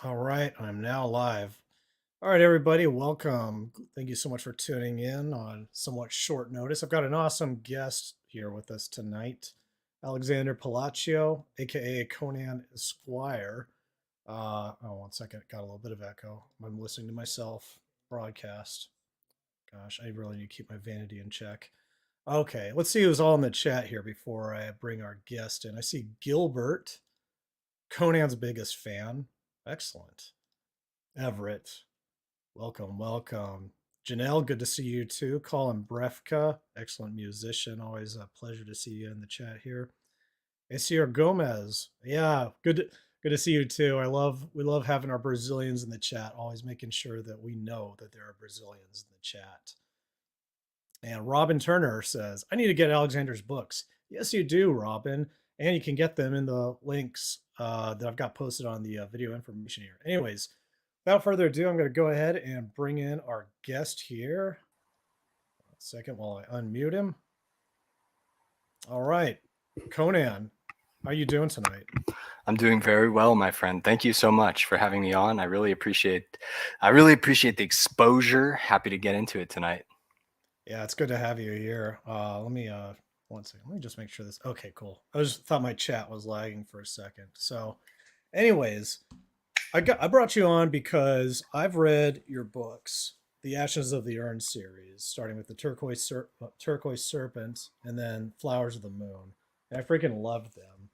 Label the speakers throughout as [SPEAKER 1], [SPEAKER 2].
[SPEAKER 1] All right, I'm now live. All right, everybody, welcome. Thank you so much for tuning in on somewhat short notice. I've got an awesome guest here with us tonight, Alexander Palacio, aka Conan Esquire. Oh, one second, got a little bit of echo. I'm listening to myself broadcast. Gosh, I really need to keep my vanity in check. Okay, let's see who's all in the chat here before I bring our guest in. I see Gilbert, Conan's biggest fan. Excellent. Everett, welcome, welcome. Janelle, good to see you too. Colin Brefka, excellent musician. Always a pleasure to see you in the chat here. Asier Gomez, yeah, good to see you too. We love having our Brazilians in the chat, always making sure that we know that there are Brazilians in the chat. And Robin Turner says, I need to get Alexander's books. Yes, you do, Robin. And you can get them in the links that I've got posted on the video information here. Anyways, without further ado, I'm going to go ahead and bring in our guest here. One second while I unmute him. All right, Conan, how are you doing tonight?
[SPEAKER 2] I'm doing very well, my friend. Thank you so much for having me on. I really appreciate the exposure. Happy to get into it tonight.
[SPEAKER 1] Yeah, it's good to have you here. Let me one second. Let me just make sure this. Okay, cool. I just thought my chat was lagging for a second. So, anyways, I brought you on because I've read your books, the Ashes of the Urn series, starting with the Turquoise Serpent and then Flowers of the Moon. And I freaking loved them.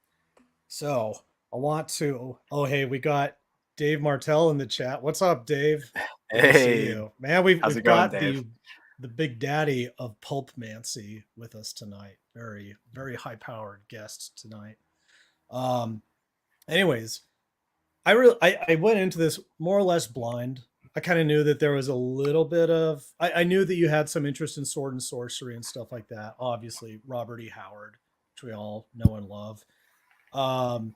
[SPEAKER 1] So I want to. Oh, hey, we got Dave Martell in the chat. What's up, Dave? Good to see
[SPEAKER 2] Hey,
[SPEAKER 1] you, man.
[SPEAKER 2] how's
[SPEAKER 1] We've
[SPEAKER 2] it going,
[SPEAKER 1] got
[SPEAKER 2] Dave?
[SPEAKER 1] the big daddy of pulpmancy with us tonight. Very high powered guest tonight. Um. Anyways, I went into this more or less blind. I kind of knew that there was a little bit of I knew that you had some interest in sword and sorcery and stuff like that. Obviously, Robert E. Howard, which we all know and love. Um,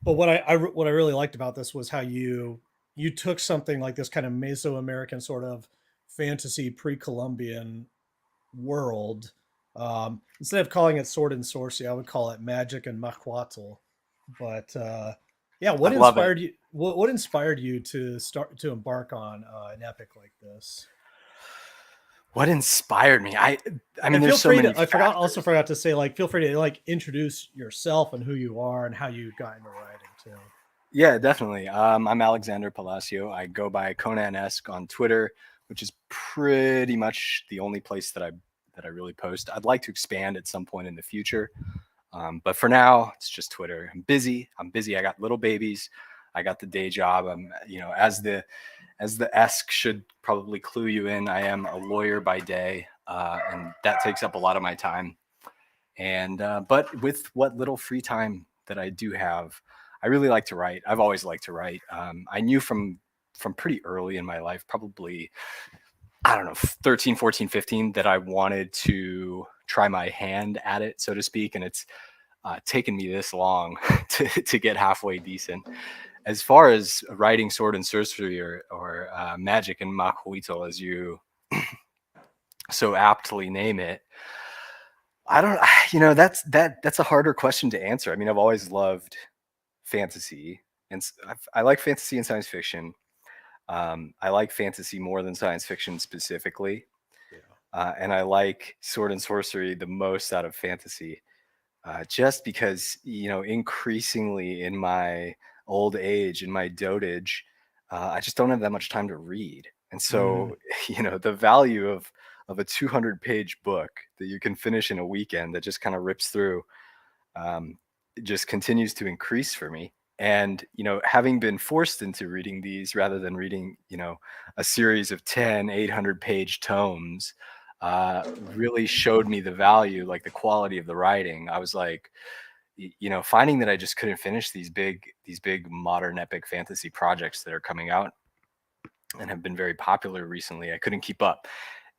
[SPEAKER 1] but what I really liked about this was how you took something like this kind of Mesoamerican sort of fantasy pre-Columbian world. Instead of calling it sword and sorcery, I would call it magic and mahuatl. But yeah,
[SPEAKER 2] I love it.
[SPEAKER 1] What inspired you to start to embark on an epic like this?
[SPEAKER 2] What inspired me? I mean,
[SPEAKER 1] And
[SPEAKER 2] there's
[SPEAKER 1] feel
[SPEAKER 2] so
[SPEAKER 1] free
[SPEAKER 2] many
[SPEAKER 1] to
[SPEAKER 2] factors.
[SPEAKER 1] forgot to say, like, feel free to like introduce yourself and who you are and how you got into writing too.
[SPEAKER 2] Yeah, definitely. I'm Alexander Palacio. I go by Conan-esque on Twitter, which is pretty much the only place that I really post. I'd like to expand at some point in the future. But for now, it's just Twitter. I'm busy. I got little babies. I got the day job. I'm, as the esque should probably clue you in, I am a lawyer by day, and that takes up a lot of my time. And but with what little free time that I do have, I really like to write. I've always liked to write. I knew from pretty early in my life, probably I don't know, 13, 14, 15, that I wanted to try my hand at it, so to speak. And it's taken me this long to get halfway decent. As far as writing sword and sorcery or magic and mahuito, as you so aptly name it, I don't, that's a harder question to answer. I mean, I've always loved fantasy, and I like fantasy and science fiction. I like fantasy more than science fiction specifically,
[SPEAKER 1] Yeah.
[SPEAKER 2] and I like sword and sorcery the most out of fantasy. Just because, increasingly in my old age, in my dotage, I just don't have that much time to read. And
[SPEAKER 1] Mm.
[SPEAKER 2] so, the value of a 200-page book that you can finish in a weekend that just kind of rips through, it just continues to increase for me. And, having been forced into reading these rather than reading, a series of 10, 800-page tomes, really showed me the value, like the quality of the writing. I was like, finding that I just couldn't finish these big modern epic fantasy projects that are coming out and have been very popular recently. I couldn't keep up.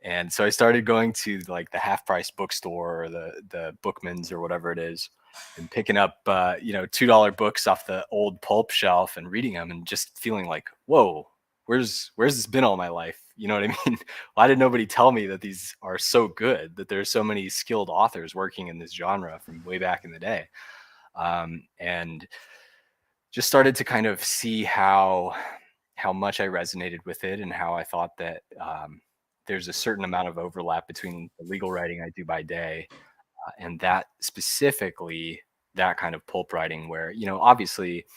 [SPEAKER 2] And so I started going to like the half price bookstore or the Bookman's or whatever it is, and picking up $2 books off the old pulp shelf and reading them and just feeling like, whoa, where's this been all my life? You know what I mean? Why did nobody tell me that these are so good, that there's so many skilled authors working in this genre from way back in the day? And just started to kind of see how much I resonated with it, and how I thought that there's a certain amount of overlap between the legal writing I do by day and that specifically that kind of pulp writing, where obviously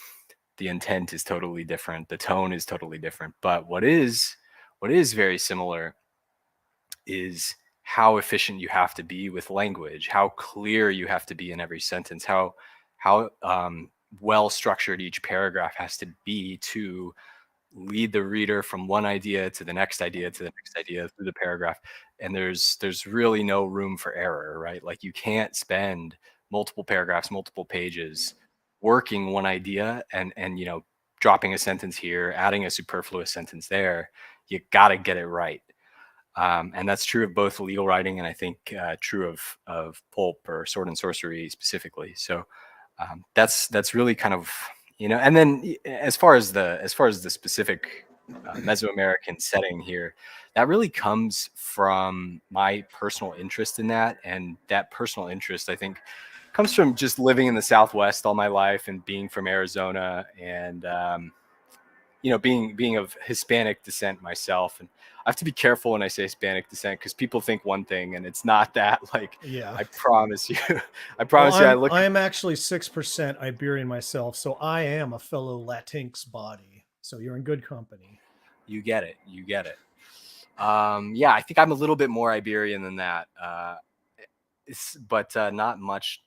[SPEAKER 2] the intent is totally different, the tone is totally different, but what is very similar is how efficient you have to be with language, how clear you have to be in every sentence, how well structured each paragraph has to be to lead the reader from one idea to the next idea to the next idea through the paragraph. And there's really no room for error, right? Like, you can't spend multiple paragraphs, multiple pages working one idea and dropping a sentence here, adding a superfluous sentence there. You got to get it right. And that's true of both legal writing and I think true of pulp or sword and sorcery specifically. So that's really kind of, and then as far as the specific Mesoamerican setting here, that really comes from my personal interest in that. And that personal interest, I think, comes from just living in the Southwest all my life and being from Arizona, and being of Hispanic descent myself. And I have to be careful when I say Hispanic descent, because people think one thing and it's not that. Like,
[SPEAKER 1] Yeah.
[SPEAKER 2] I promise you, I
[SPEAKER 1] Well,
[SPEAKER 2] promise you, I look.
[SPEAKER 1] I am actually 6% Iberian myself, so I am a fellow Latinx body. So you're in good company.
[SPEAKER 2] You get it. You get it. Yeah, I think I'm a little bit more Iberian than that. But not much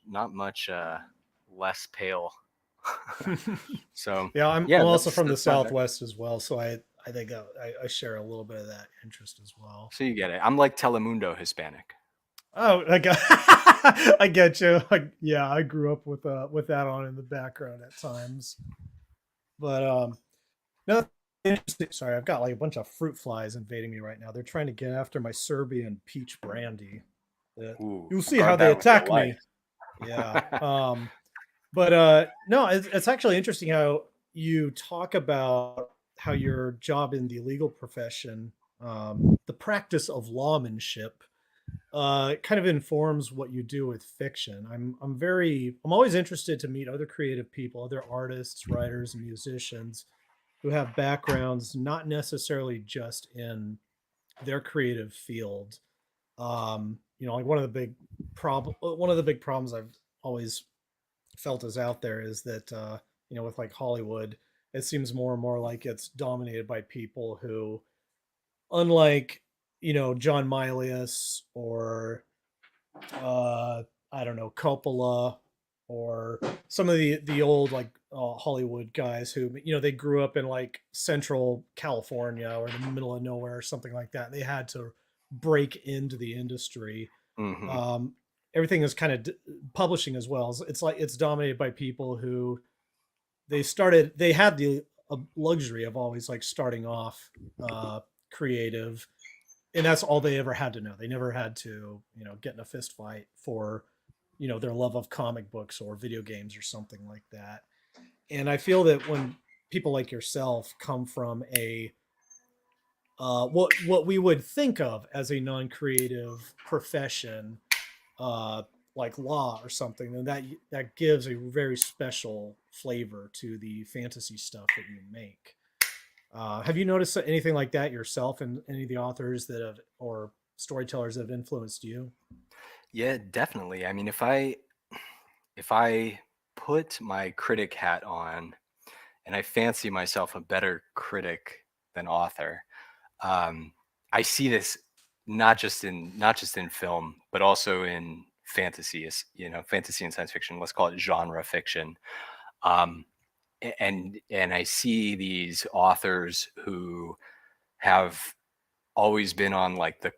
[SPEAKER 2] less pale. So
[SPEAKER 1] Yeah, I'm
[SPEAKER 2] yeah,
[SPEAKER 1] also
[SPEAKER 2] that's
[SPEAKER 1] from the
[SPEAKER 2] that's my back.
[SPEAKER 1] Southwest as well, so I think I share a little bit of that interest as well.
[SPEAKER 2] So you get it. I'm like Telemundo Hispanic.
[SPEAKER 1] Oh, I got I get you. Yeah, I grew up with that on in the background at times. But no, interesting. Sorry, I've got like a bunch of fruit flies invading me right now. They're trying to get after my Serbian peach brandy.
[SPEAKER 2] Ooh,
[SPEAKER 1] You'll see how
[SPEAKER 2] guard
[SPEAKER 1] they
[SPEAKER 2] that with your
[SPEAKER 1] attack
[SPEAKER 2] life.
[SPEAKER 1] me. Yeah. But no, it's actually interesting how you talk about how your job in the legal profession, the practice of lawmanship, kind of informs what you do with fiction. I'm always interested to meet other creative people, other artists, writers, and musicians who have backgrounds not necessarily just in their creative field. Like one of the big problems I've always felt is out there is that with like Hollywood, it seems more and more like it's dominated by people who, unlike John Milius or I don't know, Coppola, or some of the old like Hollywood guys who they grew up in like Central California or in the middle of nowhere or something like that. They had to break into the industry.
[SPEAKER 2] Hmm.
[SPEAKER 1] Um, Everything is kind of publishing as well. It's like it's dominated by people who they had the luxury of always like starting off creative, and that's all they ever had to know. They never had to get in a fist fight for their love of comic books or video games or something like that. And I feel that when people like yourself come from a what we would think of as a non-creative profession, uh, like law or something, then that gives a very special flavor to the fantasy stuff that you make. Have you noticed anything like that yourself, and any of the authors that have or storytellers that have influenced you?
[SPEAKER 2] Yeah, definitely. I mean, if I put my critic hat on and I fancy myself a better critic than author, um, I see this not just in film, but also in fantasy, fantasy and science fiction. Let's call it genre fiction. Um, and I see these authors who have always been on like the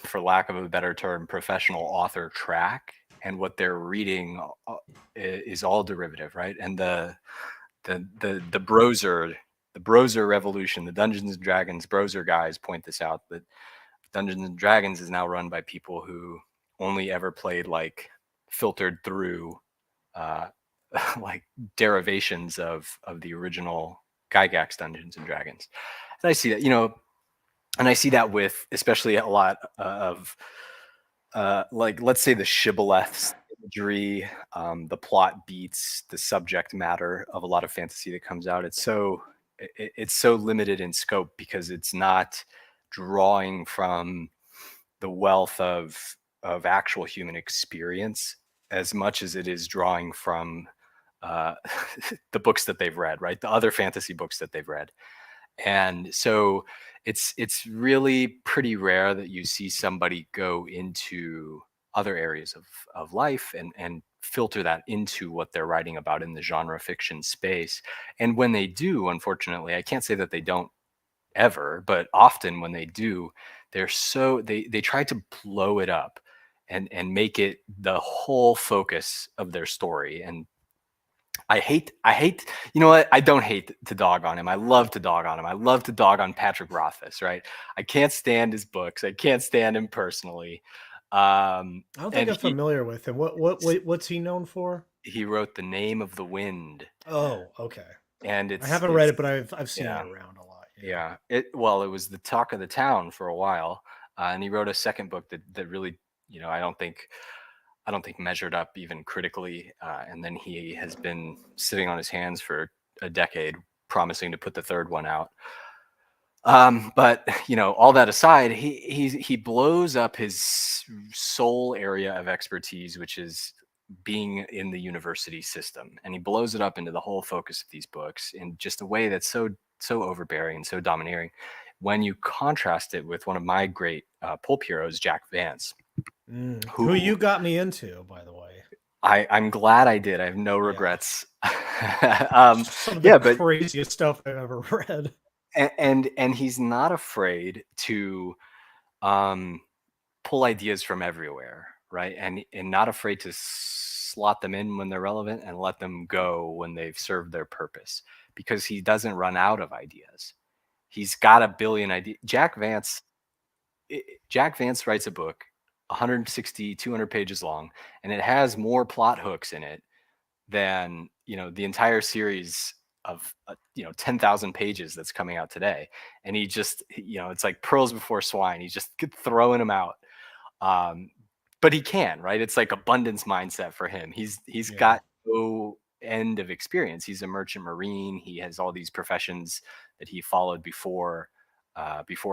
[SPEAKER 2] for lack of a better term, professional author track, and what they're reading is all derivative, right? And the broser revolution, the Dungeons and Dragons broser guys point this out, that Dungeons and Dragons is now run by people who only ever played like filtered through uh, like derivations of the original Gygax Dungeons and Dragons. And I see that, and I see that with especially a lot of like, let's say, the shibboleths imagery, the plot beats, the subject matter of a lot of fantasy that comes out. It's so limited in scope because it's not drawing from the wealth of actual human experience as much as it is drawing from uh, the books that they've read, right? The other fantasy books that they've read. And so it's really pretty rare that you see somebody go into other areas of life and filter that into what they're writing about in the genre fiction space. And when they do, unfortunately, I can't say that they don't ever, but often when they do, they try to blow it up and make it the whole focus of their story. And I hate, you know what? I don't hate to dog on him. I love to dog on him. I love to dog on Patrick Rothfuss, right? I can't stand his books. I can't stand him personally.
[SPEAKER 1] I don't think
[SPEAKER 2] And
[SPEAKER 1] I'm familiar with him. What's he known for?
[SPEAKER 2] he wrote The Name of the Wind,
[SPEAKER 1] Oh, okay.
[SPEAKER 2] and
[SPEAKER 1] I
[SPEAKER 2] it's
[SPEAKER 1] haven't read
[SPEAKER 2] it's
[SPEAKER 1] it, but I've seen it
[SPEAKER 2] yeah,
[SPEAKER 1] around a lot. Yeah.
[SPEAKER 2] yeah. It was the talk of the town for a while, and he wrote a second book that really, I don't think measured up even critically. And then he has been sitting on his hands for a decade, promising to put the third one out. But all that aside, he blows up his sole area of expertise, which is being in the university system, and he blows it up into the whole focus of these books in just a way that's so overbearing and so domineering. When you contrast it with one of my great pulp heroes, Jack Vance,
[SPEAKER 1] Who
[SPEAKER 2] who
[SPEAKER 1] you got me into, by the way.
[SPEAKER 2] I'm glad I did. I have no
[SPEAKER 1] Yeah.
[SPEAKER 2] regrets. um,
[SPEAKER 1] Some of the
[SPEAKER 2] yeah, but
[SPEAKER 1] craziest stuff I've ever read.
[SPEAKER 2] and he's not afraid to um, pull ideas from everywhere, right? And not afraid to slot them in when they're relevant and let them go when they've served their purpose, because he doesn't run out of ideas. He's got a billion ideas. Jack Vance writes a book 160, 200 pages long, and it has more plot hooks in it than the entire series of 10,000 pages that's coming out today. And he just it's like pearls before swine. He's just throwing them out. um but he can, right? It's like abundance mindset for him. He's
[SPEAKER 1] Yeah.
[SPEAKER 2] got no end of experience. He's a merchant marine. He has all these professions that he followed before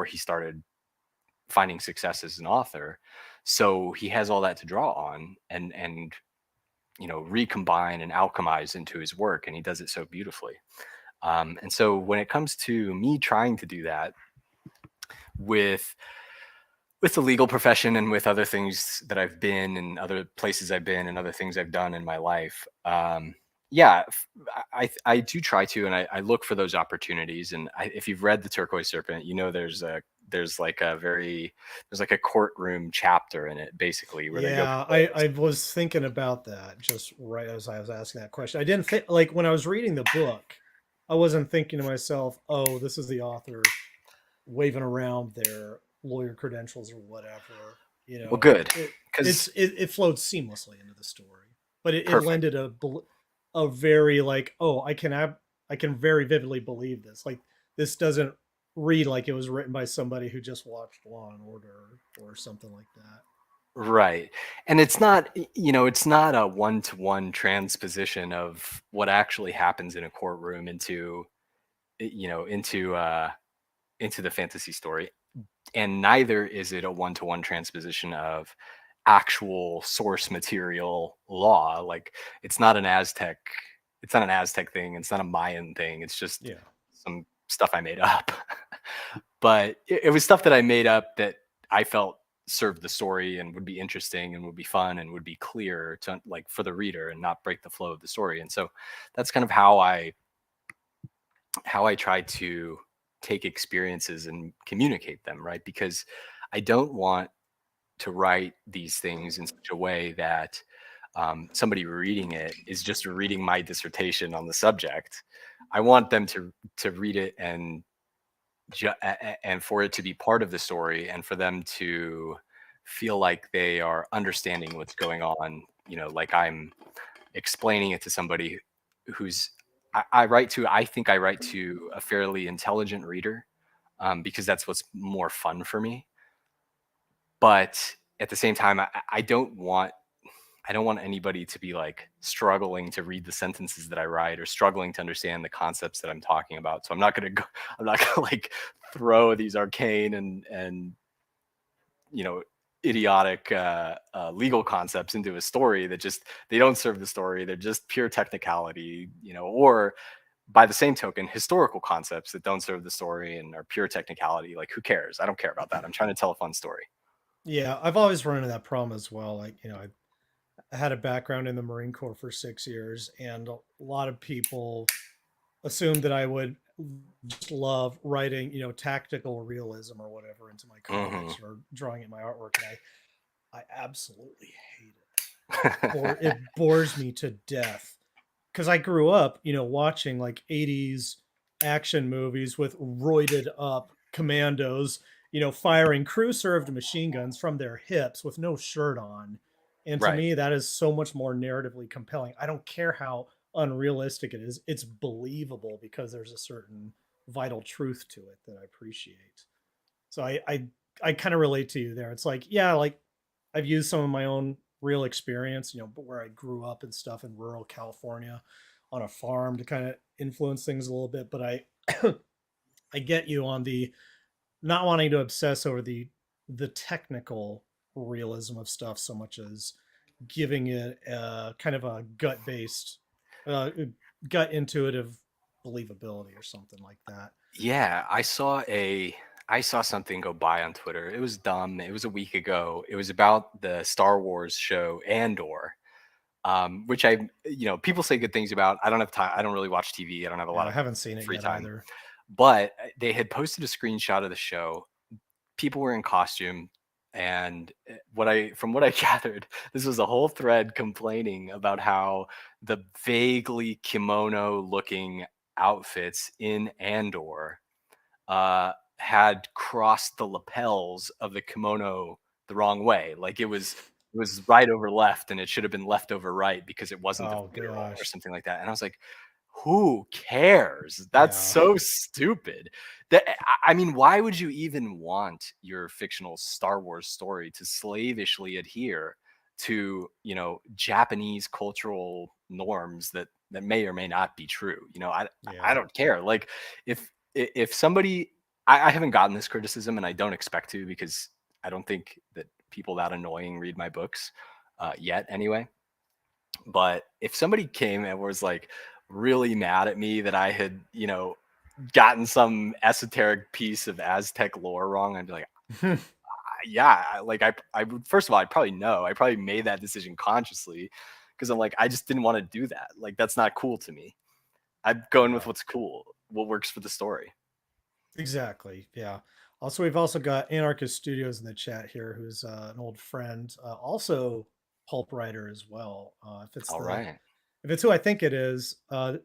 [SPEAKER 2] he started finding success as an author. So he has all that to draw on and recombine and alchemize into his work, and he does it so beautifully. And so when it comes to me trying to do that with the legal profession and with other things that I've been and other places I've been and other things I've done in my life, yeah, I do try to, and I look for those opportunities. And if you've read The Turquoise Serpent, there's like a courtroom chapter in it, basically, where they go
[SPEAKER 1] Yeah,
[SPEAKER 2] before
[SPEAKER 1] I was thinking about that just right as I was asking that question. I didn't think, like, when I was reading the book, I wasn't thinking to myself, "Oh, this is the author waving around their lawyer credentials or whatever."
[SPEAKER 2] well, good, because
[SPEAKER 1] It flowed seamlessly into the story, but it
[SPEAKER 2] perfect.
[SPEAKER 1] lended a very, like, oh, I can very vividly believe this. Like, this doesn't read like it was written by somebody who just watched Law and Order or something like that.
[SPEAKER 2] Right. And it's not a one-to-one transposition of what actually happens in a courtroom into the fantasy story. And neither is it a one-to-one transposition of actual source material law. Like, it's not an Aztec, it's not an Aztec thing, it's not a Mayan thing. It's just
[SPEAKER 1] Yeah.
[SPEAKER 2] some stuff I made up. But it was stuff that I made up that I felt served the story and would be interesting and would be fun and would be clear to, like, for the reader, and not break the flow of the story. And so that's kind of how I try to take experiences and communicate them, right? Because I don't want to write these things in such a way that somebody reading it is just reading my dissertation on the subject. I want them to read it and for it to be part of the story, and for them to feel like they are understanding what's going on. Like I'm explaining it to somebody who's I think I write to a fairly intelligent reader, because that's what's more fun for me. But at the same time, I don't want I don't want anybody to be like struggling to read the sentences that I write or struggling to understand the concepts that I'm talking about. So I'm not going to go, I'm not going to like throw these arcane and you know idiotic legal concepts into a story that just they don't serve the story. They're just pure technicality, or by the same token, historical concepts that don't serve the story and are pure technicality. Like, who cares? I don't care about that. I'm trying to tell a fun story.
[SPEAKER 1] Yeah, I've always run into that problem as well. Like, I had a background in the Marine Corps for 6 years, and a lot of people assumed that I would just love writing, tactical realism or whatever into my
[SPEAKER 2] Hmm.
[SPEAKER 1] comics or drawing in my artwork. And I absolutely hate it. It bores me to death because I grew up, watching like 80s action movies with roided up commandos, firing crew served machine guns from their hips with no shirt on. And to
[SPEAKER 2] Right.
[SPEAKER 1] me, that is so much more narratively compelling. I don't care how unrealistic it is, it's believable because there's a certain vital truth to it that I appreciate. So I kind of relate to you there. It's like, yeah, like I've used some of my own real experience, but where I grew up and stuff in rural California on a farm to kind of influence things a little bit. But I I get you on the not wanting to obsess over the technical realism of stuff so much as giving it kind of a uh, gut intuitive believability or something like that.
[SPEAKER 2] Yeah, I saw something go by on Twitter. It was dumb. It was a week ago. It was about the Star Wars show Andor, which people say good things about. I don't have time. I don't really watch TV. I don't have a
[SPEAKER 1] Yeah,
[SPEAKER 2] lot
[SPEAKER 1] I
[SPEAKER 2] of
[SPEAKER 1] haven't seen it
[SPEAKER 2] free
[SPEAKER 1] yet
[SPEAKER 2] time.
[SPEAKER 1] either.
[SPEAKER 2] But they had posted a screenshot of the show. People were in costume, and from what I gathered, this was a whole thread complaining about how the vaguely kimono looking outfits in Andor had crossed the lapels of the kimono the wrong way. Like it was right over left, and it should have been left over right because it wasn't the
[SPEAKER 1] Oh
[SPEAKER 2] literal or
[SPEAKER 1] gosh.
[SPEAKER 2] something like that. And I was like, who cares? That's
[SPEAKER 1] Yeah.
[SPEAKER 2] so stupid. I mean, why would you even want your fictional Star Wars story to slavishly adhere to Japanese cultural norms that may or may not be true? I
[SPEAKER 1] Yeah.
[SPEAKER 2] don't care. Like if somebody I haven't gotten this criticism, and I don't expect to because I don't think that people that annoying read my books yet anyway. But if somebody came and was like really mad at me that I had, gotten some esoteric piece of Aztec lore wrong, I'd be like, yeah, like I would, first of all, I'd probably know. I probably made that decision consciously because I'm like, I just didn't want to do that. Like, that's not cool to me. I'm going with
[SPEAKER 1] Yeah.
[SPEAKER 2] what's cool, what works for the story.
[SPEAKER 1] Exactly. Yeah. Also, we've also got Anarchist Studios in the chat here, who's an old friend, also pulp writer as well.
[SPEAKER 2] All right.
[SPEAKER 1] If it's who I think it is,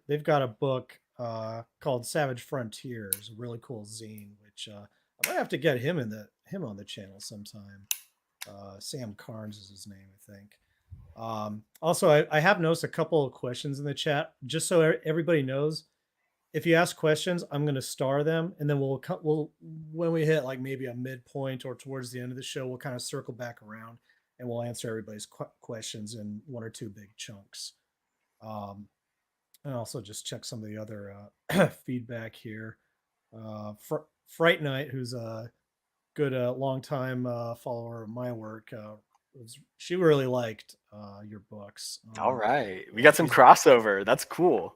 [SPEAKER 1] they've got a book called Savage Frontiers, a really cool zine, which I might have to get him on the channel sometime. Sam Carnes is his name, I think. Also, I have noticed a couple of questions in the chat, just so everybody knows. If you ask questions, I'm going to star them, and then we'll when we hit like maybe a midpoint or towards the end of the show, we'll kind of circle back around and we'll answer everybody's questions in one or two big chunks. Um, and also just check some of the other feedback here. Fright Night, who's a good long time follower of my work, she really liked your books.
[SPEAKER 2] All right. We
[SPEAKER 1] Yeah,
[SPEAKER 2] got some crossover. That's cool.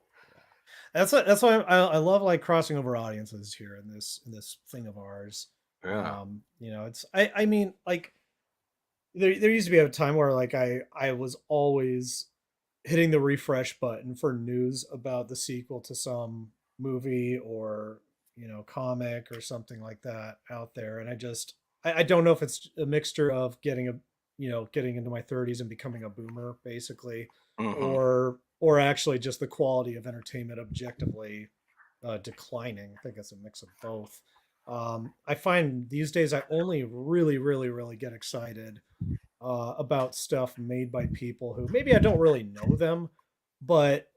[SPEAKER 1] yeah. That's why I love like crossing over audiences here in this thing of ours.
[SPEAKER 2] Yeah.
[SPEAKER 1] It's I mean like there used to be a time where like I was always hitting the refresh button for news about the sequel to some movie or comic or something like that out there, and I don't know if it's a mixture of getting into my 30s and becoming a boomer basically,
[SPEAKER 2] Hmm.
[SPEAKER 1] or actually just the quality of entertainment objectively declining. I think it's a mix of both. I find these days I only really get excited about stuff made by people who maybe I don't really know them, but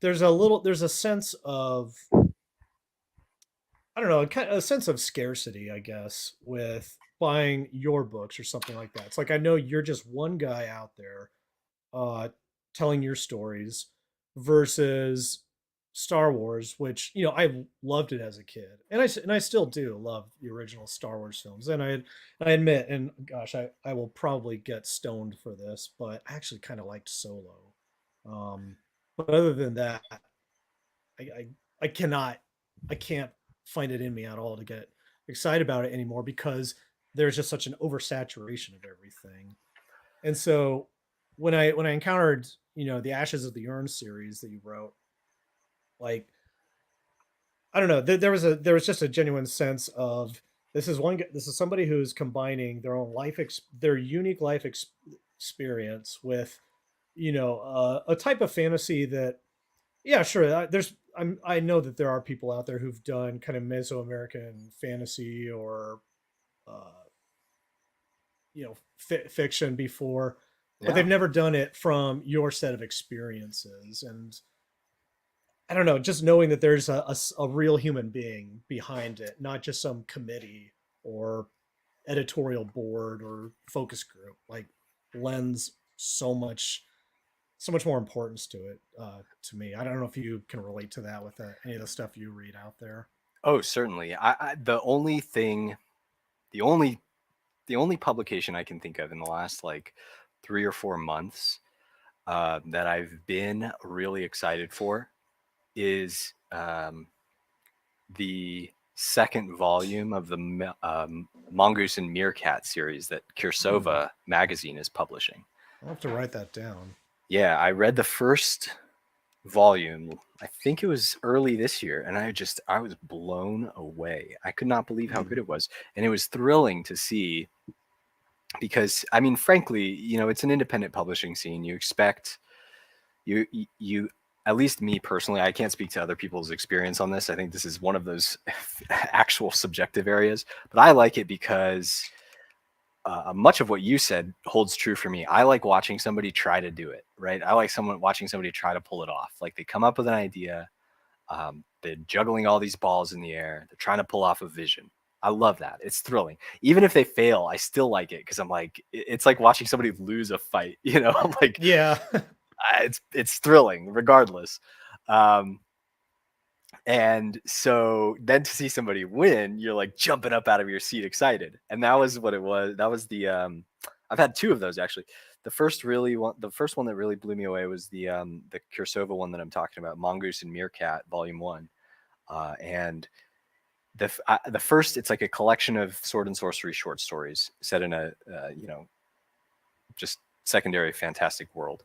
[SPEAKER 1] there's a sense of I don't know, a sense of scarcity, I guess, with buying your books or something like that. It's like I know you're just one guy out there uh, telling your stories versus Star Wars, which I loved it as a kid, and I still do love the original Star Wars films. And I admit, and gosh, I will probably get stoned for this, but I actually kind of liked Solo. But other than that, I, I I cannot I can't find it in me at all to get excited about it anymore because there's just such an oversaturation of everything. And so when I encountered, the Ashes of the Urn series that you wrote, like I don't know, there was just a genuine sense of this is somebody who's combining their own their unique experience with, a type of fantasy that, yeah, sure, I know that there are people out there who've done kind of Mesoamerican fantasy or uh fiction before, but they've
[SPEAKER 2] Yeah.
[SPEAKER 1] never done it from your set of experiences. And I don't know, just knowing that there's a real human being behind it, not just some committee or editorial board or focus group, like lends so much more importance to it, to me. I don't know if you can relate to that with any of the stuff you read out there.
[SPEAKER 2] Oh, certainly. The only thing, the only the only publication I can think of in the last like 3 or 4 months that I've been really excited for is the second volume of the Mongoose and Meerkat series that
[SPEAKER 1] Hmm.
[SPEAKER 2] Kirsova magazine is publishing.
[SPEAKER 1] I'll have to write that down.
[SPEAKER 2] Yeah, I read the first volume. I think it was early this year, and I was blown away. I could not believe how good it was, and it was thrilling to see because I mean, frankly, it's an independent publishing scene. You expect you at least me personally, I can't speak to other people's experience on this. I think this is one of those actual subjective areas, but I like it because much of what you said holds true for me. I like watching somebody try to do it, right? I like someone watching somebody try to pull it off. Like they come up with an idea, they're juggling all these balls in the air, they're trying to pull off a vision. I love that. It's thrilling. Even if they fail, I still like it because I'm like, it's like watching somebody lose a fight. I'm like,
[SPEAKER 1] Yeah.
[SPEAKER 2] it's thrilling regardless. Um, and so then to see somebody win, you're like jumping up out of your seat excited. And that was what it was. That was the I've had two of those actually. The first one that really blew me away was the Kursova one that I'm talking about, Mongoose and Meerkat Volume 1. And the first, it's like a collection of sword and sorcery short stories set in a just secondary fantastic world.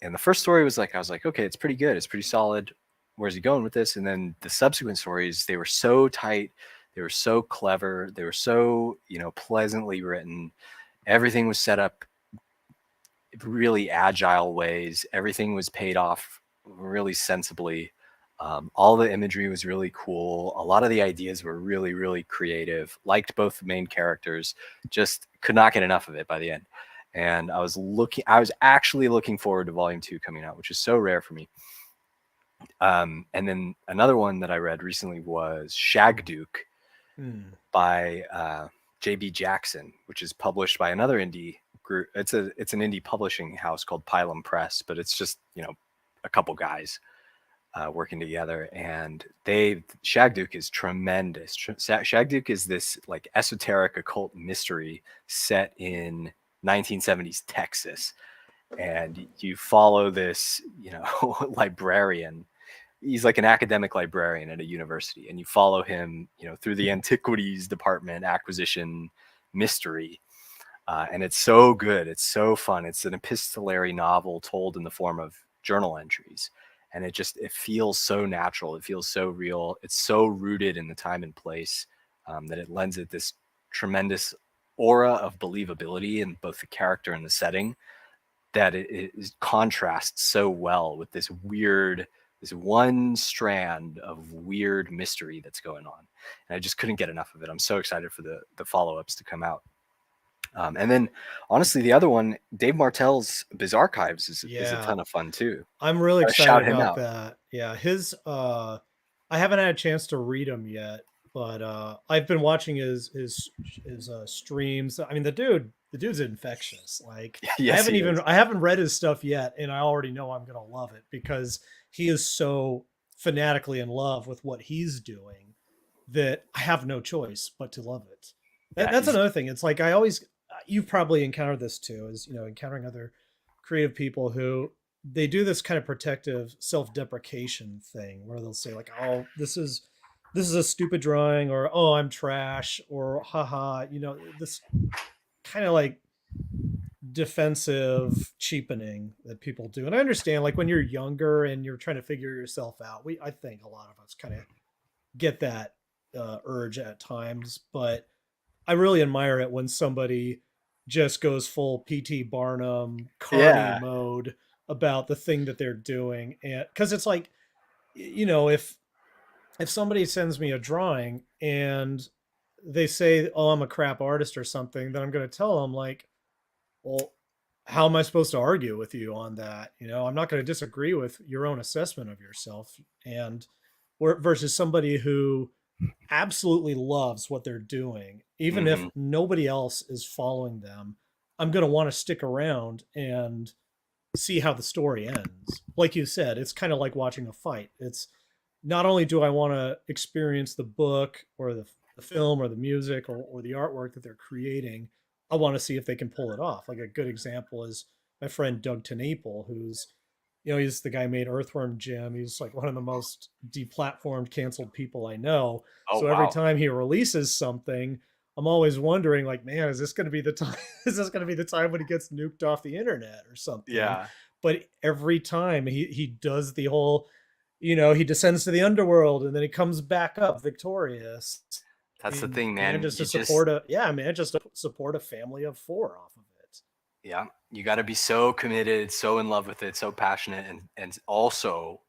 [SPEAKER 2] And the first story was like, I was like, okay, it's pretty good. It's pretty solid. Where's he going with this? And then the subsequent stories, they were so tight. They were so clever. They were so, pleasantly written. Everything was set up really agile ways. Everything was paid off really sensibly. All the imagery was really cool. A lot of the ideas were really, really creative. Liked both the main characters. Just could not get enough of it by the end. And I was actually looking forward to Volume 2 coming out, which is so rare for me. And then another one that I read recently was Shagduke
[SPEAKER 1] Hmm.
[SPEAKER 2] by J.B. Jackson, which is published by another indie group. It's an indie publishing house called Pylum Press, but it's just a couple guys working together. And Shagduke is tremendous. Shagduke is this like esoteric occult mystery set in 1970s Texas, and you follow this librarian. He's like an academic librarian at a university, and you follow him through the antiquities department acquisition mystery. And it's so good, it's so fun. It's an epistolary novel told in the form of journal entries, and it feels so natural, it feels so real, it's so rooted in the time and place, that it lends it this tremendous aura of believability in both the character and the setting, that it contrasts so well with this one strand of weird mystery that's going on. And I just couldn't get enough of it. I'm so excited for the follow-ups to come out. And then honestly, the other one, Dave Martell's Biz Archives is a
[SPEAKER 1] Yeah.
[SPEAKER 2] ton of fun too.
[SPEAKER 1] I'm really
[SPEAKER 2] Gotta
[SPEAKER 1] excited
[SPEAKER 2] shout him
[SPEAKER 1] about
[SPEAKER 2] out.
[SPEAKER 1] that. Yeah, I haven't had a chance to read him yet, but I've been watching his streams. I mean, the the dude's infectious. Like
[SPEAKER 2] Yes, he is.
[SPEAKER 1] I haven't read his stuff yet, and I already know I'm gonna love it because he is so fanatically in love with what he's doing that I have no choice but to love it.
[SPEAKER 2] Yeah,
[SPEAKER 1] That's
[SPEAKER 2] he's
[SPEAKER 1] another thing. It's like I always you've probably encountered this too, is encountering other creative people who they do this kind of protective self-deprecation thing where they'll say like, "Oh, this is a stupid drawing," or "Oh, I'm trash," or "Haha," this kind of like defensive cheapening that people do. And I understand, like when you're younger and you're trying to figure yourself out, I think a lot of us kind of get that urge at times, but I really admire it when somebody just goes full PT Barnum carny
[SPEAKER 2] yeah,
[SPEAKER 1] mode about the thing that they're doing. And because it's like, if somebody sends me a drawing and they say, "Oh, I'm a crap artist" or something, then I'm going to tell them like, "Well, how am I supposed to argue with you on that? I'm not going to disagree with your own assessment of yourself." And versus somebody who absolutely loves what they're doing, even if
[SPEAKER 2] hmm
[SPEAKER 1] nobody else is following them, I'm going to want to stick around and see how the story ends. Like you said, it's kind of like watching a fight. It's not only do I want to experience the book or the film or the music or the artwork that they're creating, I want to see if they can pull it off. Like a good example is my friend Doug TenNapel, who's he's the guy who made Earthworm Jim. He's like one of the most deplatformed, canceled people I know.
[SPEAKER 2] Oh
[SPEAKER 1] So every
[SPEAKER 2] wow.
[SPEAKER 1] time he releases something, I'm always wondering, like, man, is this going to be the time? Is this going to be the time when he gets nuked off the internet or something?
[SPEAKER 2] Yeah,
[SPEAKER 1] But every time he does the whole, he descends to the underworld and then he comes back up victorious.
[SPEAKER 2] that's the
[SPEAKER 1] He
[SPEAKER 2] thing, man.
[SPEAKER 1] manages to
[SPEAKER 2] You just,
[SPEAKER 1] support a yeah, manages to support a family of four off of it.
[SPEAKER 2] yeah, you got to be so committed, so in love with it, so passionate, and also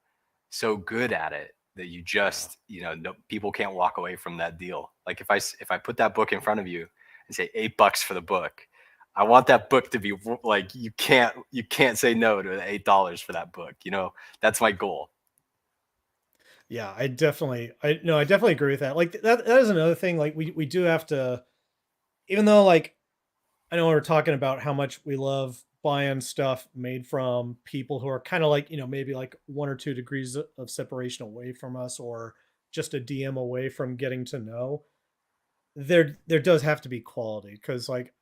[SPEAKER 2] so good at it that you
[SPEAKER 1] Yeah.
[SPEAKER 2] just, no, people can't walk away from that deal. Like if I put that book in front of you and say $8 for the book, I want that book to be like you can't say no to the $8 for that book. That's my goal.
[SPEAKER 1] Yeah, I definitely agree with that. Like that is another thing. Like we do have to, even though like I know we're talking about how much we love buying stuff made from people who are kind of like, maybe like 1 or 2 degrees of separation away from us or just a DM away from getting to know. There does have to be quality because like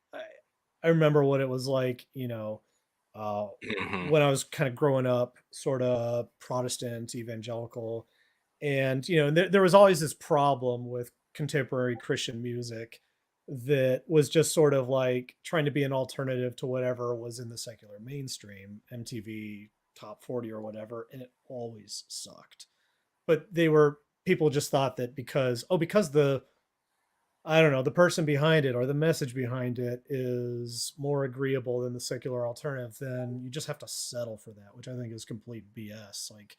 [SPEAKER 1] I remember what it was like, uh,
[SPEAKER 2] Mhm.
[SPEAKER 1] when I was kind of growing up, sort of Protestant, evangelical, and there was always this problem with contemporary Christian music that was just sort of like trying to be an alternative to whatever was in the secular mainstream, MTV top 40 or whatever, and it always sucked. But they were people just thought that because the I don't know, the person behind it or the message behind it is more agreeable than the secular alternative, then you just have to settle for that, which I think is complete BS. Like,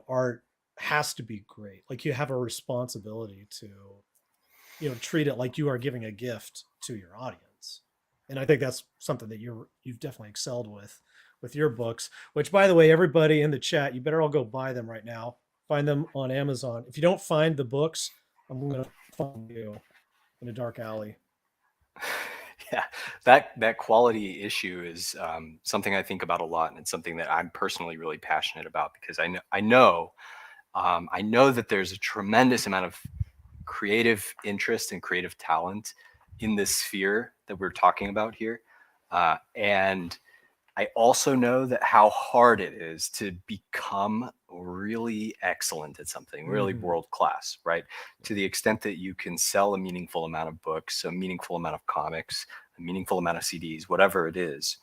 [SPEAKER 1] art has to be great. Like you have a responsibility to, treat it like you are giving a gift to your audience. And I think that's something that you've definitely excelled with your books, which by the way, everybody in the chat, you better all go buy them right now. Find them on Amazon. If you don't find the books, I'm going to find you in a dark alley.
[SPEAKER 2] Yeah, that quality issue is something I think about a lot, and it's something that I'm personally really passionate about because I know that there's a tremendous amount of creative interest and creative talent in this sphere that we're talking about here, and I also know that how hard it is to become really excellent at something, really
[SPEAKER 1] Mm-hmm.
[SPEAKER 2] world class, right? To the extent that you can sell a meaningful amount of books, a meaningful amount of comics, a meaningful amount of CDs, whatever it is,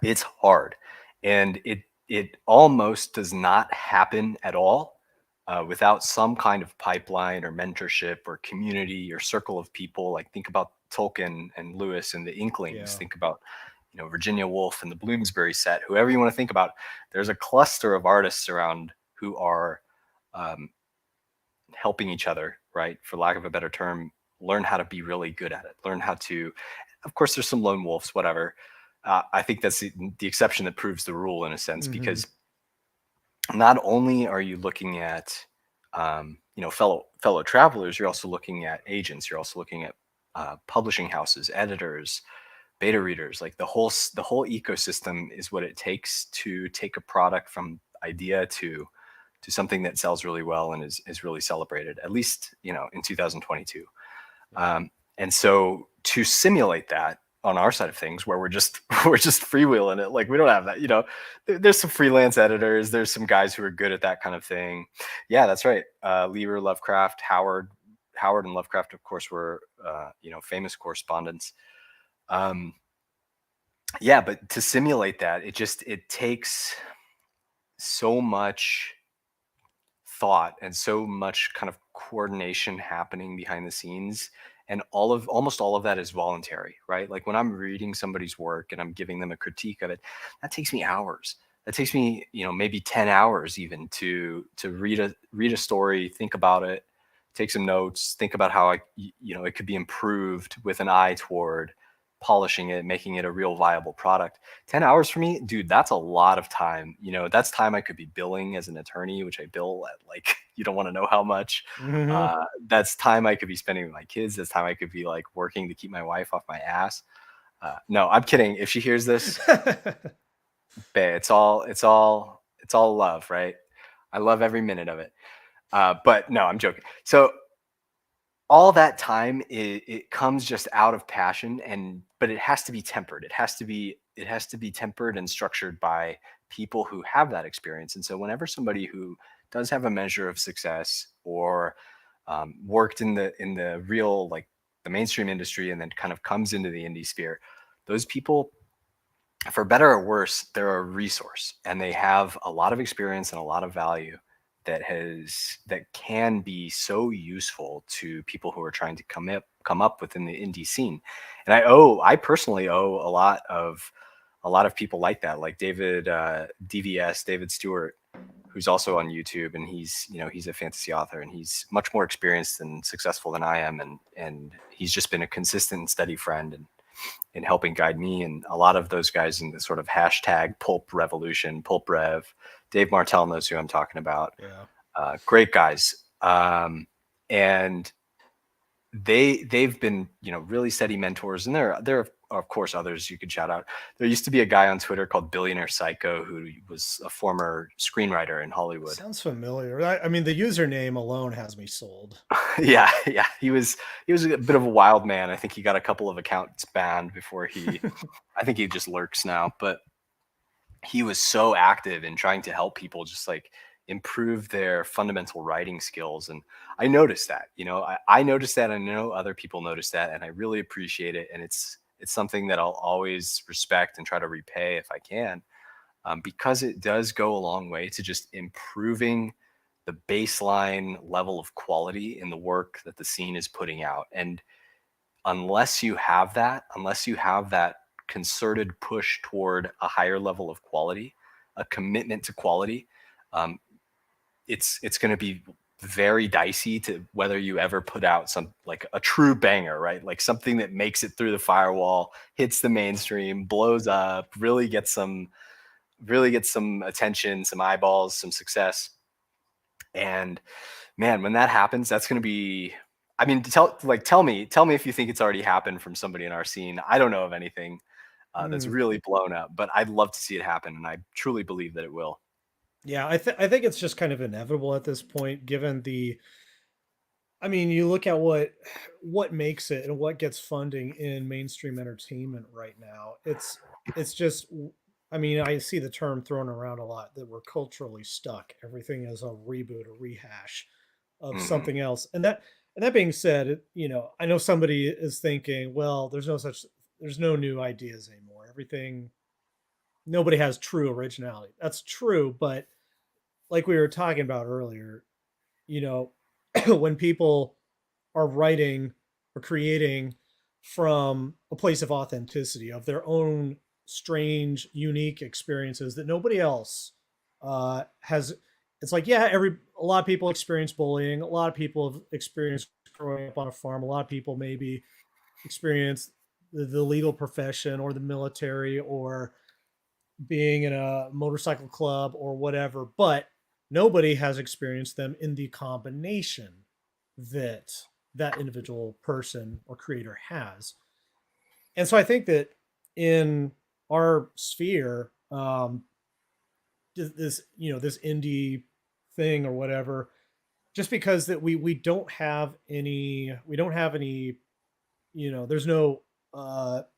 [SPEAKER 2] it's hard. And it almost does not happen at all without some kind of pipeline or mentorship or community or circle of people. Like think about Tolkien and Lewis and the Inklings.
[SPEAKER 1] Yeah.
[SPEAKER 2] Think about Virginia Woolf and the Bloomsbury set. Whoever you want to think about, there's a cluster of artists around who are um, helping each other, right? For lack of a better term, learn how to be really good at it. Learn how to. Of course, there's some lone wolves, whatever. I think that's the exception that proves the rule in a sense,
[SPEAKER 1] Mm-hmm.
[SPEAKER 2] because not only are you looking at fellow travelers, you're also looking at agents, you're also looking at publishing houses, editors, beta readers, like the whole ecosystem is what it takes to take a product from idea to something that sells really well and is really celebrated, at least, in 2022.
[SPEAKER 1] Yeah.
[SPEAKER 2] And so to simulate that on our side of things, where we're just we're just freewheeling it, like we don't have that, there's some freelance editors, there's some guys who are good at that kind of thing. Yeah, that's right. Lever, Lovecraft, Howard and Lovecraft, of course, were famous correspondents. Um, yeah, but to simulate that, it takes so much thought and so much kind of coordination happening behind the scenes, and almost all of that is voluntary, right? Like when I'm reading somebody's work and I'm giving them a critique of it, that takes me hours. That takes me, maybe 10 hours even to read a story, think about it, take some notes, think about how it could be improved with an eye toward polishing it, making it a real viable product. 10 hours for me, dude, that's a lot of time. That's time I could be billing as an attorney, which I bill at, like, you don't want to know how much.
[SPEAKER 1] Hmm.
[SPEAKER 2] That's time I could be spending with my kids. That's time I could be like working to keep my wife off my ass. No, I'm kidding. If she hears this, babe, it's all love, right? I love every minute of it. But no, I'm joking. So all that time, it comes just out of passion, but it has to be tempered. It has to be tempered and structured by people who have that experience. And so whenever somebody who does have a measure of success, or worked in the real, like, the mainstream industry, and then kind of comes into the indie sphere, those people, for better or worse, they're a resource, and they have a lot of experience and a lot of value that can be so useful to people who are trying to come up within the indie scene. And I personally owe a lot of people like that, like David Stewart, who's also on YouTube, and he's a fantasy author, and he's much more experienced and successful than I am, and he's just been a consistent and steady friend, and in helping guide me, and a lot of those guys in the sort of hashtag pulp revolution, pulp rev. Dave Martell knows who I'm talking about.
[SPEAKER 1] Yeah.
[SPEAKER 2] Great guys. And they've been, really steady mentors, and there are, of course, others you could shout out. There used to be a guy on Twitter called Billionaire Psycho, who was a former screenwriter in Hollywood.
[SPEAKER 1] Sounds familiar. I mean, the username alone has me sold.
[SPEAKER 2] Yeah, yeah, he was a bit of a wild man. I think he got a couple of accounts banned before he. I think he just lurks now, but he was so active in trying to help people just, like, improve their fundamental writing skills. And I noticed that, I noticed that. I know other people noticed that, and I really appreciate it. And it's something that I'll always respect and try to repay if I can, because it does go a long way to just improving the baseline level of quality in the work that the scene is putting out. And unless you have that concerted push toward a higher level of quality, a commitment to quality, um, it's going to be very dicey to whether you ever put out some, like, a true banger, right? Like something that makes it through the firewall, hits the mainstream, blows up, really gets some attention, some eyeballs, some success. And man, when that happens, that's going to be. I mean, tell me if you think it's already happened from somebody in our scene. I don't know of anything that's
[SPEAKER 1] Mm.
[SPEAKER 2] really blown up, but I'd love to see it happen, and I truly believe that it will.
[SPEAKER 1] Yeah, I think it's just kind of inevitable at this point, given I mean, you look at what makes it and what gets funding in mainstream entertainment right now. It's just I mean, I see the term thrown around a lot that we're culturally stuck. Everything is a reboot, a rehash of
[SPEAKER 2] Hmm.
[SPEAKER 1] something else. And that being said, I know somebody is thinking, well, there's no new ideas anymore. Everything Nobody has true originality. That's true, but like we were talking about earlier, you know, when people are writing or creating from a place of authenticity, of their own strange, unique experiences that nobody else has. It's like, yeah, a lot of people experience bullying. A lot of people have experienced growing up on a farm. A lot of people maybe experience the legal profession or the military or being in a motorcycle club or whatever, but nobody has experienced them in the combination that that individual person or creator has. And so I think that in our sphere, this this indie thing or whatever, just because that we don't have any there's no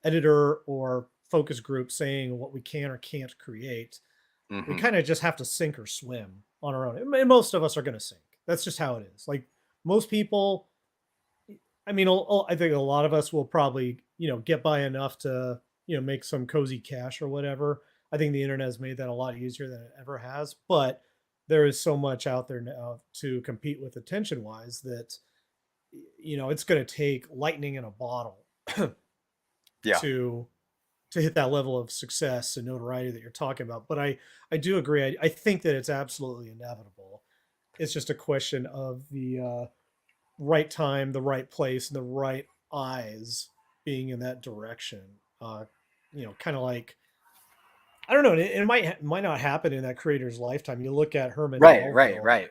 [SPEAKER 1] editor or focus group saying what we can or can't create. We
[SPEAKER 2] Hmm.
[SPEAKER 1] kind of just have to sink or swim on our own, and most of us are going to sink. That's just how it is. Like most people, I mean, I think a lot of us will probably, get by enough to, make some cozy cash or whatever. I think the internet has made that a lot easier than it ever has, but there is so much out there now to compete with attention wise that, it's going to take lightning in a bottle
[SPEAKER 2] Yeah.
[SPEAKER 1] to hit that level of success and notoriety that you're talking about. But I do agree. I think that it's absolutely inevitable. It's just a question of the right time, the right place, and the right eyes being in that direction. Kind of like, I don't know. It might not happen in that creator's lifetime. You look at Herman
[SPEAKER 2] Right. Right.
[SPEAKER 1] Melville.
[SPEAKER 2] Right.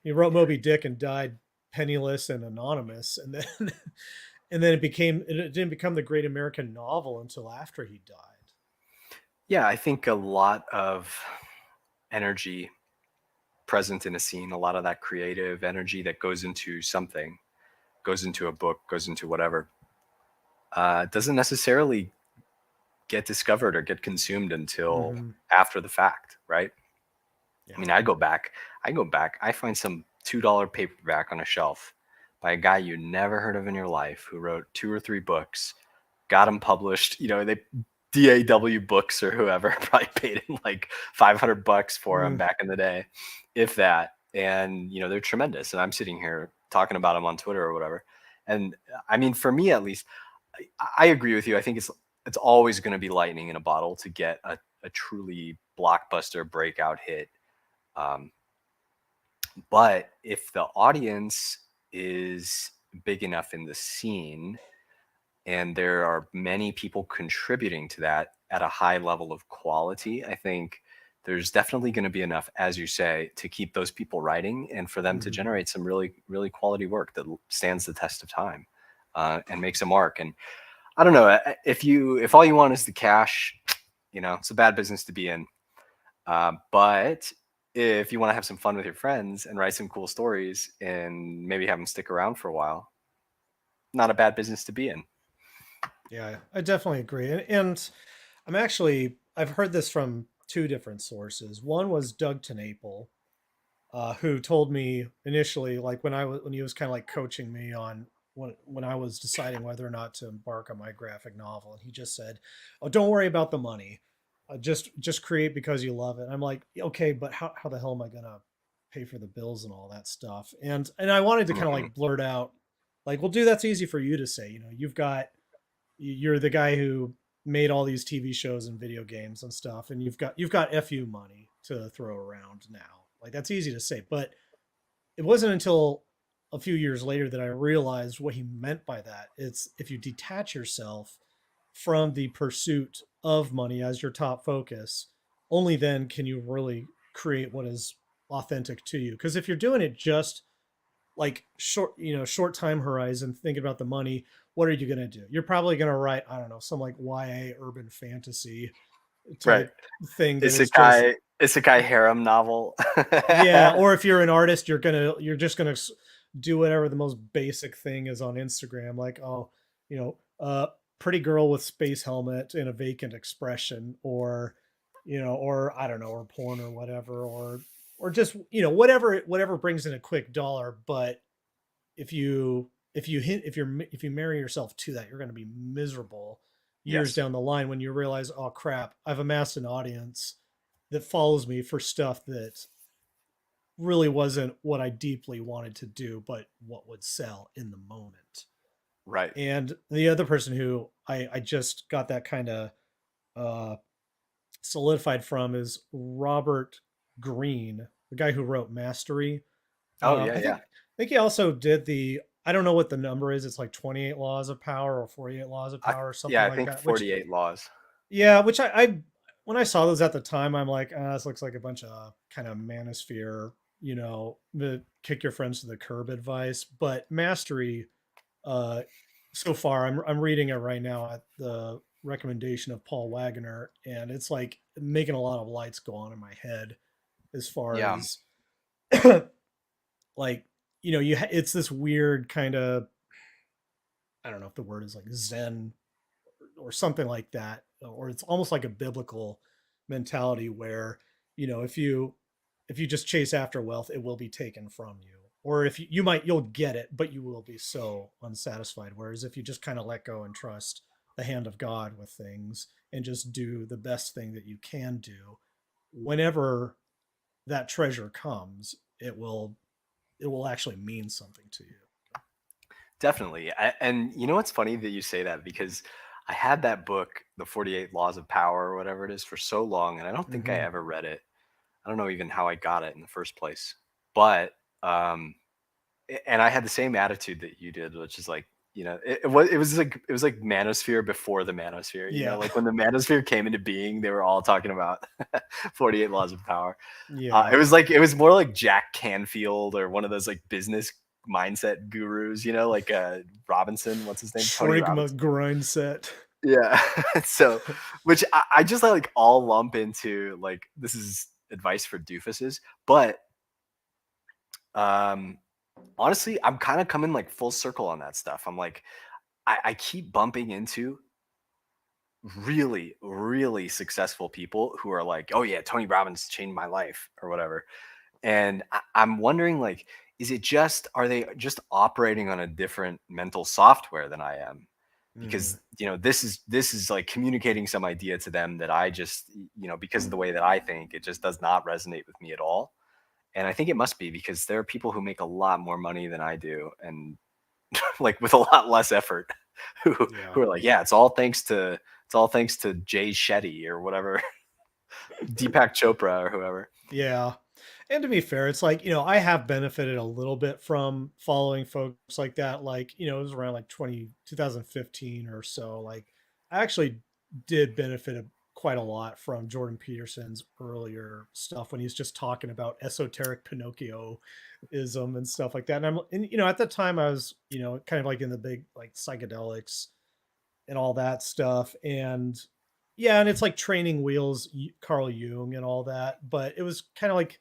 [SPEAKER 1] He wrote Moby Dick and died penniless and anonymous, and then and then it didn't become the great American novel until after he died.
[SPEAKER 2] Yeah. I think a lot of energy present in a scene, a lot of that creative energy that goes into something, goes into a book, goes into whatever, doesn't necessarily get discovered or get consumed until
[SPEAKER 1] Mm-hmm.
[SPEAKER 2] after the fact, right? I
[SPEAKER 1] Yeah.
[SPEAKER 2] mean, I go back, I find some $2 paperback on a shelf by a guy you never heard of in your life who wrote 2 or 3 books, got them published. They DAW Books or whoever probably paid him like $500 for them
[SPEAKER 1] Mm,
[SPEAKER 2] back in the day, if that. And they're tremendous. And I'm sitting here talking about them on Twitter or whatever. And I mean, for me at least, I agree with you. I think it's always going to be lightning in a bottle to get a truly blockbuster breakout hit. Um, but if the audience is big enough in the scene and there are many people contributing to that at a high level of quality, I think there's definitely going to be enough, as you say, to keep those people writing and for them to
[SPEAKER 1] mhm.
[SPEAKER 2] generate some really, really quality work that stands the test of time and makes a mark. And I don't know if all you want is the cash, it's a bad business to be in. But if you want to have some fun with your friends and write some cool stories and maybe have them stick around for a while, not a bad business to be in.
[SPEAKER 1] Yeah, I definitely agree. And I've heard this from two different sources. One was Doug TenNapel, who told me initially, like when he was kind of like coaching me on when I was deciding whether or not to embark on my graphic novel, and he just said, "Oh, don't worry about the money. Just create because you love it." And I'm like, okay, but how the hell am I gonna pay for the bills and all that stuff? And I wanted to kind of
[SPEAKER 2] Hmm.
[SPEAKER 1] like blurt out, like, well, dude, that's easy for you to say. You're the guy who made all these TV shows and video games and stuff, and you've got fu money to throw around now. Like that's easy to say, but it wasn't until a few years later that I realized what he meant by that. It's if you detach yourself from the pursuit of money as your top focus, only then can you really create what is authentic to you. Because if you're doing it just like short time horizon, thinking about the money, what are you going to do? You're probably going to write, I don't know, some like YA urban fantasy
[SPEAKER 2] Right.
[SPEAKER 1] type thing that is just,
[SPEAKER 2] Isekai harem novel.
[SPEAKER 1] yeah. Or if you're an artist, you're just gonna do whatever the most basic thing is on Instagram, like, oh, you know, pretty girl with space helmet and a vacant expression, or or I don't know, or porn or whatever, or just whatever brings in a quick dollar. But if you marry yourself to that, you're going to be miserable years
[SPEAKER 2] Yes.
[SPEAKER 1] down the line when you realize, oh crap, I've amassed an audience that follows me for stuff that really wasn't what I deeply wanted to do, but what would sell in the moment.
[SPEAKER 2] Right.
[SPEAKER 1] And the other person who I just got that kind of uh, solidified from is Robert Greene, the guy who wrote Mastery.
[SPEAKER 2] Oh yeah,
[SPEAKER 1] I
[SPEAKER 2] yeah.
[SPEAKER 1] think he also did the, I don't know what the number is. It's like 28 Laws of Power or 48 Laws of
[SPEAKER 2] I,
[SPEAKER 1] Power or
[SPEAKER 2] yeah,
[SPEAKER 1] something
[SPEAKER 2] I
[SPEAKER 1] like
[SPEAKER 2] think
[SPEAKER 1] that. Which
[SPEAKER 2] 48 laws.
[SPEAKER 1] yeah, which I when I saw those at the time, I'm like, this looks like a bunch of kind of manosphere the kick your friends to the curb advice, but mastery, uh, so far, I'm reading it right now at the recommendation of Paul Wagner, and it's like making a lot of lights go on in my head as far
[SPEAKER 2] Yeah,
[SPEAKER 1] as like it's this weird kind of, I don't know if the word is like Zen or something like that, or it's almost like a biblical mentality where if you just chase after wealth, it will be taken from you. Or if you'll get it, but you will be so unsatisfied. Whereas if you just kind of let go and trust the hand of God with things and just do the best thing that you can do, whenever that treasure comes, it will actually mean something to you.
[SPEAKER 2] definitely. And you know what's funny that you say that, because I had that book, The 48 Laws of Power or whatever it is, for so long, and I don't think I
[SPEAKER 1] Hmm.
[SPEAKER 2] ever read it. I don't know even how I got it in the first place. But and I had the same attitude that you did, which is like, it was like manosphere before the manosphere.
[SPEAKER 1] Yeah.
[SPEAKER 2] Like when the manosphere came into being, they were all talking about 48 laws of power.
[SPEAKER 1] Yeah.
[SPEAKER 2] It was more like Jack Canfield or one of those like business mindset gurus, like Robinson, what's his name? Tony
[SPEAKER 1] Shrigma
[SPEAKER 2] Robinson.
[SPEAKER 1] grind set.
[SPEAKER 2] Yeah. So, which I just like all lump into like, this is advice for doofuses. But um honestly, I'm kind of coming like full circle on that stuff. I'm like, I keep bumping into really, really successful people who are like, oh yeah, Tony Robbins changed my life or whatever. And I'm wondering, like, are they just operating on a different mental software than I am?
[SPEAKER 1] Mm.
[SPEAKER 2] Because, this is like communicating some idea to them that I just, because of the way that I think, it just does not resonate with me at all. And I think it must be because there are people who make a lot more money than I do, and like with a lot less effort, who
[SPEAKER 1] Yeah.
[SPEAKER 2] who are like, yeah, it's all thanks to Jay Shetty or whatever, Deepak Chopra or whoever.
[SPEAKER 1] Yeah. And to be fair, it's like, I have benefited a little bit from following folks like that. Like, it was around like 2015 or so. Like, I actually did benefit quite a lot from Jordan Peterson's earlier stuff when he's just talking about esoteric Pinocchioism and stuff like that. And at the time I was, kind of like in the big like psychedelics and all that stuff. And yeah, and it's like training wheels, Carl Jung and all that. But it was kind of like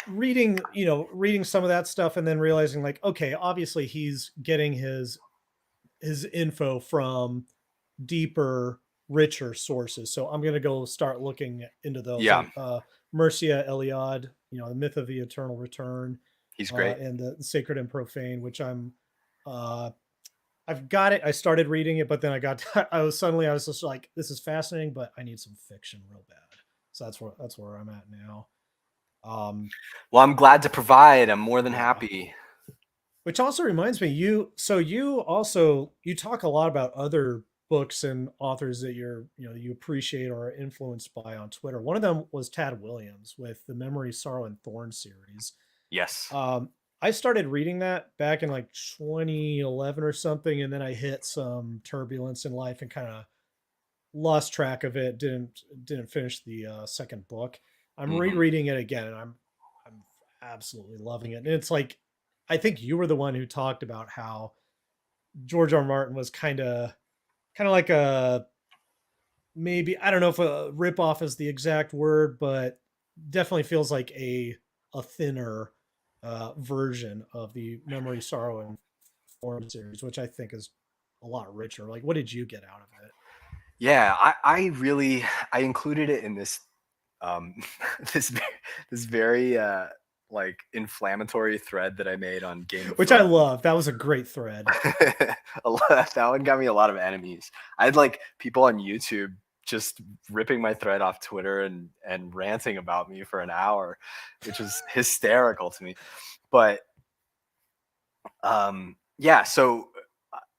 [SPEAKER 1] reading some of that stuff and then realizing like, okay, obviously he's getting his info from deeper, richer sources. So I'm gonna go start looking into those,
[SPEAKER 2] Yeah,
[SPEAKER 1] like Mircea Eliade, the Myth of the Eternal Return,
[SPEAKER 2] he's great.
[SPEAKER 1] and the Sacred and Profane, which uh I've got it. I started reading it, but then I was just like, this is fascinating, but I need some fiction real bad. So that's where I'm at now. Um,
[SPEAKER 2] Well, I'm glad to provide. I'm more than
[SPEAKER 1] yeah.
[SPEAKER 2] happy.
[SPEAKER 1] Which also reminds me, you talk a lot about other books and authors that you appreciate or are influenced by on Twitter. One of them was Tad Williams with the Memory, Sorrow, and Thorn series.
[SPEAKER 2] Yes.
[SPEAKER 1] Um, I started reading that back in like 2011 or something, and then I hit some turbulence in life and kind of lost track of it. Didn't finish the second book. I'm
[SPEAKER 2] Hmm.
[SPEAKER 1] rereading it again, and I'm absolutely loving it. And it's like, I think you were the one who talked about how George R. R. Martin was kind of like a, maybe, I don't know if a ripoff is the exact word, but definitely feels like a thinner version of the Memory, Sorrow, and Form series, which I think is a lot richer. Like, what did you get out of it?
[SPEAKER 2] Yeah, I included it in this um this this very like inflammatory thread that I made on Game of
[SPEAKER 1] Which I
[SPEAKER 2] Thrones.
[SPEAKER 1] love. That was a great thread.
[SPEAKER 2] That one got me a lot of enemies. I had like people on YouTube just ripping my thread off Twitter and ranting about me for an hour, which was hysterical to me. But yeah, so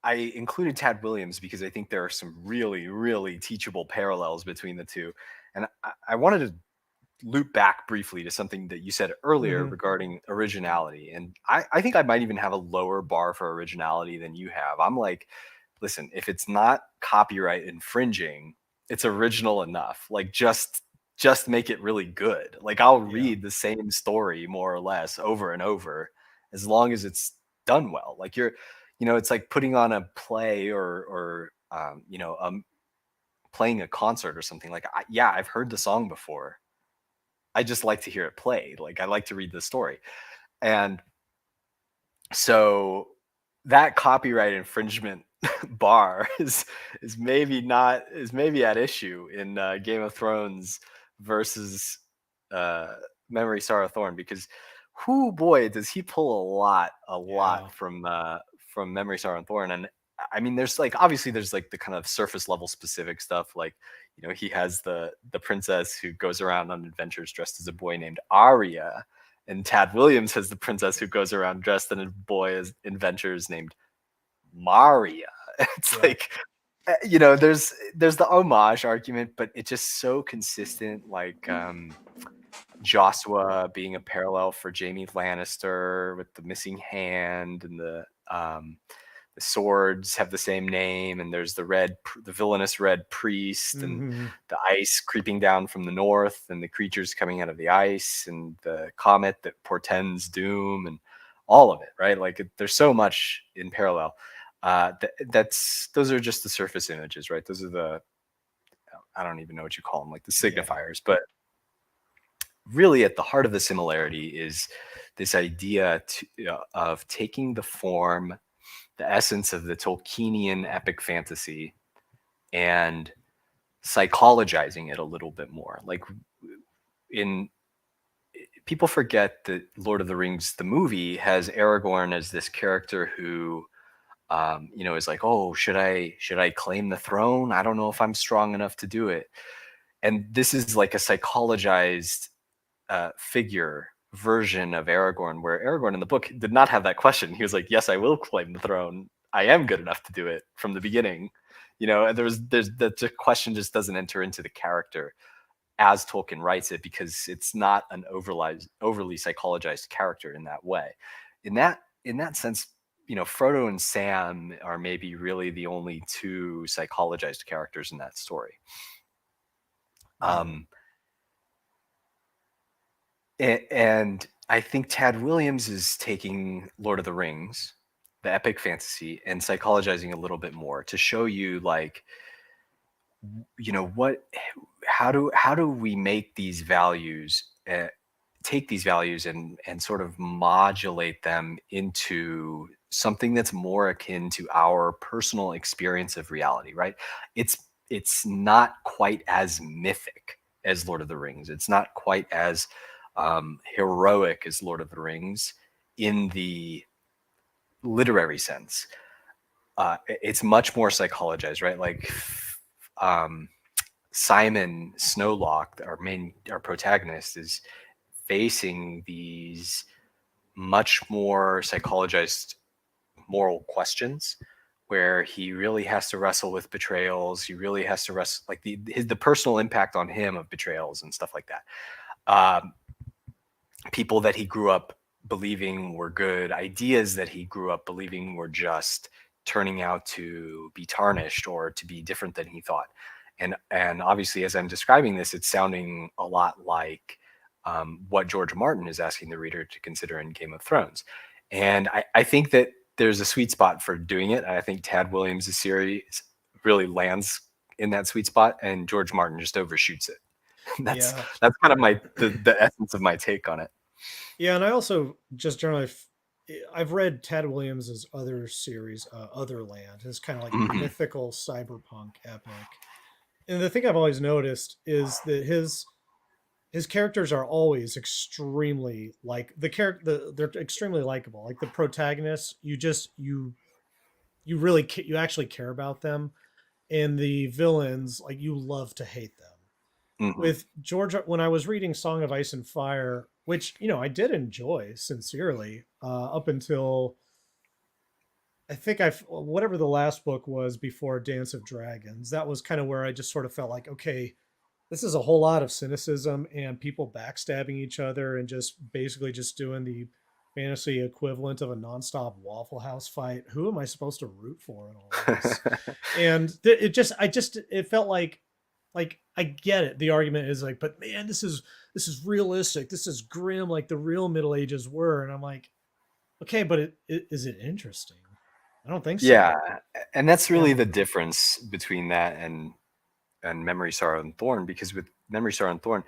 [SPEAKER 2] I included Tad Williams because I think there are some really, really teachable parallels between the two. And I wanted to loop back briefly to something that you said earlier
[SPEAKER 1] Hmm.
[SPEAKER 2] regarding originality. And I think I might even have a lower bar for originality than you have. I'm like, listen, if it's not copyright infringing, it's original enough. Like, just just make it really good. Like I'll
[SPEAKER 1] Yeah.
[SPEAKER 2] read the same story more or less over and over as long as it's done well. Like it's like putting on a play or playing a concert or something. Like yeah, I've heard the song before. I just like to hear it played. Like I like to read the story. And so that copyright infringement bar is maybe at issue in Game of Thrones versus uh, Memory Sorrow Thorn, because whoo boy does he pull a lot
[SPEAKER 1] Yeah.
[SPEAKER 2] from Memory Sorrow Thorn. And I mean there's like obviously there's like the kind of surface level specific stuff, like he has the princess who goes around on adventures dressed as a boy named Arya, and Tad Williams has the princess who goes around dressed in a boy as adventures named Maria. It's
[SPEAKER 1] Yeah.
[SPEAKER 2] like there's the homage argument, but it's just so consistent. Like Joshua being a parallel for Jaime Lannister with the missing hand, and the swords have the same name, and there's the villainous red priest, and
[SPEAKER 1] Hmm.
[SPEAKER 2] the ice creeping down from the north, and the creatures coming out of the ice, and the comet that portends doom, and all of it, right? Like there's so much in parallel. Those are just the surface images, right? Those are the, I don't even know what you call them, like the
[SPEAKER 1] Yeah.
[SPEAKER 2] signifiers. But really, at the heart of the similarity is this idea of taking the form, the essence of the Tolkienian epic fantasy, and psychologizing it a little bit more. Like in people forget that Lord of the Rings, the movie, has Aragorn as this character who, is like, oh, should I claim the throne? I don't know if I'm strong enough to do it. And this is like a psychologized figure version of Aragorn, where Aragorn in the book did not have that question. He was like, yes, I will claim the throne. I am good enough to do it from the beginning. And there's the question just doesn't enter into the character as Tolkien writes it, because it's not an overly psychologized character in that way. In that sense, Frodo and Sam are maybe really the only two psychologized characters in that story.
[SPEAKER 1] Mm.
[SPEAKER 2] Um, and I think Tad Williams is taking Lord of the Rings, the epic fantasy, and psychologizing a little bit more to show you, like, what how do we make these values, take these values and sort of modulate them into something that's more akin to our personal experience of reality, right? It's not quite as mythic as Lord of the Rings. It's not quite as heroic as Lord of the Rings in the literary sense. It's much more psychologized, right? Like um, Simon Snowlock, our protagonist, is facing these much more psychologized moral questions, where he really has to wrestle with betrayals. He really has to wrestle, like the personal impact on him of betrayals and stuff like that. Um, People that he grew up believing were good, ideas that he grew up believing were just, turning out to be tarnished or to be different than he thought. And obviously, as I'm describing this, it's sounding a lot like what George Martin is asking the reader to consider in Game of Thrones. And I think that there's a sweet spot for doing it. And I think Tad Williams' series really lands in that sweet spot, and George Martin just overshoots it. that's
[SPEAKER 1] Yeah.
[SPEAKER 2] that's kind of the essence of my take on it.
[SPEAKER 1] Yeah, and I also just generally, I've read Ted Williams's other series, Otherland, his kind of like
[SPEAKER 2] Mhm.
[SPEAKER 1] mythical cyberpunk epic. And the thing I've always noticed is that his characters are always extremely like they're extremely likable. Like the protagonists, you really you actually care about them, and the villains, like, you love to hate them.
[SPEAKER 2] Mhm.
[SPEAKER 1] With George, when I was reading Song of Ice and Fire, which I did enjoy sincerely, up until I think whatever the last book was before Dance of Dragons, that was kind of where I just sort of felt like, okay, this is a whole lot of cynicism and people backstabbing each other and just basically just doing the fantasy equivalent of a nonstop Waffle House fight. Who am I supposed to root for in all this? And it just, it felt like like I get it. The argument is like, but man, this is realistic. This is grim, like the real Middle Ages were. And I'm like, okay, but is it interesting? I don't think
[SPEAKER 2] Yeah,
[SPEAKER 1] so.
[SPEAKER 2] and that's really
[SPEAKER 1] And
[SPEAKER 2] the difference between that and Memory, Sorrow, and Thorn, because with Memory, Sorrow, and Thorn,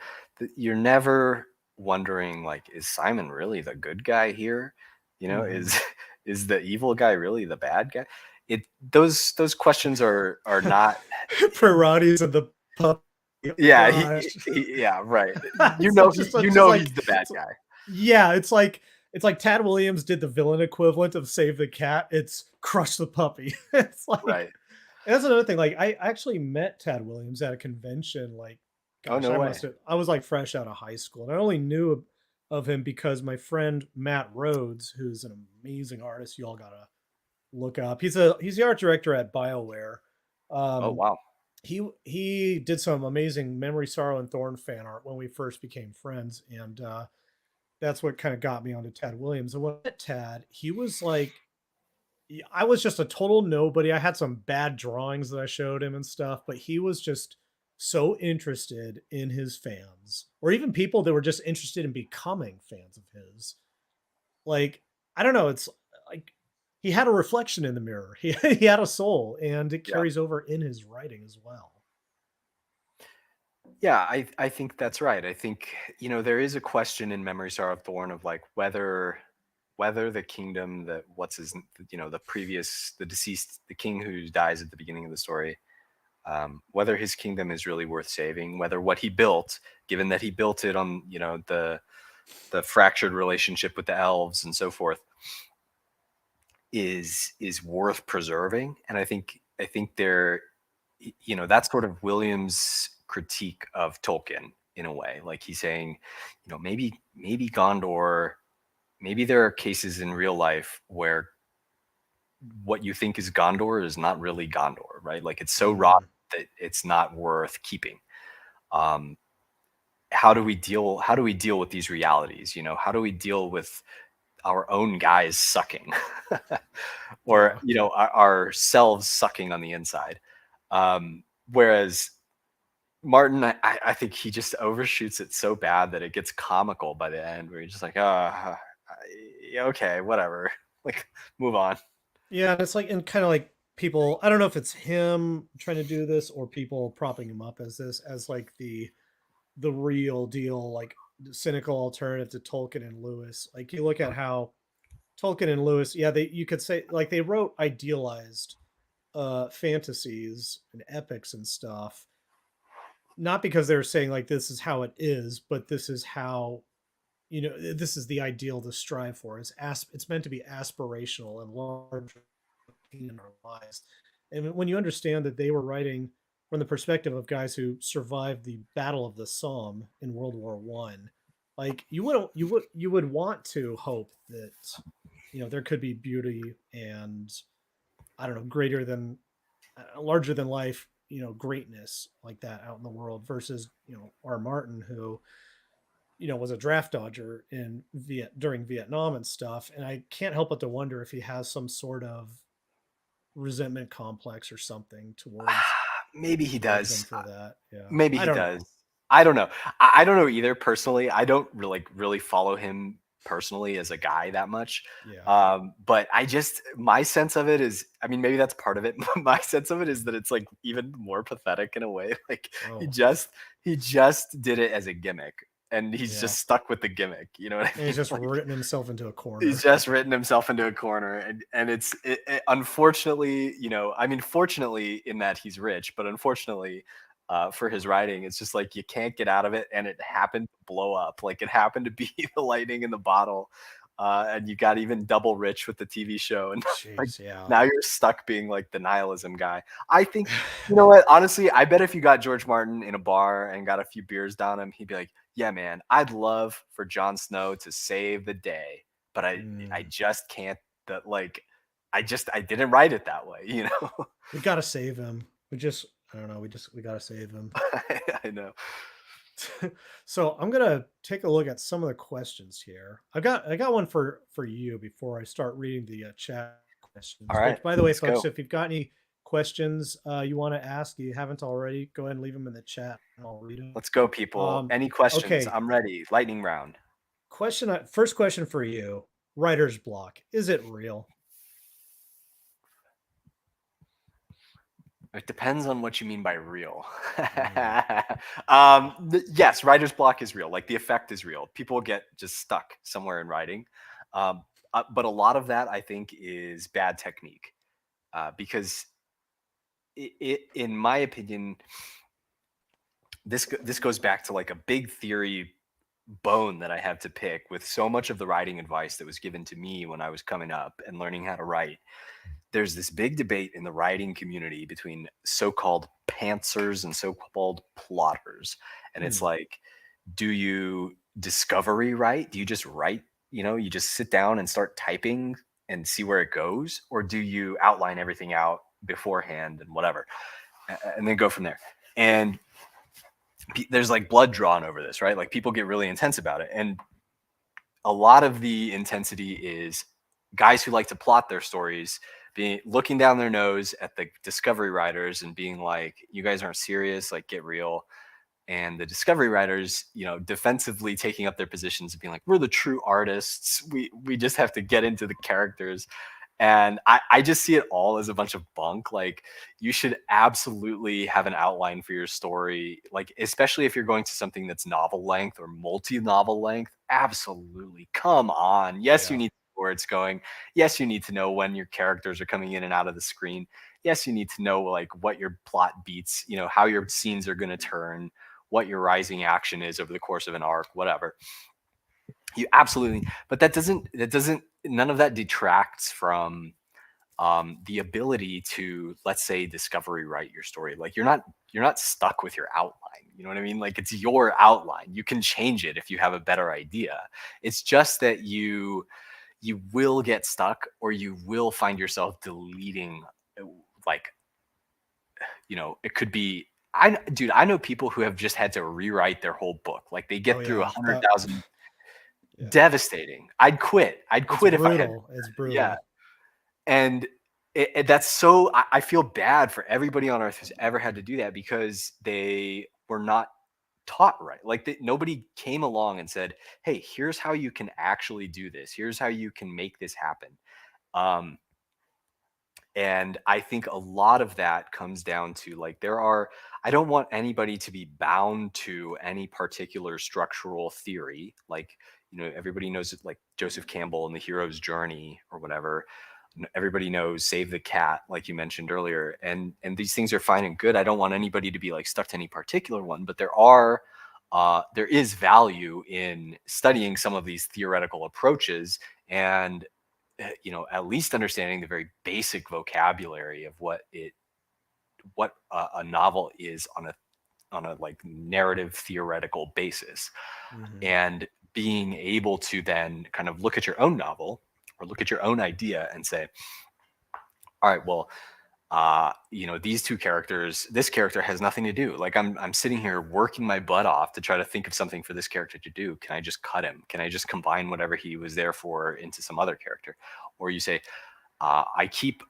[SPEAKER 2] you're never wondering like, is Simon really the good guy here? You know,
[SPEAKER 1] mhm.
[SPEAKER 2] is is the evil guy really the bad guy? Those questions are not.
[SPEAKER 1] Parades and the puppy. Oh my
[SPEAKER 2] Yeah,
[SPEAKER 1] gosh.
[SPEAKER 2] yeah, right. You
[SPEAKER 1] It's just
[SPEAKER 2] know
[SPEAKER 1] like
[SPEAKER 2] he's the bad
[SPEAKER 1] it's,
[SPEAKER 2] guy,
[SPEAKER 1] yeah, it's like Tad Williams did the villain equivalent of Save the Cat. It's Crush the Puppy. It's like
[SPEAKER 2] right?
[SPEAKER 1] and that's another thing. Like I actually met Tad Williams at a convention. Like,
[SPEAKER 2] Oh,
[SPEAKER 1] gosh,
[SPEAKER 2] no way.
[SPEAKER 1] I was like fresh out of high school, and I only knew of him because my friend Matt Rhodes, who's an amazing artist, you all gotta look up. He's the art director at BioWare.
[SPEAKER 2] Oh,
[SPEAKER 1] Um,
[SPEAKER 2] wow.
[SPEAKER 1] he did some amazing Memory, Sorrow, and Thorn fan art when we first became friends, and that's what kind of got me onto Tad Williams. And when I met Tad, he was like, I was just a total nobody. I had some bad drawings that I showed him and stuff, but he was just so interested in his fans, or even people that were just interested in becoming fans of his. Like, I don't know, it's like he had a reflection in the mirror. He had a soul, and it
[SPEAKER 2] Yeah.
[SPEAKER 1] carries over in his writing as well.
[SPEAKER 2] Yeah, I think that's right. I think, there is a question in Memory, Sorrow, Thorn of like whether the kingdom that what's his the deceased, the king who dies at the beginning of the story, whether his kingdom is really worth saving, whether what he built, given that he built it on the fractured relationship with the elves and so forth, is worth preserving. And I think there, that's sort of Williams' critique of Tolkien in a way. Like he's saying, maybe Gondor, maybe there are cases in real life where what you think is Gondor is not really Gondor, right? Like it's so rotten
[SPEAKER 1] Mhm.
[SPEAKER 2] that it's not worth keeping. Um, how do we deal with these realities? How do we deal with our own guys sucking or
[SPEAKER 1] Yeah.
[SPEAKER 2] ourselves sucking on the inside? Whereas Martin, I think he just overshoots it so bad that it gets comical by the end, where you're just like, yeah, okay, whatever, like move on.
[SPEAKER 1] Yeah, and it's like and kinda like people I don't know if it's him trying to do this or people propping him up as this as like the real deal, like the cynical alternative to Tolkien and Lewis. Like you look at how Tolkien and Lewis, yeah, they you could say like they wrote idealized fantasies and epics and stuff, not because they were saying like this is how it is, but this is how this is the ideal to strive for. It's meant to be aspirational and large in our lives. And when you understand that they were writing from the perspective of guys who survived the Battle of the Somme in World War One, like you would want to hope that there could be beauty and I don't know greater than larger than life greatness like that out in the world versus R. Martin who was a draft dodger in during Vietnam and stuff. And I can't help but to wonder if he has some sort of resentment complex or something
[SPEAKER 2] Maybe he
[SPEAKER 1] towards them
[SPEAKER 2] does.
[SPEAKER 1] for that. Yeah.
[SPEAKER 2] Maybe
[SPEAKER 1] I
[SPEAKER 2] he
[SPEAKER 1] don't
[SPEAKER 2] does.
[SPEAKER 1] know.
[SPEAKER 2] I don't know. I don't know either personally. I don't really follow him personally as a guy that much.
[SPEAKER 1] Yeah.
[SPEAKER 2] But my sense of it is, I mean, maybe that's part of it. My sense of it is that it's like even more pathetic in a way. Like he
[SPEAKER 1] Oh,
[SPEAKER 2] just he just did it as a gimmick, and he's
[SPEAKER 1] yeah.
[SPEAKER 2] just stuck with the gimmick. You know what I
[SPEAKER 1] And he's
[SPEAKER 2] mean?
[SPEAKER 1] just
[SPEAKER 2] Like
[SPEAKER 1] written himself into a
[SPEAKER 2] he's
[SPEAKER 1] corner.
[SPEAKER 2] just written himself into a corner, and unfortunately, I mean, fortunately in that he's rich, but unfortunately, for his writing, it's just like you can't get out of it, and it happened to blow up. Like it happened to be the lightning in the bottle, and you got even double rich with the TV show, and like
[SPEAKER 1] Jeez, yeah.
[SPEAKER 2] now you're stuck being like the nihilism guy. I think, you know what? Honestly, I bet if you got George Martin in a bar and got a few beers down him, he'd be like, "Yeah, man, I'd love for Jon Snow to save the day, but I
[SPEAKER 1] Mm.
[SPEAKER 2] just can't. That like, I didn't write it that way, you know."
[SPEAKER 1] We gotta save him. I don't know. We gotta save him.
[SPEAKER 2] I know.
[SPEAKER 1] So I'm gonna take a look at some of the questions here. I got one for you before I start reading the chat
[SPEAKER 2] All
[SPEAKER 1] questions.
[SPEAKER 2] right,
[SPEAKER 1] Which, by the way,
[SPEAKER 2] let's
[SPEAKER 1] folks,
[SPEAKER 2] go.
[SPEAKER 1] if you've got any questions you want to ask, you haven't already, go ahead and leave them in the chat and I'll read them.
[SPEAKER 2] Let's go, people.
[SPEAKER 1] Um,
[SPEAKER 2] Any questions?
[SPEAKER 1] okay,
[SPEAKER 2] I'm ready. Lightning round.
[SPEAKER 1] first question for you. Writer's block. Is it real?
[SPEAKER 2] It depends on what you mean by real.
[SPEAKER 1] Mm,
[SPEAKER 2] Yes, writer's block is real. Like the effect is real. People get just stuck somewhere in writing. But a lot of that, I think, is bad technique because in my opinion, this goes back to like a big theory bone that I have to pick with so much of the writing advice that was given to me when I was coming up and learning how to write. There's this big debate in the writing community between so-called pantsers and so-called plotters. And it's
[SPEAKER 1] mm,
[SPEAKER 2] like, do you discovery write? Do you just write, you just sit down and start typing and see where it goes? Or do you outline everything out beforehand and whatever, and then go from there? And there's like blood drawn over this, right? Like people get really intense about it. And a lot of the intensity is guys who like to plot their stories being looking down their nose at the discovery writers and being like, you guys aren't serious, like get real. And the discovery writers, defensively taking up their positions and being like, we're the true artists, we just have to get into the characters. And I just see it all as a bunch of bunk. Like, you should absolutely have an outline for your story, like especially if you're going to something that's novel length or multi-novel length. Absolutely, come on. Yes, you
[SPEAKER 1] yeah.
[SPEAKER 2] need to know where it's going. Yes, you need to know when your characters are coming in and out of the screen. Yes, you need to know like what your plot beats, how your scenes are going to turn, what your rising action is over the course of an arc, whatever. You absolutely, but that doesn't none of that detracts from the ability to, let's say, discovery write your story. Like you're not stuck with your outline. You know what I mean? Like, it's your outline. You can change it if you have a better idea. It's just that you will get stuck, or you will find yourself deleting, like, it could be. I know people who have just had to rewrite their whole book. Like, they
[SPEAKER 1] Oh
[SPEAKER 2] get through a
[SPEAKER 1] yeah.
[SPEAKER 2] hundred
[SPEAKER 1] That
[SPEAKER 2] thousand.
[SPEAKER 1] yeah.
[SPEAKER 2] Devastating. I'd quit. I'd
[SPEAKER 1] It's
[SPEAKER 2] quit if I had.
[SPEAKER 1] brutal. It's
[SPEAKER 2] Yeah.
[SPEAKER 1] brutal.
[SPEAKER 2] And that's so, I feel bad for everybody on earth who's ever had to do that because they were not taught right. Like, nobody came along and said, hey, here's how you can actually do this. Here's how you can make this happen. Um, and I think a lot of that comes down to, like, I don't want anybody to be bound to any particular structural theory. Like, everybody knows it, like Joseph Campbell and the hero's journey or whatever. Everybody knows Save the Cat, like you mentioned earlier. And these things are fine and good. I don't want anybody to be like stuck to any particular one, but there is value in studying some of these theoretical approaches and at least understanding the very basic vocabulary of what a novel is on a like narrative theoretical basis,
[SPEAKER 1] Hmm.
[SPEAKER 2] and being able to then kind of look at your own novel or look at your own idea and say, all right, well, these two characters, this character has nothing to do. Like, I'm sitting here working my butt off to try to think of something for this character to do. Can I just cut him? Can I just combine whatever he was there for into some other character? Or you say, I keep,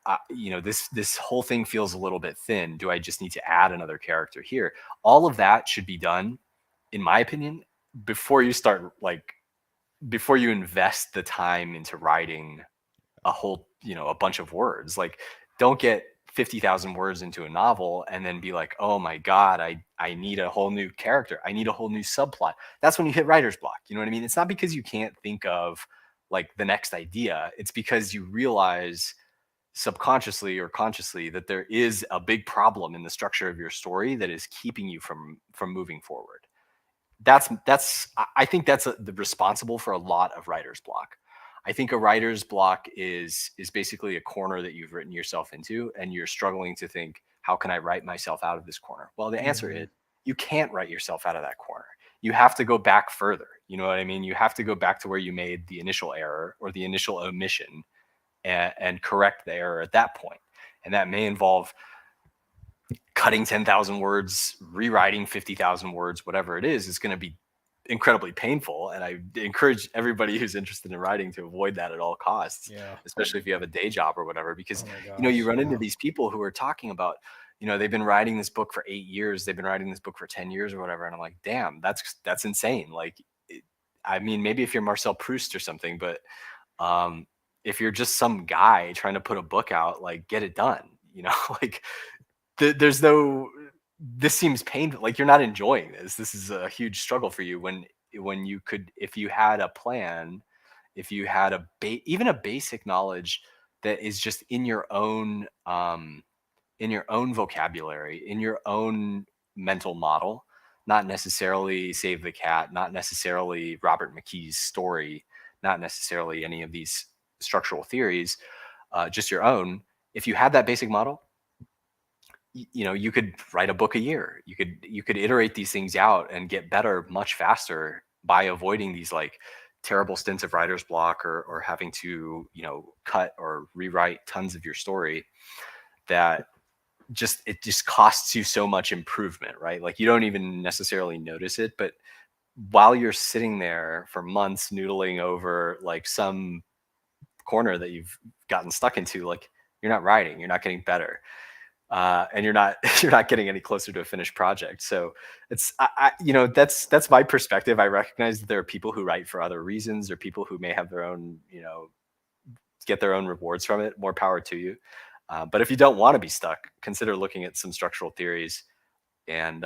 [SPEAKER 2] this whole thing feels a little bit thin. Do I just need to add another character here? All of that should be done, in my opinion, before you start, like, before you invest the time into writing a bunch of words. Like, don't get 50,000 words into a novel and then be like, oh my God, I need a whole new character. I need a whole new subplot. That's when you hit writer's block. You know what I mean? It's not because you can't think of like the next idea. It's because you realize subconsciously or consciously that there is a big problem in the structure of your story that is keeping you from moving forward. I think that's the responsible for a lot of writer's block. I think a writer's block is basically a corner that you've written yourself into, and you're struggling to think, how can I write myself out of this corner? Well, the answer
[SPEAKER 1] Hmm.
[SPEAKER 2] is, you can't write yourself out of that corner. You have to go back further. You know what I mean? You have to go back to where you made the initial error or the initial omission, and correct the error at that point. And that may involve cutting 10,000 words, rewriting 50,000 words, whatever it is going to be incredibly painful. And I encourage everybody who's interested in writing to avoid that at all costs,
[SPEAKER 1] Yeah.
[SPEAKER 2] especially if you have a day job or whatever, because,
[SPEAKER 1] Oh my
[SPEAKER 2] you
[SPEAKER 1] gosh.
[SPEAKER 2] run into
[SPEAKER 1] Yeah.
[SPEAKER 2] these people who are talking about, they've been writing this book for 8 years, they've been writing this book for 10 years or whatever. And I'm like, damn, that's insane. Like, I mean, maybe if you're Marcel Proust or something, but um, if you're just some guy trying to put a book out, like, get it done, like, there's no, this seems painful. Like, you're not enjoying this. This is a huge struggle for you when you could, if you had a plan, if you had even a basic knowledge that is just in your own vocabulary, in your own mental model, not necessarily Save the Cat, not necessarily Robert McKee's story, not necessarily any of these structural theories, just your own. If you had that basic model, you could write a book a year. You could iterate these things out and get better much faster by avoiding these, like, terrible stints of writer's block, or having to cut or rewrite tons of your story. That it just costs you so much improvement, right? Like, you don't even necessarily notice it, but while you're sitting there for months noodling over, like, some corner that you've gotten stuck into, like, you're not writing, you're not getting better, and you're not you're not getting any closer to a finished project. So that's my perspective. I recognize that there are people who write for other reasons, or people who may have their own, get their own rewards from it. More power to you. But if you don't want to be stuck, consider looking at some structural theories, and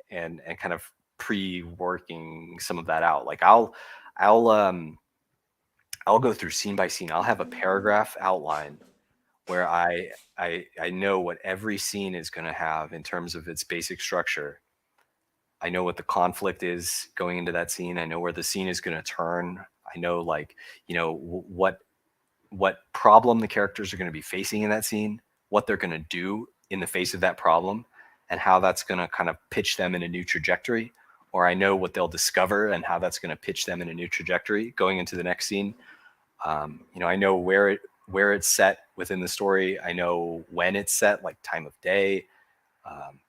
[SPEAKER 2] and kind of pre-working some of that out. Like, I'll go through scene by scene. I'll have a paragraph outline where I know what every scene is going to have in terms of its basic structure. I know what the conflict is going into that scene. I know where the scene is going to turn. I know, like, what problem the characters are going to be facing in that scene, what they're going to do in the face of that problem, and how that's going to kind of pitch them in a new trajectory. Or I know what they'll discover and how that's going to pitch them in a new trajectory going into the next scene. I know where it's set within the story. I know when it's set, like time of day, um,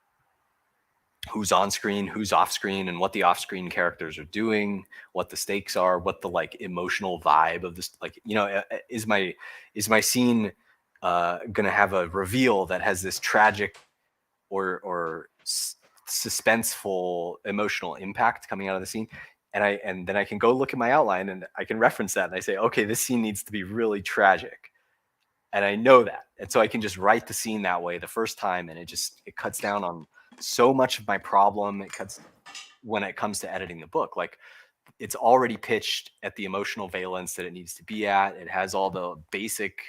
[SPEAKER 2] who's on screen, who's off screen, and what the off screen characters are doing, what the stakes are, what the, like, emotional vibe of this, like, is my scene gonna have a reveal that has this tragic or suspenseful emotional impact coming out of the scene. And then I can go look at my outline and I can reference that, and I say, okay, this scene needs to be really tragic, and I know that. And so I can just write the scene that way the first time, and it cuts down on so much of my problem. It cuts when it comes to editing the book. Like, it's already pitched at the emotional valence that it needs to be at. It has all the basic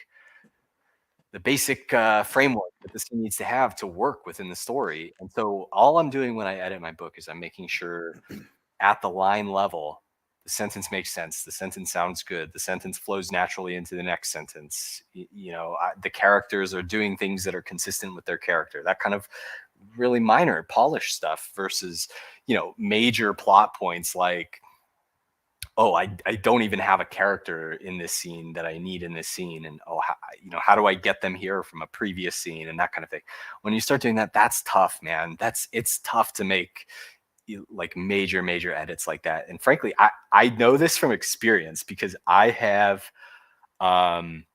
[SPEAKER 2] framework that the scene needs to have to work within the story. And so all I'm doing when I edit my book is I'm making sure, at the line level, the sentence makes sense. The sentence sounds good. The sentence flows naturally into the next sentence. The characters are doing things that are consistent with their character. That kind of really minor, polished stuff versus, major plot points like, oh, I don't even have a character in this scene that I need in this scene. And, oh, how do I get them here from a previous scene, and that kind of thing. When you start doing that, that's tough, man. It's tough to make, like, major edits like that. And frankly, I know this from experience, because um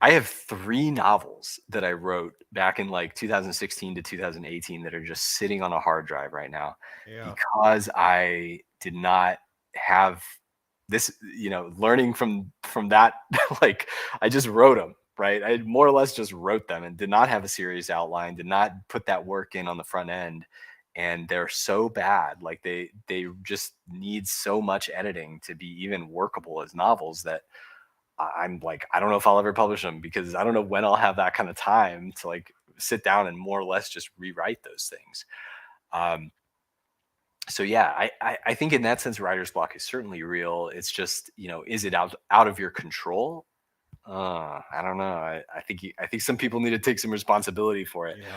[SPEAKER 2] I have 3 novels that I wrote back in, like, 2016 to 2018 that are just sitting on a hard drive right now,
[SPEAKER 1] Yeah.
[SPEAKER 2] because I did not have this, learning from that. Like, I just wrote them, right? I more or less just wrote them and did not have a serious outline, did not put that work in on the front end, and they're so bad. Like, they just need so much editing to be even workable as novels, that I'm like, I don't know if I'll ever publish them, because I don't know when I'll have that kind of time to, like, sit down and more or less just rewrite those things. Um, so yeah, I think in that sense, writer's block is certainly real. It's just, is it out of your control? I don't know. I think some people need to take some responsibility for it.
[SPEAKER 1] Yeah.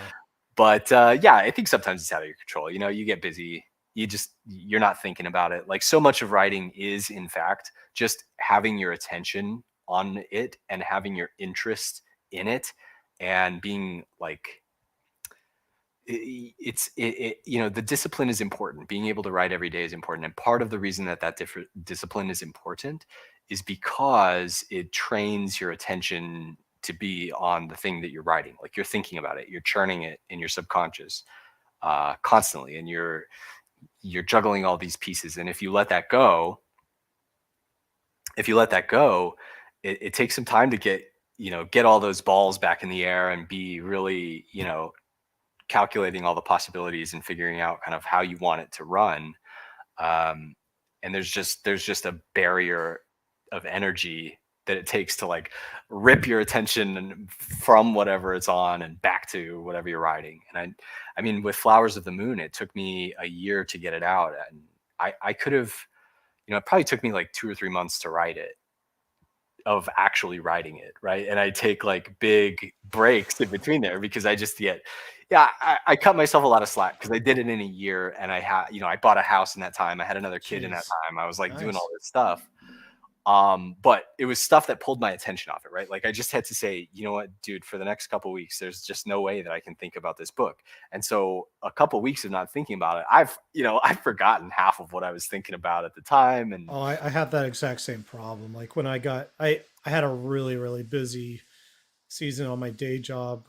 [SPEAKER 2] But yeah, I think sometimes it's out of your control. You get busy. You're not thinking about it. Like, so much of writing is, in fact, just having your attention on it and having your interest in it, and being, like, the discipline is important. Being able to write every day is important, and part of the reason that different discipline is important is because it trains your attention to be on the thing that you're writing. Like, you're thinking about it, you're churning it in your subconscious constantly, and you're juggling all these pieces. And if you let that go, it takes some time to get all those balls back in the air and be really, calculating all the possibilities and figuring out kind of how you want it to run. um, and there's just a barrier of energy that it takes to like rip your attention from whatever it's on and back to whatever you're writing. And I mean, with Flowers of the Moon, it took me a year to get it out, and I could have, it probably took me like 2 or 3 months to write it, of actually writing it, right? And I take like big breaks in between there because I just get, yeah, I cut myself a lot of slack because I did it in a year, and I bought a house in that time. I had another kid in that
[SPEAKER 1] Jeez,
[SPEAKER 2] time. I was like doing all
[SPEAKER 1] nice.
[SPEAKER 2] this stuff. But it was stuff that pulled my attention off it, right? Like, I just had to say, you know what, dude, for the next couple of weeks, there's just no way that I can think about this book. And so a couple of weeks of not thinking about it, I've forgotten half of what I was thinking about at the time. And
[SPEAKER 1] Oh, I had that exact same problem. Like when I had a really, really busy season on my day job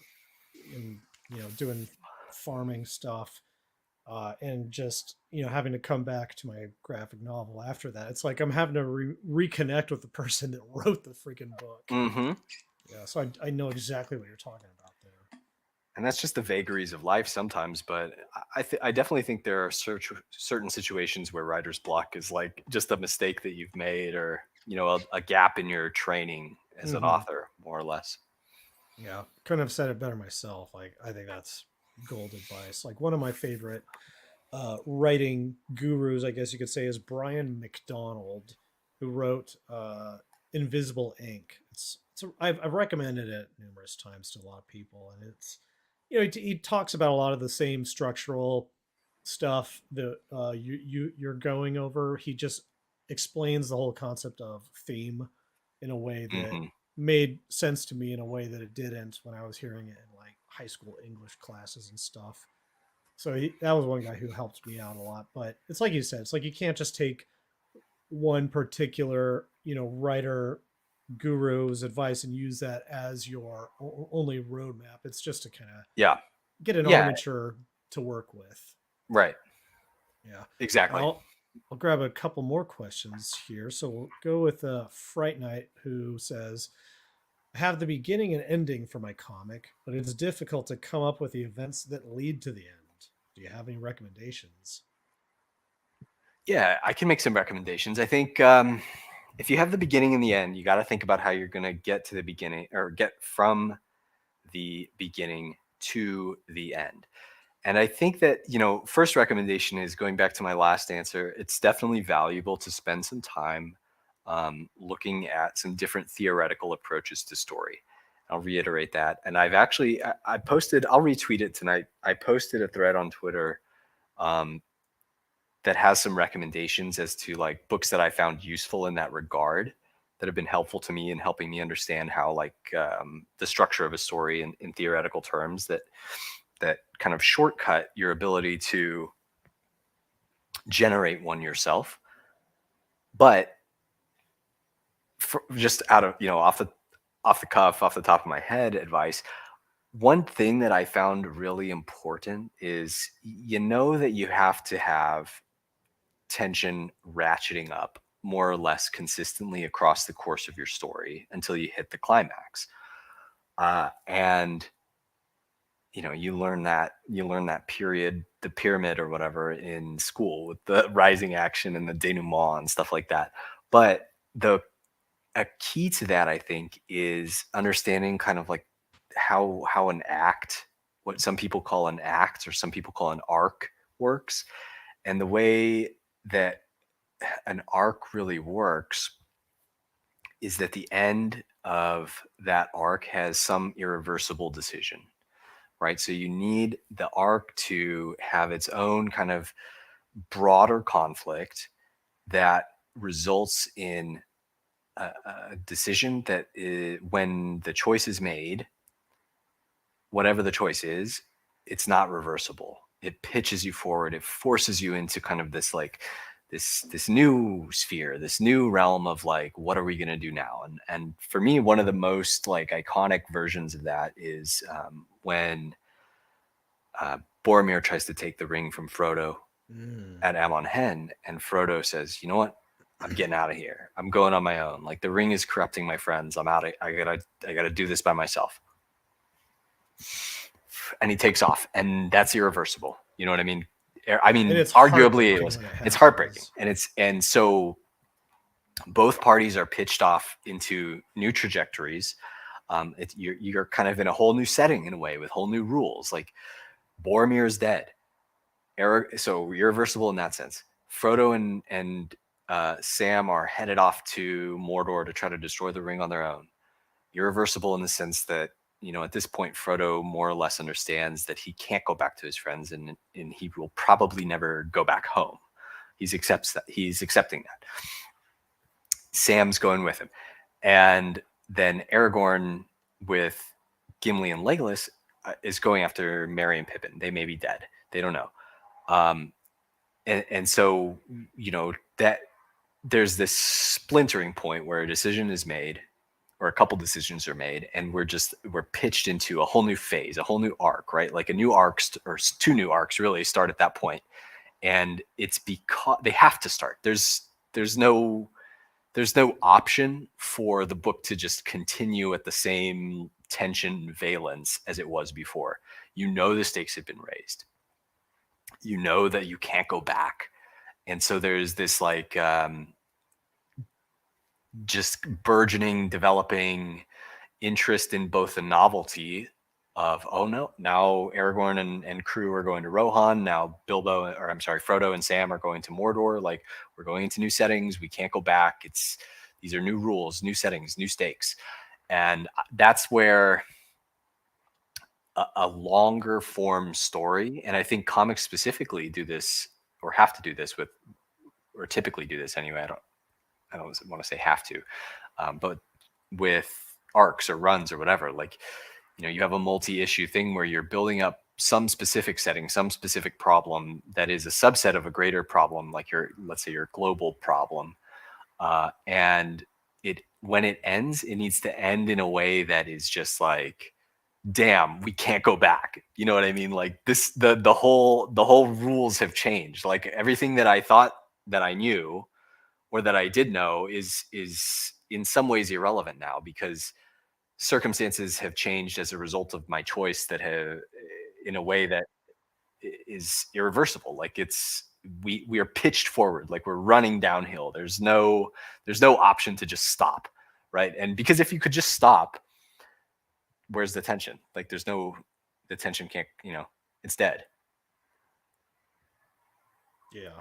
[SPEAKER 1] in, doing farming stuff. And just, having to come back to my graphic novel after that. It's like I'm having to reconnect with the person that wrote the freaking book.
[SPEAKER 2] mhm.
[SPEAKER 1] Yeah. So I know exactly what you're talking about there.
[SPEAKER 2] And that's just the vagaries of life sometimes. But I definitely think there are certain situations where writer's block is like just a mistake that you've made, or a gap in your training as an
[SPEAKER 1] Hmm.
[SPEAKER 2] author, more or less.
[SPEAKER 1] Yeah. Couldn't have said it better myself. Like, I think that's gold advice. Like, one of my favorite writing gurus, I guess you could say, is Brian McDonald, who wrote Invisible Ink. I've recommended it numerous times to a lot of people, and it's, he talks about a lot of the same structural stuff that you're going over. He just explains the whole concept of theme in a way that
[SPEAKER 2] Hmm.
[SPEAKER 1] made sense to me in a way that it didn't when I was hearing it in like high school English classes and stuff. So that was one guy who helped me out a lot. But it's like you said, it's like you can't just take one particular, writer guru's advice and use that as your only roadmap. It's just to kind of
[SPEAKER 2] Yeah.
[SPEAKER 1] get an
[SPEAKER 2] Yeah.
[SPEAKER 1] armature to work with.
[SPEAKER 2] Right.
[SPEAKER 1] Yeah.
[SPEAKER 2] Exactly.
[SPEAKER 1] I'll grab a couple more questions here. So we'll go with Fright Night, who says, I have the beginning and ending for my comic, but it's difficult to come up with the events that lead to the end. Do you have any recommendations?
[SPEAKER 2] Yeah, I can make some recommendations. I think if you have the beginning and the end, you got to think about how you're going to get to the beginning, or get from the beginning to the end. And I think that, first recommendation is going back to my last answer. It's definitely valuable to spend some time looking at some different theoretical approaches to story. I'll reiterate that. And I posted, I'll retweet it tonight. I posted a thread on Twitter um, that has some recommendations as to like books that I found useful in that regard, that have been helpful to me in helping me understand how, like, the structure of a story in theoretical terms, that kind of shortcut your ability to generate one yourself. But just out of, off the cuff, off the top of my head advice, one thing that I found really important is, that you have to have tension ratcheting up more or less consistently across the course of your story until you hit the climax. And you learn that the pyramid or whatever in school, with the rising action and the denouement and stuff like that. But the a key to that, I think, is understanding kind of like how an act, what some people call an act or some people call an arc, works. And the way that an arc really works is that the end of that arc has some irreversible decision, right? So you need the arc to have its own kind of broader conflict that results in a decision when the choice is made, whatever the choice is, it's not reversible. It pitches you forward. It forces you into kind of this like this new sphere, this new realm of like, what are we going to do now? And for me, one of the most like iconic versions of that is when Boromir tries to take the ring from Frodo
[SPEAKER 1] Mm.
[SPEAKER 2] at Amon Hen, and Frodo says, "You know what? I'm getting out of here. I'm going on my own. Like the ring is corrupting my friends. I'm out. I gotta do this by myself." And he takes off, and that's irreversible. You know what I mean? I
[SPEAKER 1] And
[SPEAKER 2] mean,
[SPEAKER 1] it's
[SPEAKER 2] arguably,
[SPEAKER 1] heartbreaking when it
[SPEAKER 2] it's heartbreaking,
[SPEAKER 1] happens.
[SPEAKER 2] and so both parties are pitched off into new trajectories. You're kind of in a whole new setting in a way with whole new rules. Like Boromir is dead. So irreversible in that sense. Frodo and Sam are headed off to Mordor to try to destroy the ring on their own. Irreversible in the sense that, you know, at this point, Frodo more or less understands that he can't go back to his friends, and he will probably never go back home. He's accepting that. Sam's going with him, and then Aragorn with Gimli and Legolas is going after Merry and Pippin. They may be dead. They don't know. Um, and so, you know, that there's this splintering point where a decision is made, or a couple decisions are made, and we're pitched into a whole new phase, a whole new arc, right? Like a new arc, or two new arcs really start at that point. And it's because they have to start. There's no option for the book to just continue at the same tension valence as it was before. You know, the stakes have been raised. You know that you can't go back. And so there's this like just burgeoning, developing interest in both the novelty of, oh no, now Aragorn and crew are going to Rohan. Now Frodo and Sam are going to Mordor. Like, we're going into new settings. We can't go back. These are new rules, new settings, new stakes. And that's where a longer form story, and I think comics specifically do this, or have to do this with, or typically do this anyway. I don't want to say have to, but with arcs or runs or whatever, like, you know, you have a multi-issue thing where you're building up some specific setting, some specific problem that is a subset of a greater problem, like let's say your global problem, and when it ends, it needs to end in a way that is just like, damn, we can't go back. You know what I mean? Like this, the whole rules have changed. Like everything that I thought that I knew, or that I did know, is in some ways irrelevant now, because circumstances have changed as a result of my choice, that have, in a way that is irreversible. Like we are pitched forward, like we're running downhill. There's no option to just stop, right? And because if you could just stop, where's the tension? Like the tension can't, you know, it's dead.
[SPEAKER 1] Yeah.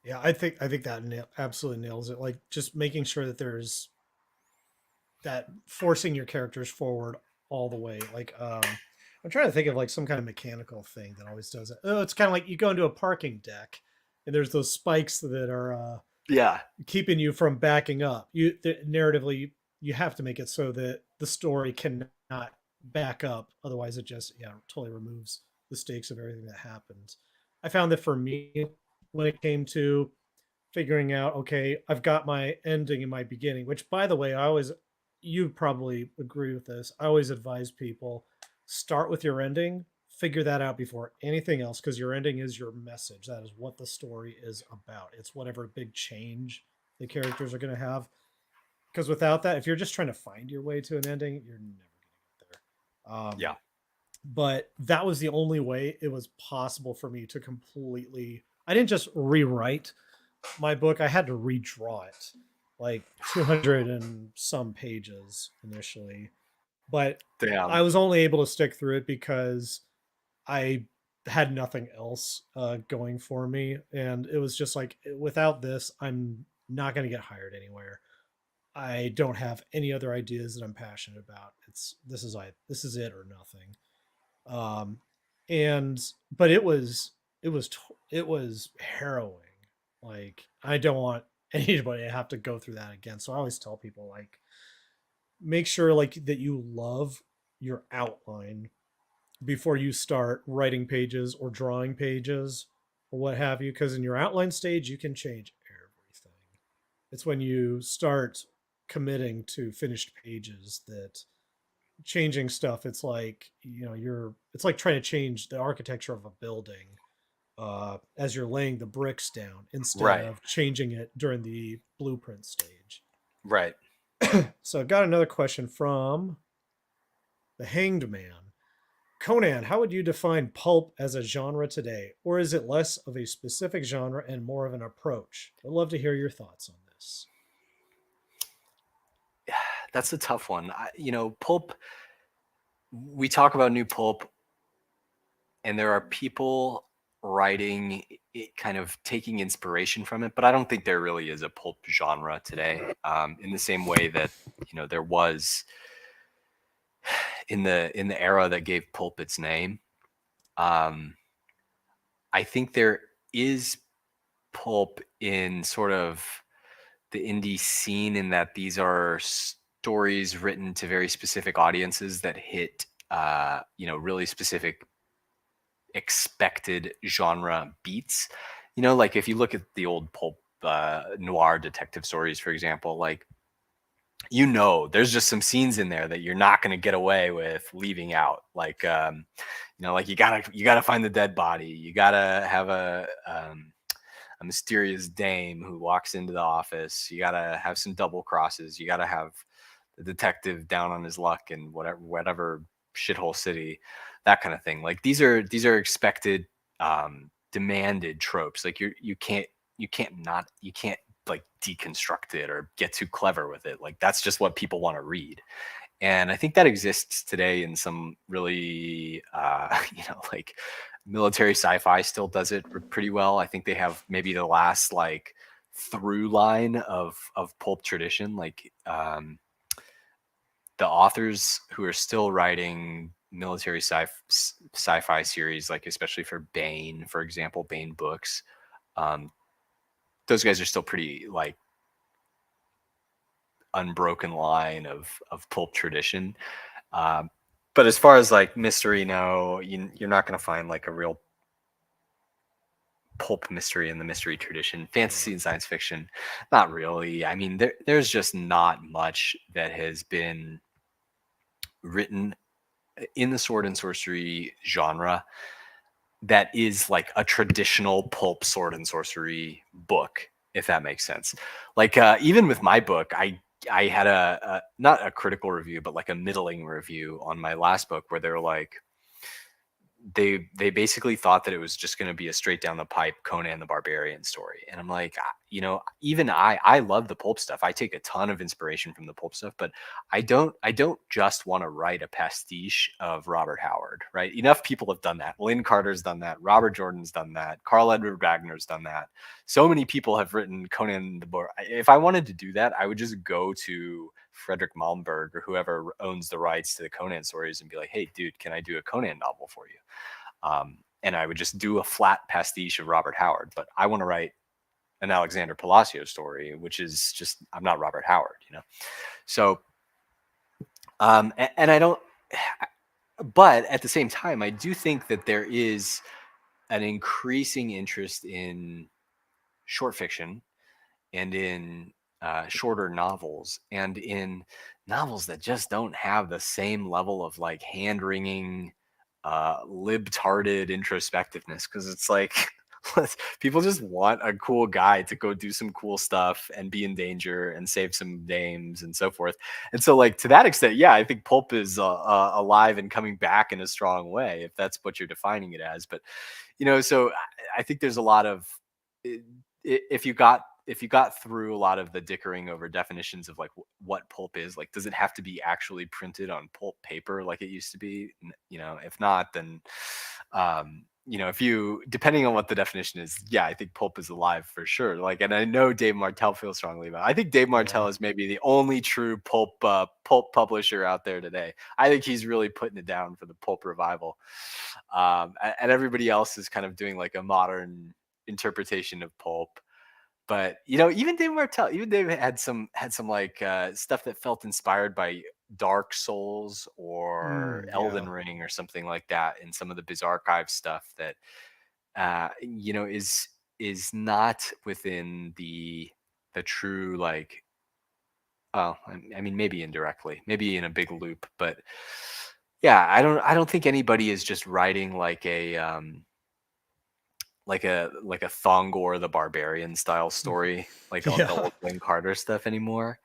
[SPEAKER 1] Yeah, I think that absolutely nails it. Like just making sure that there's that forcing your characters forward all the way. Like I'm trying to think of like some kind of mechanical thing that always does it. Oh, it's kind of like you go into a parking deck and there's those spikes that are
[SPEAKER 2] Yeah.
[SPEAKER 1] keeping you from backing up. Narratively you have to make it so that the story cannot back up. Otherwise it just totally removes the stakes of everything that happens. I found that for me when it came to figuring out, okay, I've got my ending and my beginning, which by the way, you probably agree with this. I always advise people start with your ending, figure that out before anything else, because your ending is your message. That is what the story is about. It's whatever big change the characters are going to have. Because without that, if you're just trying to find your way to an ending, you're never going to get there.
[SPEAKER 2] Yeah.
[SPEAKER 1] But that was the only way it was possible for me to completely. I didn't just rewrite my book, I had to redraw it like 200 and some pages initially. But I
[SPEAKER 2] Damn.
[SPEAKER 1] was only able to stick through it because I had nothing else going for me. And it was just like, without this, I'm not going to get hired anywhere. I don't have any other ideas that I'm passionate about. This is it or nothing. Um, and but it was harrowing. Like I don't want anybody to have to go through that again. So I always tell people like make sure like that you love your outline before you start writing pages or drawing pages or what have you. Because in your outline stage, you can change everything. It's when you start committing to finished pages that changing stuff, it's like, it's like trying to change the architecture of a building as you're laying the bricks down instead
[SPEAKER 2] Right.
[SPEAKER 1] of changing it during the blueprint stage.
[SPEAKER 2] Right.
[SPEAKER 1] So I've got another question from the Hanged Man. Conan, how would you define pulp as a genre today? Or is it less of a specific genre and more of an approach? I'd love to hear your thoughts on this.
[SPEAKER 2] That's a tough one. Pulp, we talk about new pulp, and there are people writing it, kind of taking inspiration from it, but I don't think there really is a pulp genre today, in the same way that there was in the era that gave pulp its name. um, I think there is pulp in sort of the indie scene, in that these are stories written to very specific audiences that hit really specific expected genre beats. Like if you look at the old pulp noir detective stories, for example, like there's just some scenes in there that you're not going to get away with leaving out, like like you gotta find the dead body, you gotta have a mysterious dame who walks into the office, you gotta have some double crosses, you gotta have the detective down on his luck in whatever shithole city, that kind of thing. Like these are expected, demanded tropes. Like you can't like deconstruct it or get too clever with it. Like that's just what people want to read. And I think that exists today in some really like military sci-fi still does it pretty well. I think they have maybe the last like through line of pulp tradition. Like the authors who are still writing military sci-fi series, like especially for Bain, for example, Bain books, um, those guys are still pretty like unbroken line of pulp tradition. Um, but as far as like mystery, no, you're not going to find like a real pulp mystery in the mystery tradition.
[SPEAKER 1] Yeah.
[SPEAKER 2] Fantasy and science fiction, not really. I mean, there's just not much that has been written in the sword and sorcery genre that is like a traditional pulp sword and sorcery book, if that makes sense. Like even with my book, I had a not a critical review, but like a middling review on my last book, where they were like, they basically thought that it was just going to be a straight down the pipe Conan the Barbarian story. And I'm like, even I love the pulp stuff. I take a ton of inspiration from the pulp stuff, but I don't just want to write a pastiche of Robert Howard, right? Enough people have done that. Lynn Carter's done that. Robert Jordan's done that. Carl Edward Wagner's done that. So many people have written Conan the Barbarian. If I wanted to do that, I would just go to Frederick Malmberg or whoever owns the rights to the Conan stories and be like, hey, dude, can I do a Conan novel for you? And I would just do a flat pastiche of Robert Howard. But I want to write an Alexander Palacio story, which is just, I'm not Robert Howard. So, and I don't, but at the same time, I do think that there is an increasing interest in short fiction and in shorter novels and in novels that just don't have the same level of like hand wringing, libtarded introspectiveness. Because it's like people just want a cool guy to go do some cool stuff and be in danger and save some dames and so forth. And so, like to that extent, yeah, I think pulp is alive and coming back in a strong way, if that's what you're defining it as. But so I think there's a lot of if you got through a lot of the dickering over definitions of like what pulp is, like does it have to be actually printed on pulp paper like it used to be? If not, then if you, depending on what the definition is, yeah, I think pulp is alive for sure. Like, and I know Dave Martell feels strongly about it. I think Dave
[SPEAKER 1] Yeah.
[SPEAKER 2] Martell is maybe the only true pulp publisher out there today. I think he's really putting it down for the pulp revival. And everybody else is kind of doing like a modern interpretation of pulp. But even Dave Martell, even Dave had some like stuff that felt inspired by Dark Souls or
[SPEAKER 1] Yeah.
[SPEAKER 2] Elden Ring or something like that in some of the BizArchive stuff that is not within the true like well, I mean maybe indirectly, maybe in a big loop, but yeah, I don't think anybody is just writing like a Thongor the Barbarian style story, like the
[SPEAKER 1] Yeah.
[SPEAKER 2] old Lynn Carter stuff anymore.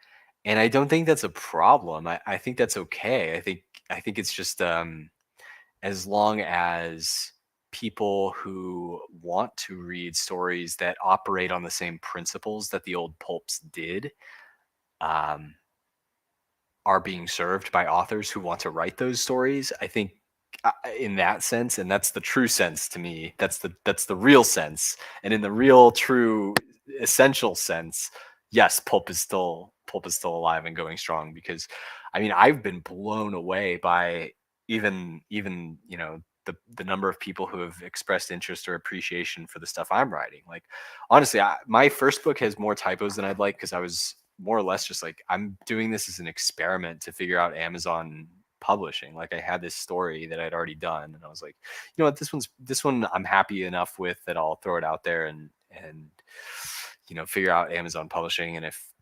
[SPEAKER 2] And I don't think that's a problem. I think that's okay. I think it's just as long as people who want to read stories that operate on the same principles that the old pulps did, um, are being served by authors who want to write those stories. I think in that sense, and that's the true sense to me. That's the real sense, and in the real, true, essential sense, yes, pulp is still alive and going strong. Because, I mean, I've been blown away by even the number of people who have expressed interest or appreciation for the stuff I'm writing. Like, honestly, my first book has more typos than I'd like because I was more or less just like, I'm doing this as an experiment to figure out Amazon publishing. Like, I had this story that I'd already done, and I was like, you know what, this one I'm happy enough with that I'll throw it out there and figure out Amazon publishing. And if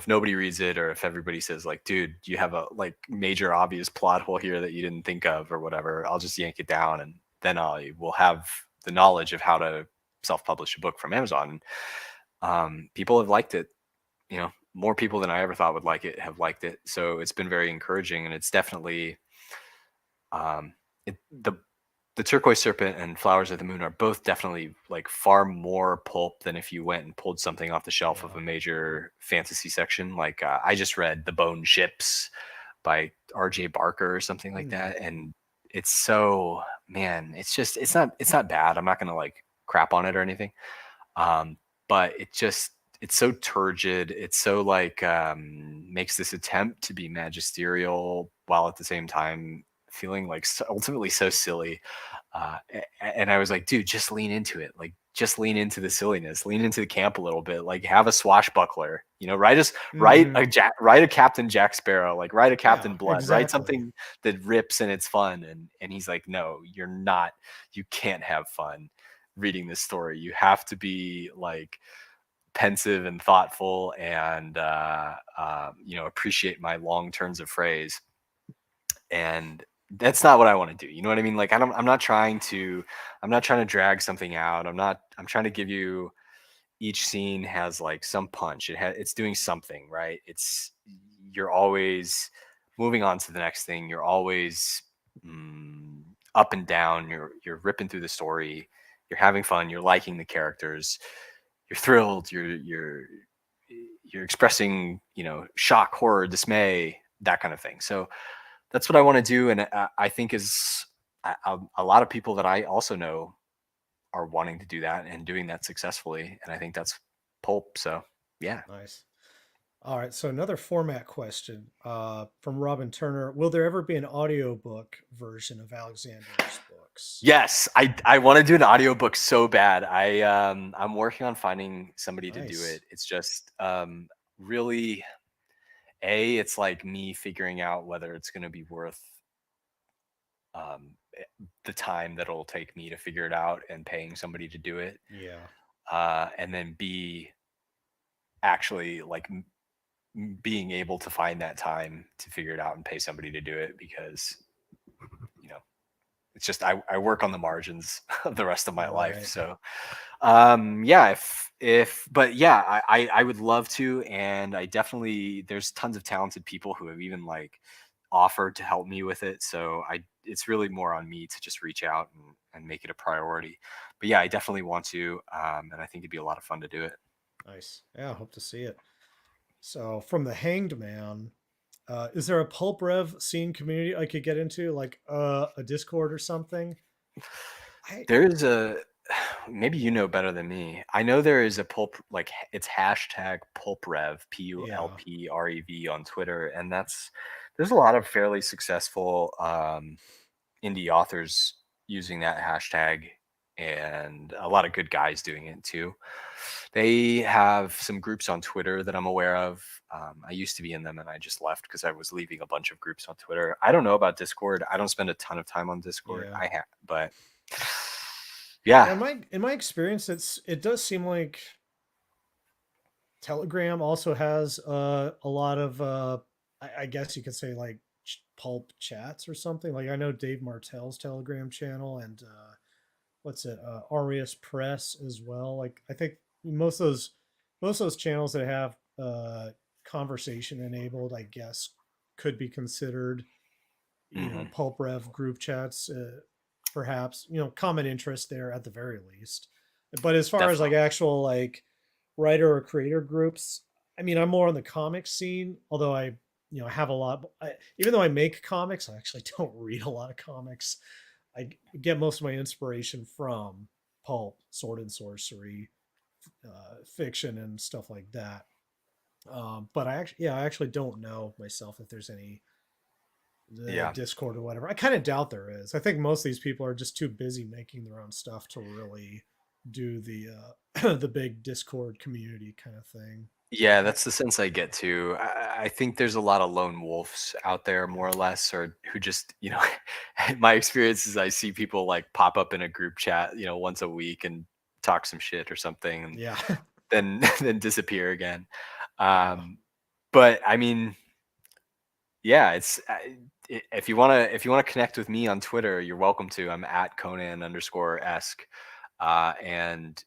[SPEAKER 2] nobody reads it, or if everybody says like, dude, you have a like major obvious plot hole here that you didn't think of or whatever, I'll just yank it down, and then I will have the knowledge of how to self-publish a book from Amazon. People have liked it. More people than I ever thought would like it have liked it. So it's been very encouraging, and it's definitely um, the Turquoise Serpent and Flowers of the Moon are both definitely like far more pulp than if you went and pulled something off the shelf of
[SPEAKER 1] Yeah.
[SPEAKER 2] a major fantasy section. Like, I just read The Bone Ships by R.J. Barker or something like
[SPEAKER 1] Mm.
[SPEAKER 2] that, and it's so, man, it's not bad. I'm not gonna like crap on it or anything. um, but it's so turgid. It's so like, makes this attempt to be magisterial while at the same time feeling like ultimately so silly. And I was like, dude, just lean into it. Like, just lean into the silliness, lean into the camp a little bit. Like, have a swashbuckler.
[SPEAKER 1] Hmm.
[SPEAKER 2] Write a Captain Jack Sparrow. Like, write a
[SPEAKER 1] Yeah,
[SPEAKER 2] Captain Blood. Write
[SPEAKER 1] exactly.
[SPEAKER 2] something that rips and it's fun. And he's like, no, you're not. You can't have fun reading this story. You have to be like pensive and thoughtful, and appreciate my long turns of phrase. And that's not what I want to do. You know what I mean? Like, I'm not trying to drag something out. I'm trying to give you, each scene has like some punch. It's doing something, right? You're always moving on to the next thing. You're always up and down. You're ripping through the story. You're having fun. You're liking the characters. You're thrilled. You're expressing, shock, horror, dismay, that kind of thing. So that's what I want to do, and I think is a lot of people that I also know are wanting to do that and doing that successfully, and I think that's pulp. So yeah.
[SPEAKER 1] Nice. All right, so another format question from Robin Turner. Will there ever be an audiobook version of Alexander's books?
[SPEAKER 2] Yes, I want to do an audiobook so bad. I'm working on finding somebody to do
[SPEAKER 1] Nice.
[SPEAKER 2] it. It's just really, it's like me figuring out whether it's going to be worth the time that it'll take me to figure it out and paying somebody to do it.
[SPEAKER 1] Yeah.
[SPEAKER 2] And then B, actually like being able to find that time to figure it out and pay somebody to do it, because you know it's just, I work on the margins of the rest of my life.
[SPEAKER 1] Right.
[SPEAKER 2] So yeah, if but yeah, I would love to. And I definitely, there's tons of talented people who have even like offered to help me with it. So it's really more on me to just reach out and make it a priority. But yeah, I definitely want to, and I think it'd be a lot of fun to do it.
[SPEAKER 1] Nice. Yeah, I hope to see it. So from the Hanged Man, is there a pulp rev scene community I could get into, like a Discord or something? I
[SPEAKER 2] There's a maybe you know better than me. I know there is a pulp, like, it's hashtag pulprev,
[SPEAKER 1] Yeah.
[SPEAKER 2] PULPREV on Twitter, and there's a lot of fairly successful indie authors using that hashtag, and a lot of good guys doing it too. They have some groups on Twitter that I'm aware of. I used to be in them and I just left because I was leaving a bunch of groups on Twitter. I don't know about Discord. I don't spend a ton of time on Discord.
[SPEAKER 1] Yeah.
[SPEAKER 2] But
[SPEAKER 1] Yeah,
[SPEAKER 2] yeah.
[SPEAKER 1] in my experience, it does seem like Telegram also has a lot of I guess you could say like pulp chats or something. Like I know Dave Martell's Telegram channel and what's it Arias Press as well. Like I think most of those channels that have conversation enabled, I guess, could be considered,
[SPEAKER 2] Hmm.
[SPEAKER 1] pulp rev group chats, perhaps, common interest there at the very least. But as far as like
[SPEAKER 2] Definitely.
[SPEAKER 1] actual like writer or creator groups, I mean, I'm more on the comic scene, although I, have a lot, even though I make comics, I actually don't read a lot of comics. I get most of my inspiration from pulp, sword and sorcery, fiction, and stuff like that. But I actually don't know myself if there's any the
[SPEAKER 2] Yeah.
[SPEAKER 1] Discord or whatever. I kind of doubt there is. I think most of these people are just too busy making their own stuff to really do the the big Discord community kind of thing.
[SPEAKER 2] Yeah,
[SPEAKER 1] I,
[SPEAKER 2] that's the sense I get too. I think there's a lot of lone wolves out there, more or less, or who just, my experience is I see people like pop up in a group chat, once a week and talk some shit or something, and
[SPEAKER 1] yeah,
[SPEAKER 2] then then disappear again.
[SPEAKER 1] yeah,
[SPEAKER 2] Um, but I mean, yeah, if you wanna connect with me on Twitter, you're welcome to. I'm at Conan_esque, and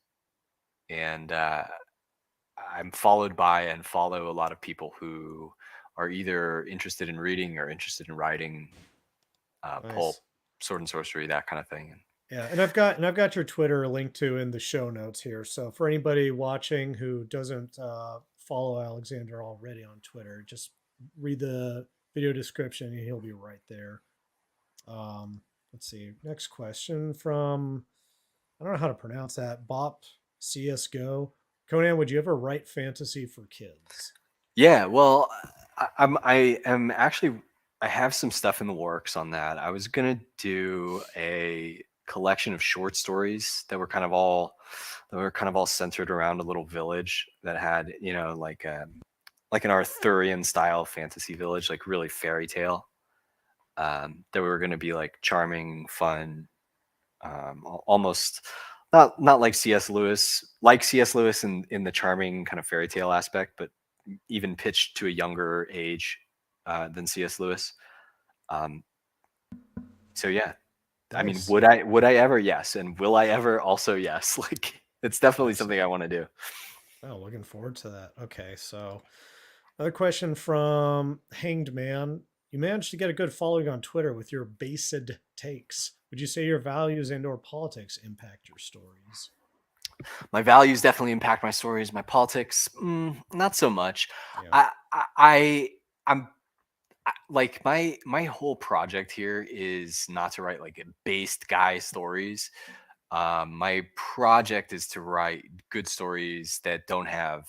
[SPEAKER 2] and I'm followed by and follow a lot of people who are either interested in reading or interested in writing, pulp,
[SPEAKER 1] nice.
[SPEAKER 2] sword and sorcery, that kind of thing.
[SPEAKER 1] Yeah, and I've got your Twitter linked to in the show notes here. So for anybody watching who doesn't follow Alexander already on Twitter, just read the video description and he'll be right there. Let's see. Next question from I don't know how to pronounce that. Bop CS:GO. Conan, would you ever write fantasy for kids?
[SPEAKER 2] Yeah, well, I am actually I have some stuff in the works on that. I was gonna do a collection of short stories that were kind of all centered around a little village that had, like an Arthurian style fantasy village, like really fairy tale. That were gonna be like charming, fun, almost not like C.S. Lewis in the charming kind of fairy tale aspect, but even pitched to a younger age than C.S. Lewis. Um, so yeah, I mean,
[SPEAKER 1] Nice.
[SPEAKER 2] would I ever? Yes, and will I ever? Also yes. Like it's definitely something I
[SPEAKER 1] Excellent.
[SPEAKER 2] want to do.
[SPEAKER 1] Oh, looking forward to that. Okay, so another question from Hanged Man. You managed to get a good following on Twitter with your based takes. Would you say your values and/or politics impact your stories?
[SPEAKER 2] My values definitely impact my stories. My politics, not so much.
[SPEAKER 1] Yeah.
[SPEAKER 2] I'm like my whole project here is not to write like based guy stories. My project is to write good stories that don't have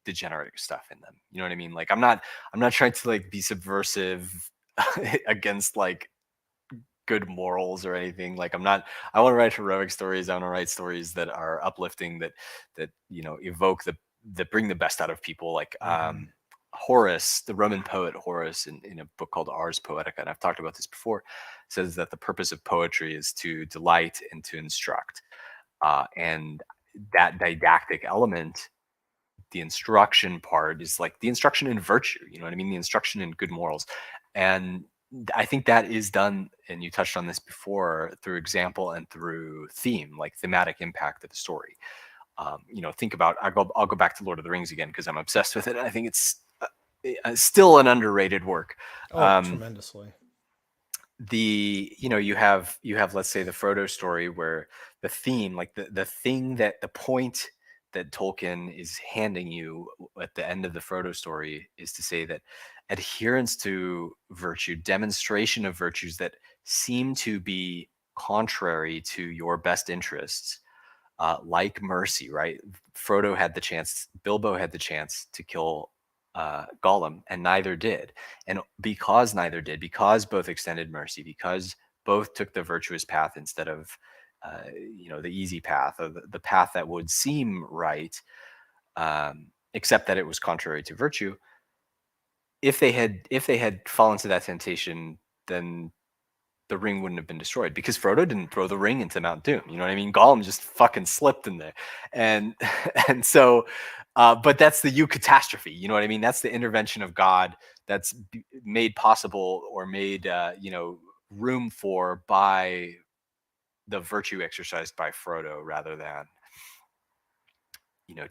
[SPEAKER 2] degenerate stuff in them. You know what I mean? Like I'm not trying to like be subversive against like good morals or anything. Like I want to write heroic stories. I want to write stories that are uplifting, that evoke that bring the best out of people. Like
[SPEAKER 1] Hmm.
[SPEAKER 2] Horace, the Roman poet Horace, in a book called Ars Poetica, and I've talked about this before, says that the purpose of poetry is to delight and to instruct. And that didactic element, the instruction part, is like the instruction in virtue. You know what I mean? The instruction in good morals. And I think that is done, and you touched on this before, through example and through theme, like thematic impact of the story. Think about I'll go back to Lord of the Rings again because I'm obsessed with it. I think it's still an underrated work.
[SPEAKER 1] Oh,
[SPEAKER 2] Um,
[SPEAKER 1] tremendously.
[SPEAKER 2] you have let's say the Frodo story, where the theme, like the thing, that the point that Tolkien is handing you at the end of the Frodo story, is to say that adherence to virtue, demonstration of virtues that seem to be contrary to your best interests, like mercy, right? Bilbo had the chance to kill Gollum, and neither did. And because neither did, because both extended mercy, because both took the virtuous path instead of the easy path, or the path that would seem right, except that it was contrary to virtue. If they had fallen to that temptation, then the ring wouldn't have been destroyed, because Frodo didn't throw the ring into Mount Doom. You know what I mean? Gollum just fucking slipped in there, and and so, but that's the eucatastrophe. You know what I mean? That's the intervention of God that's made possible, or made room for, by the virtue exercised by Frodo, rather than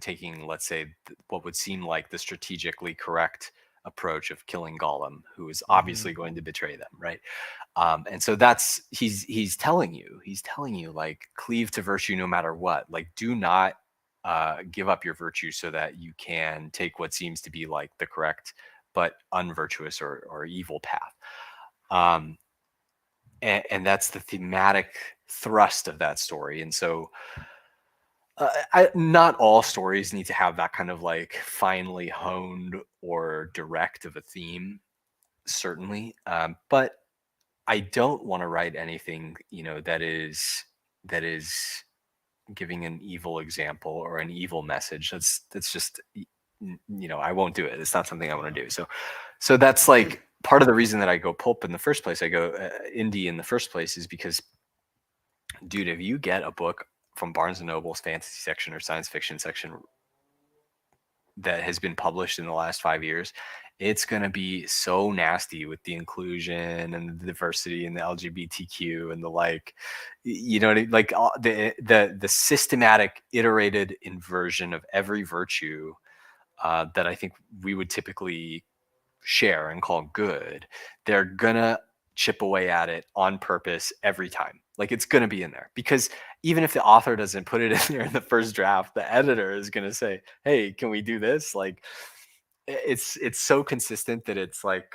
[SPEAKER 2] taking, let's say, what would seem like the strategically correct approach of killing Gollum, who is
[SPEAKER 1] Hmm.
[SPEAKER 2] obviously going to betray them, right? And so that's he's telling you, like, cleave to virtue no matter what. Like, do not give up your virtue so that you can take what seems to be like the correct but unvirtuous or evil path. Um, and that's the thematic thrust of that story. And so, not all stories need to have that kind of, like, finely honed or direct of a theme, certainly. But I don't want to write anything, that is giving an evil example or an evil message. That's just, I won't do it. It's not something I want
[SPEAKER 1] Yeah.
[SPEAKER 2] to do. So that's, like, part of the reason that I go pulp in the first place. I go indie in the first place is because, dude, if you get a book from Barnes and Noble's fantasy section or science fiction section that has been published in the last 5 years, it's going to be so nasty with the inclusion and the diversity and the LGBTQ and the, like, what I mean? Like, the systematic iterated inversion of every virtue that I think we would typically share and call good. They're gonna chip away at it on purpose every time. Like, it's gonna be in there, because even if the author doesn't put it in there in the first draft, the editor is gonna say, "Hey, can we do this?" Like, it's so consistent that it's like,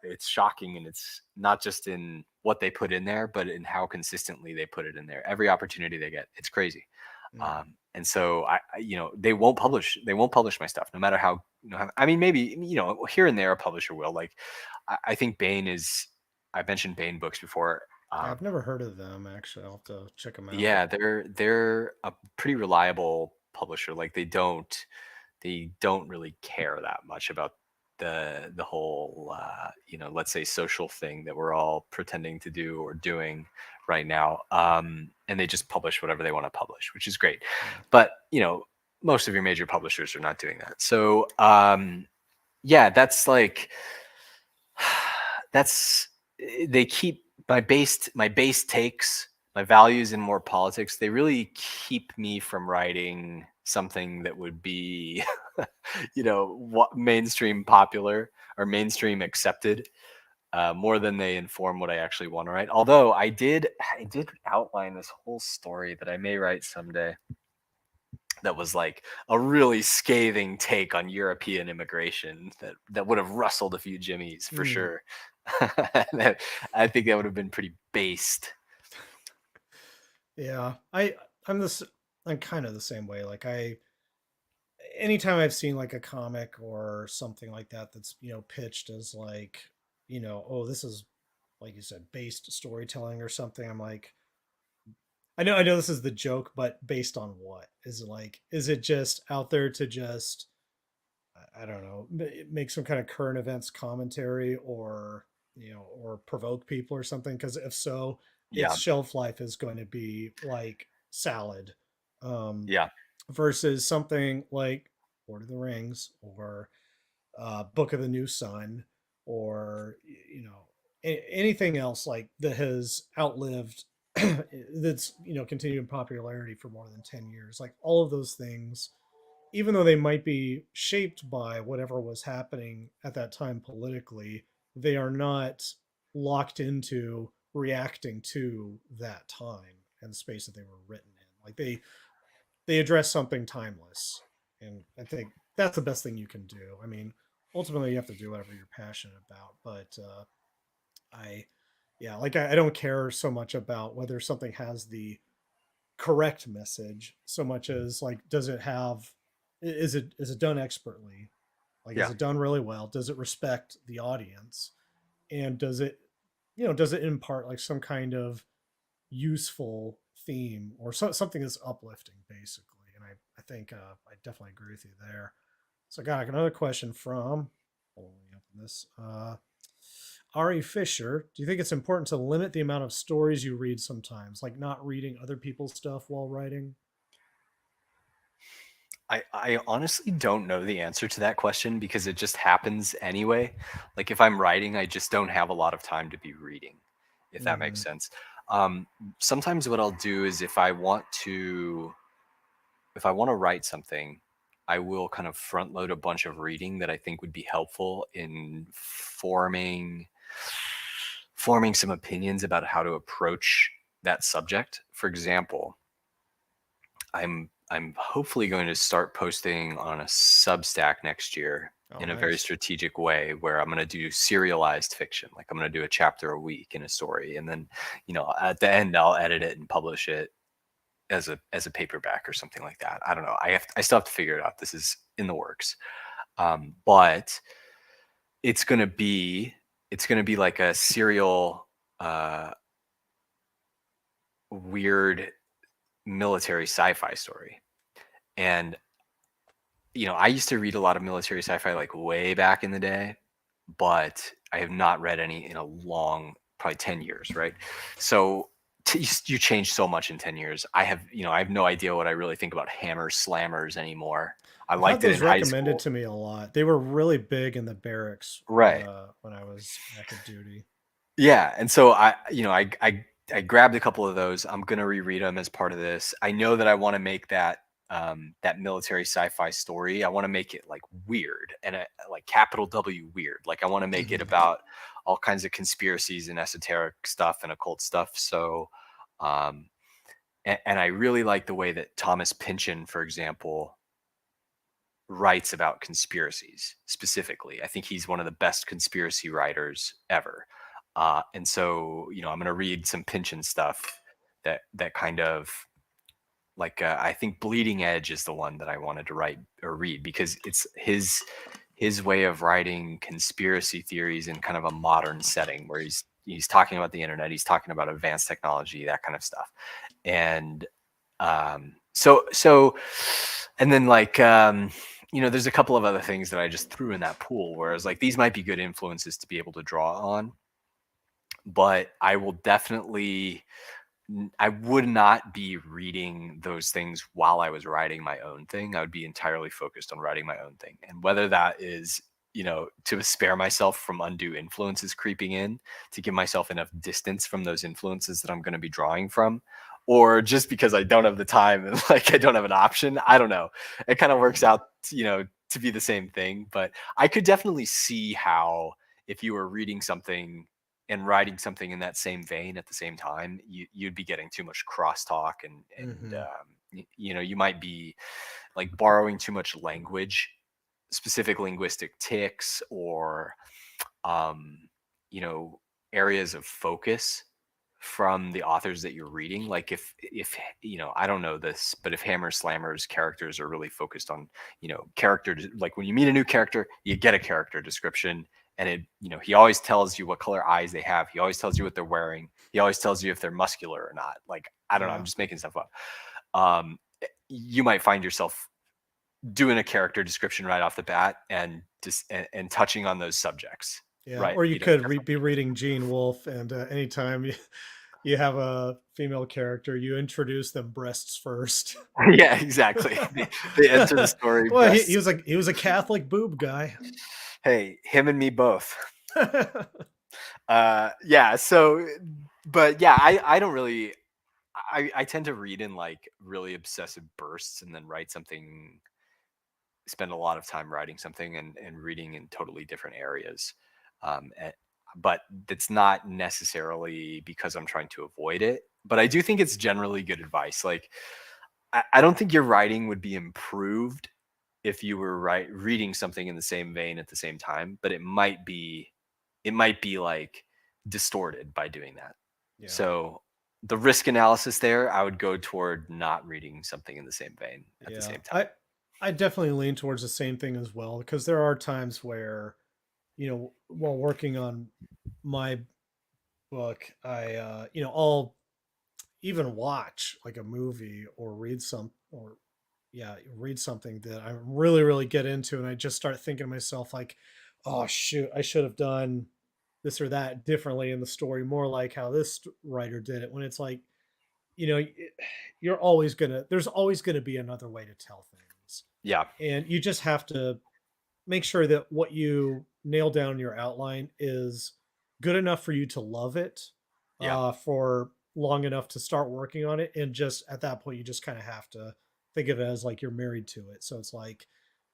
[SPEAKER 2] it's shocking, and it's not just in what they put in there, but in how consistently they put it in there. Every opportunity they get, it's crazy.
[SPEAKER 1] Yeah.
[SPEAKER 2] And so, they won't publish my stuff, no matter how, I mean, maybe, here and there a publisher will. Like, I think Bain is, I mentioned Bain Books before.
[SPEAKER 1] Yeah,
[SPEAKER 2] um,
[SPEAKER 1] I've never heard of them actually. I'll have to check them out.
[SPEAKER 2] yeah, they're a pretty reliable publisher. Like, they don't really care that much about the whole, let's say, social thing that we're all pretending to do or doing right now. And they just publish whatever they want to publish, which is great.
[SPEAKER 1] Yeah.
[SPEAKER 2] But, most of your major publishers are not doing that. So, yeah, that's like, that's they keep my base takes, my values in more politics. They really keep me from writing something that would be, what mainstream popular or mainstream accepted, more than they inform what I actually want to write. Although I did outline this whole story that I may write someday, that was like a really scathing take on European immigration, that would have rustled a few jimmies for
[SPEAKER 1] Hmm.
[SPEAKER 2] sure. I think that would have been pretty based.
[SPEAKER 1] Yeah. I'm this. I'm kind of the same way. Like, anytime I've seen like a comic or something like that that's pitched as like, oh, this is, like you said, based storytelling or something. I'm like, I know this is the joke, but based on what? Is it like, is it just out there to just, I don't know, make some kind of current events commentary, or or provoke people or something? Because if so, its
[SPEAKER 2] Yeah,
[SPEAKER 1] shelf life is going to be like salad, um,
[SPEAKER 2] yeah,
[SPEAKER 1] versus something like Lord of the Rings, or Book of the New Sun, or anything else like that has outlived that's continued in popularity for more than 10 years. Like, all of those things, even though they might be shaped by whatever was happening at that time politically, they are not locked into reacting to that time and the space that they were written in. Like, they address something timeless, and I think that's the best thing you can do. I mean, ultimately you have to do whatever you're passionate about, but I yeah, like, I don't care so much about whether something has the correct message, so much as like, does it have, is it done expertly? Like, is
[SPEAKER 2] yeah,
[SPEAKER 1] it done really well? Does it respect the audience? And does it impart like some kind of useful theme or something that's uplifting, basically. And I think I definitely agree with you there. So I got another question from following up on this. Ari Fisher, do you think it's important to limit the amount of stories you read sometimes, like not reading other people's stuff while writing?
[SPEAKER 2] I honestly don't know the answer to that question because it just happens anyway. Like if I'm writing, I just don't have a lot of time to be reading, if that makes
[SPEAKER 1] Mm-hmm.
[SPEAKER 2] sense. Um, Sometimes what I'll do is if I want to write something, I will kind of front load a bunch of reading that I think would be helpful in forming some opinions about how to approach that subject. For example, I'm hopefully going to start posting on a Substack next year
[SPEAKER 1] Oh,
[SPEAKER 2] in a very
[SPEAKER 1] nice.
[SPEAKER 2] strategic way where I'm going to do serialized fiction. Like I'm going to do a chapter a week in a story, and then at the end I'll edit it and publish it as a paperback or something like that. I don't know. I still have to figure it out. This is in the works. But it's going to be like a serial uh, weird military sci-fi story. And I used to read a lot of military sci-fi like way back in the day, but I have not read any in a long, probably 10 years, right? So you change so much in 10 years. I have no idea what I really think about hammer slammers anymore. I
[SPEAKER 1] I've had
[SPEAKER 2] liked it
[SPEAKER 1] those
[SPEAKER 2] in high
[SPEAKER 1] recommended
[SPEAKER 2] school.
[SPEAKER 1] to me a lot. They were really big in the barracks
[SPEAKER 2] Right.
[SPEAKER 1] when I was active duty.
[SPEAKER 2] Yeah, and so I grabbed a couple of those. I'm gonna reread them as part of this. I know that I want to make that military sci-fi story. I want to make it like weird and like capital W weird. Like I want to make it
[SPEAKER 1] Hmm.
[SPEAKER 2] about all kinds of conspiracies and esoteric stuff and occult stuff. So, um, and I really like the way that Thomas Pynchon, for example, writes about conspiracies specifically. I think he's one of the best conspiracy writers ever. And so, I'm going to read some Pynchon stuff that kind of like I think Bleeding Edge is the one that I wanted to write or read because it's his way of writing conspiracy theories in kind of a modern setting where he's talking about the internet, he's talking about advanced technology, that kind of stuff. And so and then like there's a couple of other things that I just threw in that pool where I was like these might be good influences to be able to draw on, but I would not be reading those things while I was writing my own thing. I would be entirely focused on writing my own thing. And whether that is, to spare myself from undue influences creeping in, to give myself enough distance from those influences that I'm going to be drawing from, or just because I don't have the time and like I don't have an option. I don't know. It kind of works out, to be the same thing. But I could definitely see how if you were reading something and writing something in that same vein at the same time, you'd be getting too much crosstalk and
[SPEAKER 1] Hmm.
[SPEAKER 2] you might be like borrowing too much language, specific linguistic tics, or um, you know areas of focus from the authors that you're reading. Like if I don't know this, but if Hammer Slammer's characters are really focused on like when you meet a new character, you get a character description, and he always tells you what color eyes they have, he always tells you what they're wearing, he always tells you if they're muscular or not. Like I don't know, I'm
[SPEAKER 1] Yeah.
[SPEAKER 2] just making stuff up. You might find yourself doing a character description right off the bat and just and touching on those subjects,
[SPEAKER 1] Yeah.
[SPEAKER 2] right?
[SPEAKER 1] Or you could
[SPEAKER 2] Different.
[SPEAKER 1] be reading Gene Wolfe, and anytime you have a female character, you introduce them breasts first.
[SPEAKER 2] Yeah, exactly. They enter the story
[SPEAKER 1] Well,
[SPEAKER 2] breasts.
[SPEAKER 1] he was a Catholic boob guy.
[SPEAKER 2] Hey, him and me both. Yeah. So, but yeah, I don't really. I tend to read in like really obsessive bursts and then write something. Spend a lot of time writing something and reading in totally different areas. But that's not necessarily because I'm trying to avoid it. But I do think it's generally good advice. Like, I don't think your writing would be improved if you were reading something in the same vein at the same time, but it might be like distorted by doing that.
[SPEAKER 1] Yeah.
[SPEAKER 2] So the risk analysis there, I would go toward not reading something in the same vein at the
[SPEAKER 1] Yeah.
[SPEAKER 2] same time.
[SPEAKER 1] I definitely lean towards the same thing as well, because there are times where, while working on my book, I'll even watch like a movie or read something that I really, really get into, and I just start thinking to myself like, oh shoot, I should have done this or that differently in the story, more like how this writer did it. When it's like, you're always gonna there's always gonna be another way to tell things,
[SPEAKER 2] Yeah.
[SPEAKER 1] and you just have to make sure that what you nail down in your outline is good enough for you to love it,
[SPEAKER 2] Yeah.
[SPEAKER 1] for long enough to start working on it. And just at that point, you just kind of have to think of it as like you're married to it. So it's like,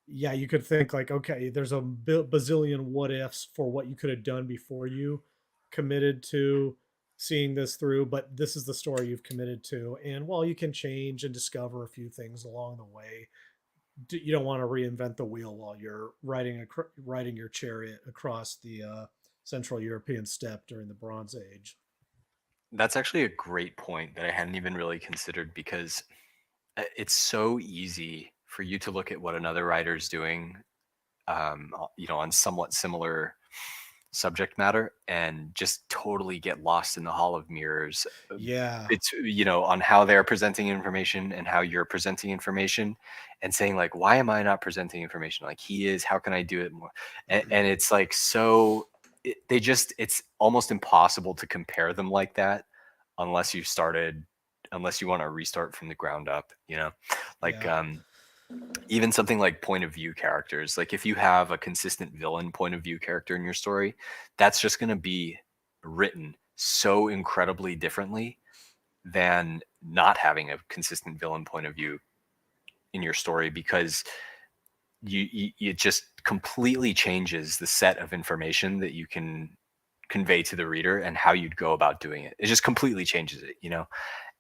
[SPEAKER 1] yeah, you could think like, okay, there's a bazillion what ifs for what you could have done before you committed to seeing this through, but this is the story you've committed to. And while you can change and discover a few things along the way, you don't want to reinvent the wheel while you're riding your chariot across the Central European steppe during the Bronze Age.
[SPEAKER 2] That's actually a great point that I hadn't even really considered, because it's so easy for you to look at what another writer's doing, on somewhat similar subject matter, and just totally get lost in the hall of mirrors.
[SPEAKER 1] Yeah,
[SPEAKER 2] It's, on how they're presenting information and how you're presenting information, and saying like, why am I not presenting information like he is? How can I do it more? And it's like, so it's almost impossible to compare them like that, unless unless you want to restart from the ground up, like,
[SPEAKER 1] yeah,
[SPEAKER 2] even something like point of view characters. Like, if you have a consistent villain point of view character in your story, that's just going to be written so incredibly differently than not having a consistent villain point of view in your story, because it just completely changes the set of information that you can convey to the reader and how you'd go about doing it. It just completely changes it.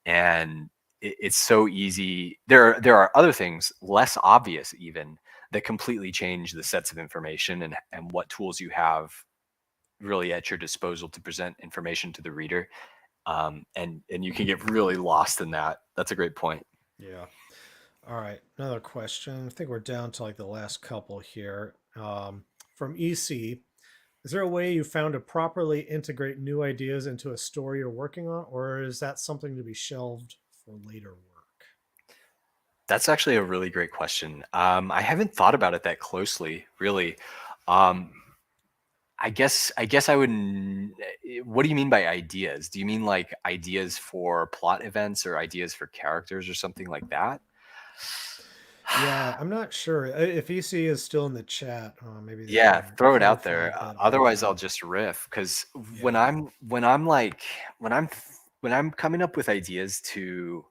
[SPEAKER 2] And it's so easy. There are other things less obvious even, that completely change the sets of information and what tools you have really at your disposal to present information to the reader. And you can get really lost in that. That's a great point.
[SPEAKER 1] yeah. All right, another question. I think we're down to like the last couple here. From EC, is there a way you found to properly integrate new ideas into a story you're working on, or is that something to be shelved for later work?
[SPEAKER 2] That's actually a really great question. I haven't thought about it that closely, really. Um, I guess I would. What do you mean by ideas? Do you mean like ideas for plot events, or ideas for characters, or something like that?
[SPEAKER 1] Yeah, I'm not sure if EC is still in the chat. Maybe they
[SPEAKER 2] Yeah,
[SPEAKER 1] can
[SPEAKER 2] throw it out there.
[SPEAKER 1] clarify, but
[SPEAKER 2] Otherwise, I'll just riff, because when
[SPEAKER 1] yeah,
[SPEAKER 2] I'm like when I'm coming up with ideas to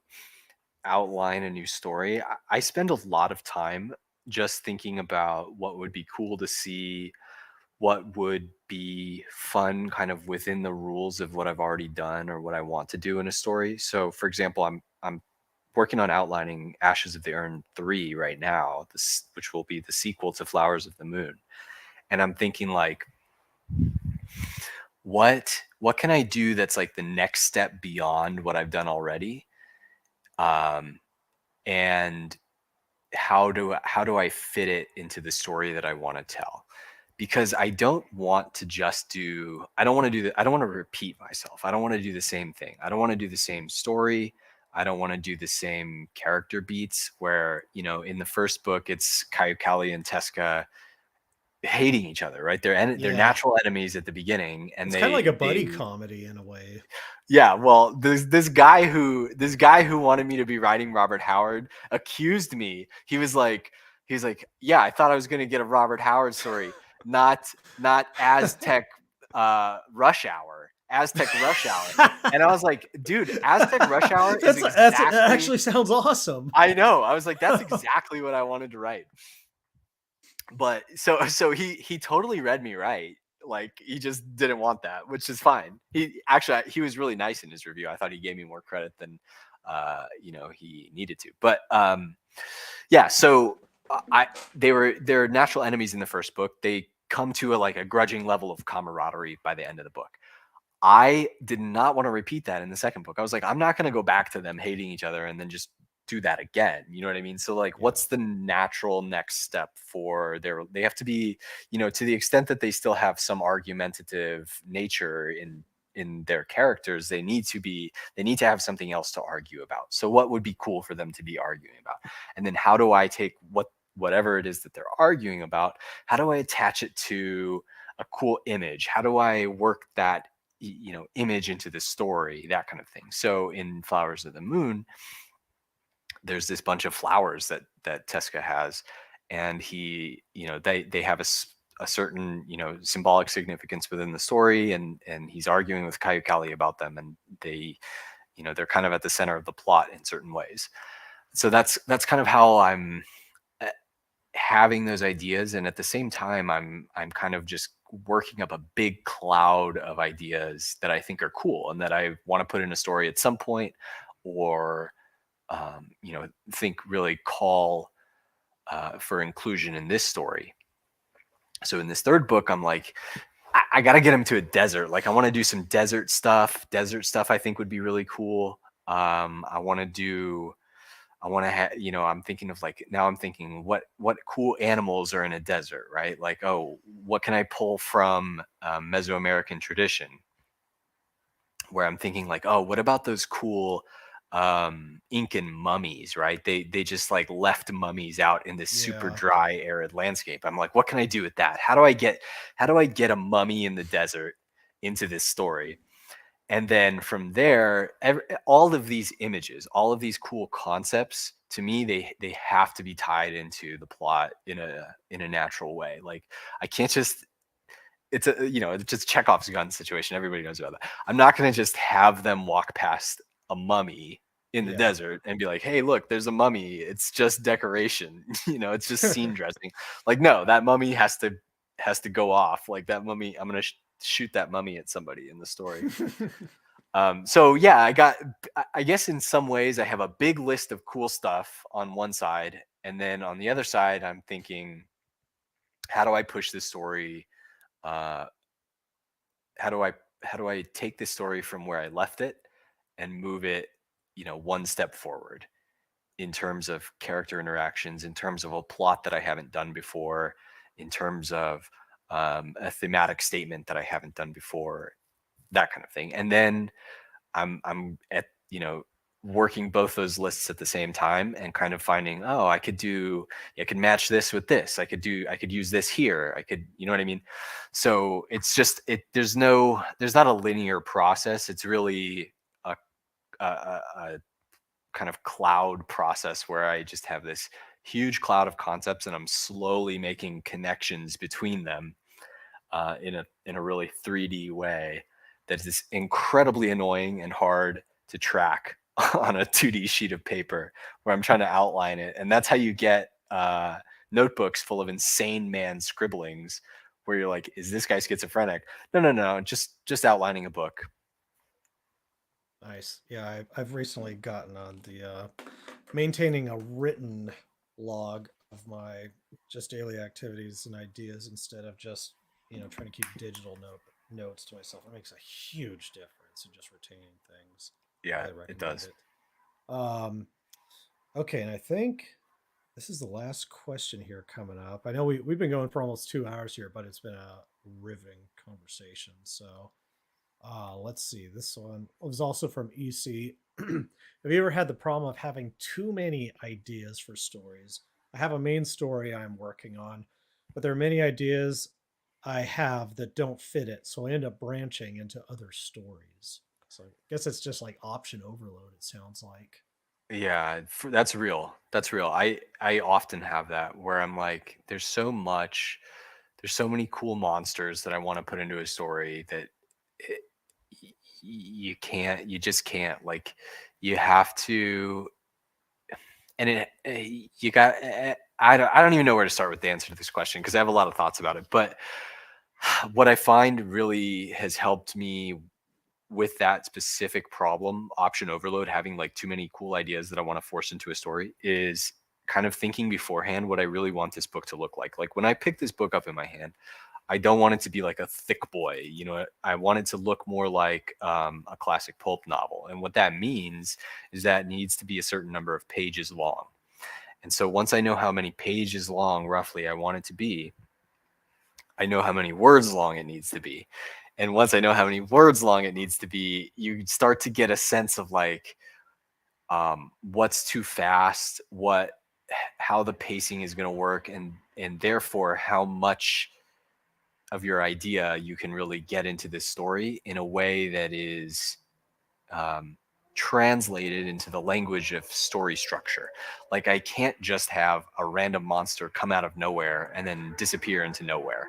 [SPEAKER 2] outline a new story, I spend a lot of time just thinking about what would be cool to see, what would be fun kind of within the rules of what I've already done or what I want to do in a story. So, for example, I'm working on outlining Ashes of the Urn 3 right now, which will be the sequel to Flowers of the Moon. And I'm thinking like, what can I do that's like the next step beyond what I've done already? Um, and how do I fit it into the story that I want to tell? Because I don't want to I don't want to repeat myself. I don't want to do the same thing. I don't want to do the same story. I don't want to do the same character beats where, in the first book it's Kayukali and Teska hating each other, right? They're
[SPEAKER 1] yeah.
[SPEAKER 2] natural enemies at the beginning, and
[SPEAKER 1] It's kind of like a buddy
[SPEAKER 2] they
[SPEAKER 1] comedy in a way.
[SPEAKER 2] yeah, well, this guy who wanted me to be writing Robert Howard accused me. He was like, yeah, I thought I was gonna get a Robert Howard story, not Aztec Rush Hour. Aztec Rush Hour. And I was like, dude, Aztec Rush Hour is
[SPEAKER 1] That
[SPEAKER 2] exactly.
[SPEAKER 1] actually sounds awesome.
[SPEAKER 2] I know. I was like, that's exactly what I wanted to write. But so he totally read me right. Like, he just didn't want that, which is fine. He was really nice in his review. I thought he gave me more credit than he needed to. But yeah, so they're natural enemies in the first book. They come to a grudging level of camaraderie by the end of the book. I did not want to repeat that in the second book. I was like, I'm not going to go back to them hating each other and then just do that again. You know what I mean? So like,
[SPEAKER 1] Yeah.
[SPEAKER 2] what's the natural next step for they have to be, to the extent that they still have some argumentative nature in their characters, they need to have something else to argue about. So what would be cool for them to be arguing about? And then how do I take whatever it is that they're arguing about, how do I attach it to a cool image? How do I work that image into the story, that kind of thing. So in Flowers of the Moon, there's this bunch of flowers that Tesca has, and they have a certain symbolic significance within the story, and he's arguing with Kayukali about them, and they're kind of at the center of the plot in certain ways. So that's kind of how I'm having those ideas, and at the same time I'm kind of just working up a big cloud of ideas that I think are cool and that I want to put in a story at some point, or think really call for inclusion in this story. So in this third book, I'm like, I got to get him to a desert. Like I want to do some desert stuff. Desert stuff I think would be really cool. I want to have, I'm thinking of what cool animals are in a desert, right? Like, oh, what can I pull from Mesoamerican tradition? Where I'm thinking like, oh, what about those cool Incan mummies, right? They just like left mummies out in this super
[SPEAKER 1] Yeah.
[SPEAKER 2] dry, arid landscape. I'm like, what can I do with that? How do I get a mummy in the desert into this story? And then from there, all of these images, all of these cool concepts, to me, they have to be tied into the plot in a natural way. Like I can't just it's just Chekhov's gun situation. Everybody knows about that. I'm not going to just have them walk past a mummy in the
[SPEAKER 1] Yeah.
[SPEAKER 2] desert and be like, hey, look, there's a mummy. It's just decoration. It's just scene dressing. Like, no, that mummy has to go off. Like that mummy, I'm going to shoot that mummy at somebody in the story. So yeah, I guess in some ways I have a big list of cool stuff on one side. And then on the other side, I'm thinking, how do I push this story? Uh, how do I take this story from where I left it and move it, one step forward in terms of character interactions, in terms of a plot that I haven't done before, in terms of a thematic statement that I haven't done before, that kind of thing. And then I'm at working both those lists at the same time and kind of finding, oh, I could match this with this, I could use this here, I could, you know what I mean? So it's just there's not a linear process. It's really a kind of cloud process where I just have this huge cloud of concepts and I'm slowly making connections between them in a really 3D way that is incredibly annoying and hard to track on a 2D sheet of paper where I'm trying to outline it. And that's how you get notebooks full of insane man scribblings where you're like, is this guy schizophrenic? No, just outlining a book.
[SPEAKER 1] Nice. Yeah, I've recently gotten on the maintaining a written log of my just daily activities and ideas instead of just trying to keep digital notes to myself. It makes a huge difference in just retaining things.
[SPEAKER 2] Yeah,
[SPEAKER 1] Highly
[SPEAKER 2] it
[SPEAKER 1] recommend
[SPEAKER 2] does.
[SPEAKER 1] it. Um, okay, and I think this is the last question here coming up. I know we've been going for almost 2 hours here, but it's been a riveting conversation. So let's see. This one was also from EC. Have you ever had the problem of having too many ideas for stories? I have a main story I'm working on, but there are many ideas I have that don't fit it. So I end up branching into other stories. So I guess it's just like option overload, it sounds like.
[SPEAKER 2] Yeah, that's real. That's real. I often have that where I'm like, there's so many cool monsters that I want to put into a story that it, you just can't. Like, you have to, and you got. I don't even know where to start with the answer to this question because I have a lot of thoughts about it. But what I find really has helped me with that specific problem, option overload, having like too many cool ideas that I want to force into a story, is kind of thinking beforehand what I really want this book to look like. Like when I pick this book up in my hand, I don't want it to be like a thick boy. I want it to look more like a classic pulp novel. And what that means is that it needs to be a certain number of pages long. And so once I know how many pages long roughly I want it to be, I know how many words long it needs to be. And once I know how many words long it needs to be, you start to get a sense of like what's too fast, how the pacing is going to work, and therefore how much of your idea you can really get into this story in a way that is um, translated into the language of story structure. Like I can't just have a random monster come out of nowhere and then disappear into nowhere.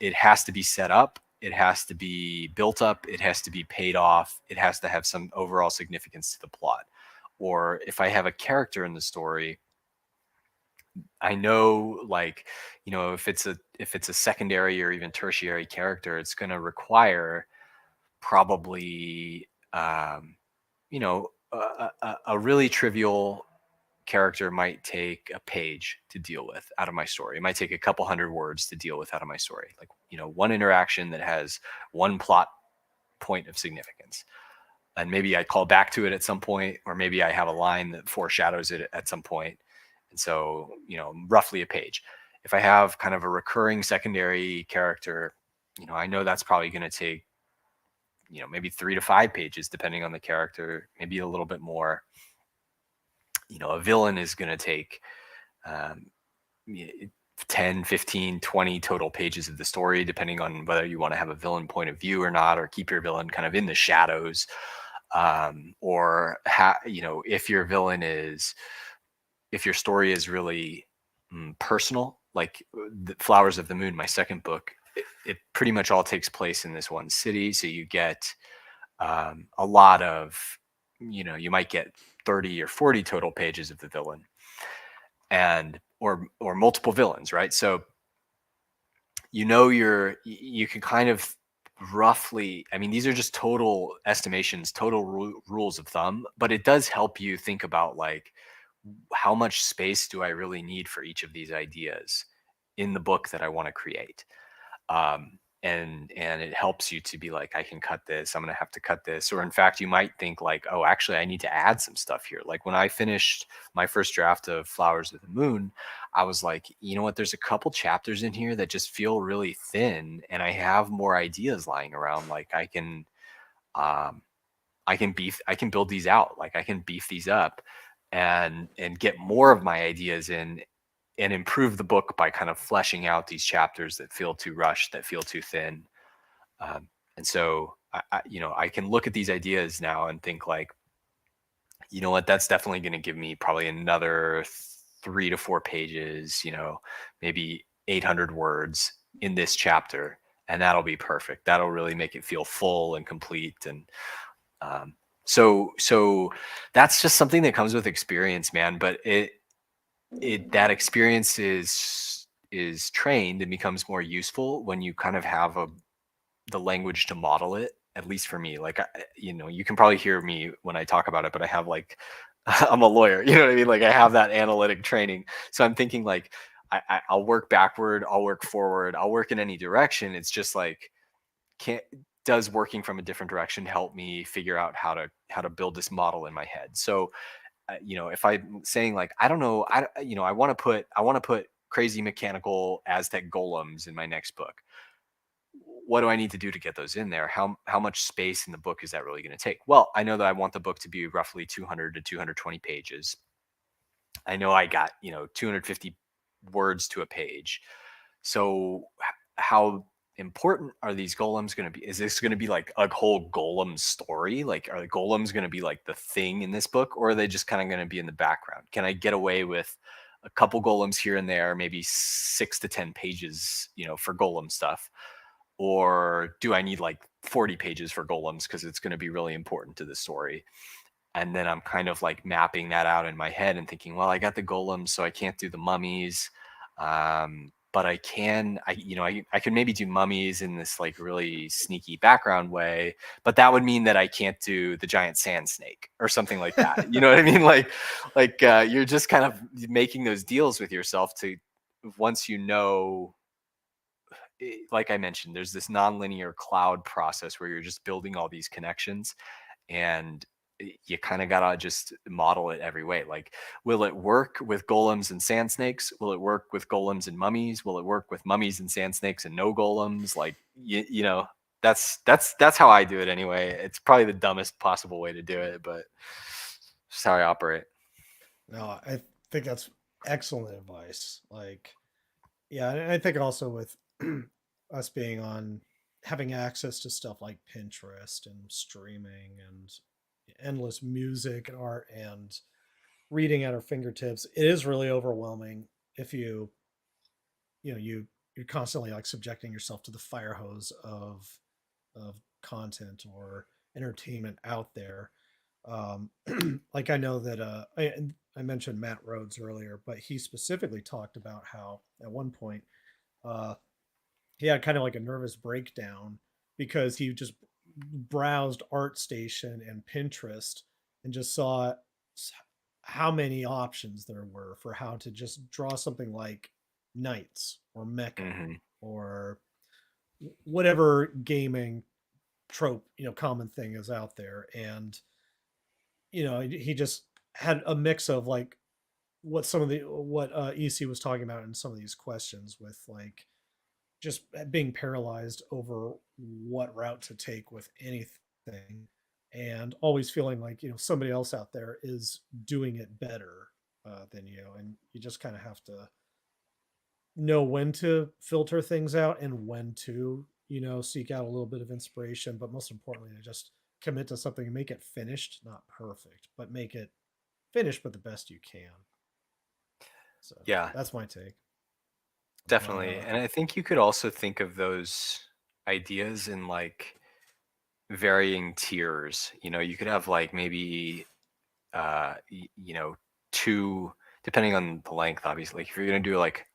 [SPEAKER 2] It has to be set up. It has to be built up. It has to be paid off. It has to have some overall significance to the plot. Or if I have a character in the story, I know, like, if it's a secondary or even tertiary character, it's going to require probably a really trivial character might take a page to deal with out of my story. It might take a couple hundred words to deal with out of my story. Like, one interaction that has one plot point of significance. And maybe I call back to it at some point, or maybe I have a line that foreshadows it at some point. And so, roughly a page. If I have kind of a recurring secondary character, I know that's probably going to take, maybe 3 to 5 pages, depending on the character, maybe a little bit more. A villain is going to take um, 10, 15, 20 total pages of the story, depending on whether you want to have a villain point of view or not, or keep your villain kind of in the shadows. If your villain if your story is really personal, like the Flowers of the Moon, my second book, it pretty much all takes place in this one city. So you get a lot of, you might get 30 or 40 total pages of the villain, and or multiple villains, right? So you can kind of roughly, I mean, these are just total estimations, total rules of thumb, but it does help you think about like how much space do I really need for each of these ideas in the book that I want to create. And it helps you to be like, I can cut this, I'm going to have to cut this. Or in fact, you might think like, oh, actually I need to add some stuff here. Like when I finished my first draft of Flowers of the Moon, I was like, you know what, there's a couple chapters in here that just feel really thin, and I have more ideas lying around. Like um I can build these out. Like I can beef these up and get more of my ideas in, and improve the book by kind of fleshing out these chapters that feel too rushed, that feel too thin. And so I can look at these ideas now and think like, you know what, that's definitely going to give me probably another 3 to 4 pages, maybe 800 words in this chapter, and that'll be perfect. That'll really make it feel full and complete. And um, so that's just something that comes with experience, man. But that experience is trained and becomes more useful when you kind of have the language to model it. At least for me, like you can probably hear me when I talk about it, but I have like I'm a lawyer, you know what I mean? Like I have that analytic training, so I'm thinking like I'll work backward, I'll work forward, I'll work in any direction. It's just like, can't does working from a different direction help me figure out how to build this model in my head? So if I'm saying like, I don't know, I want to put crazy mechanical Aztec golems in my next book. What do I need to do to get those in there? How much space in the book is that really going to take? Well, I know that I want the book to be roughly 200 to 220 pages. I know I got 250 words to a page. So how important are these golems going to be? Is this going to be like a whole golem story? Like, are the golems going to be like the thing in this book, or are they just kind of going to be in the background? Can I get away with a couple golems here and there, maybe 6 to 10 pages, for golem stuff? Or do I need like 40 pages for golems because it's going to be really important to the story? And then I'm kind of like mapping that out in my head and thinking, well, I got the golems, so I can't do the mummies. But I can maybe do mummies in this like really sneaky background way, but that would mean that I can't do the giant sand snake or something like that. You know what I mean? Like you're just kind of making those deals with yourself to, once like I mentioned, there's this nonlinear cloud process where you're just building all these connections, and you kind of gotta just model it every way. Like, will it work with golems and sand snakes? Will it work with golems and mummies? Will it work with mummies and sand snakes and no golems? Like, that's how I do it anyway. It's probably the dumbest possible way to do it, but it's how I operate.
[SPEAKER 1] No, I think that's excellent advice. Like, yeah, and I think also with us being on having access to stuff like Pinterest and streaming and endless music and art and reading at our fingertips, it is really overwhelming if you're constantly like subjecting yourself to the fire hose of content or entertainment out there. Like I know that I mentioned Matt Rhodes earlier, but he specifically talked about how at one point uh, he had kind of like a nervous breakdown because he just browsed ArtStation and Pinterest and just saw how many options there were for how to just draw something like knights or mecha
[SPEAKER 2] Hmm.
[SPEAKER 1] or whatever gaming trope, common thing is out there. And he just had a mix of like what EC was talking about in some of these questions with like just being paralyzed over what route to take with anything and always feeling like somebody else out there is doing it better than you, and you just kind of have to know when to filter things out and when to seek out a little bit of inspiration, but most importantly to just commit to something and make it finished, not perfect, but make it finished but the best you can. So
[SPEAKER 2] Yeah,
[SPEAKER 1] that's my take. But
[SPEAKER 2] definitely. And I think you could also think of those ideas in like varying tiers. You could have like maybe two, depending on the length, obviously. Like if you're gonna do like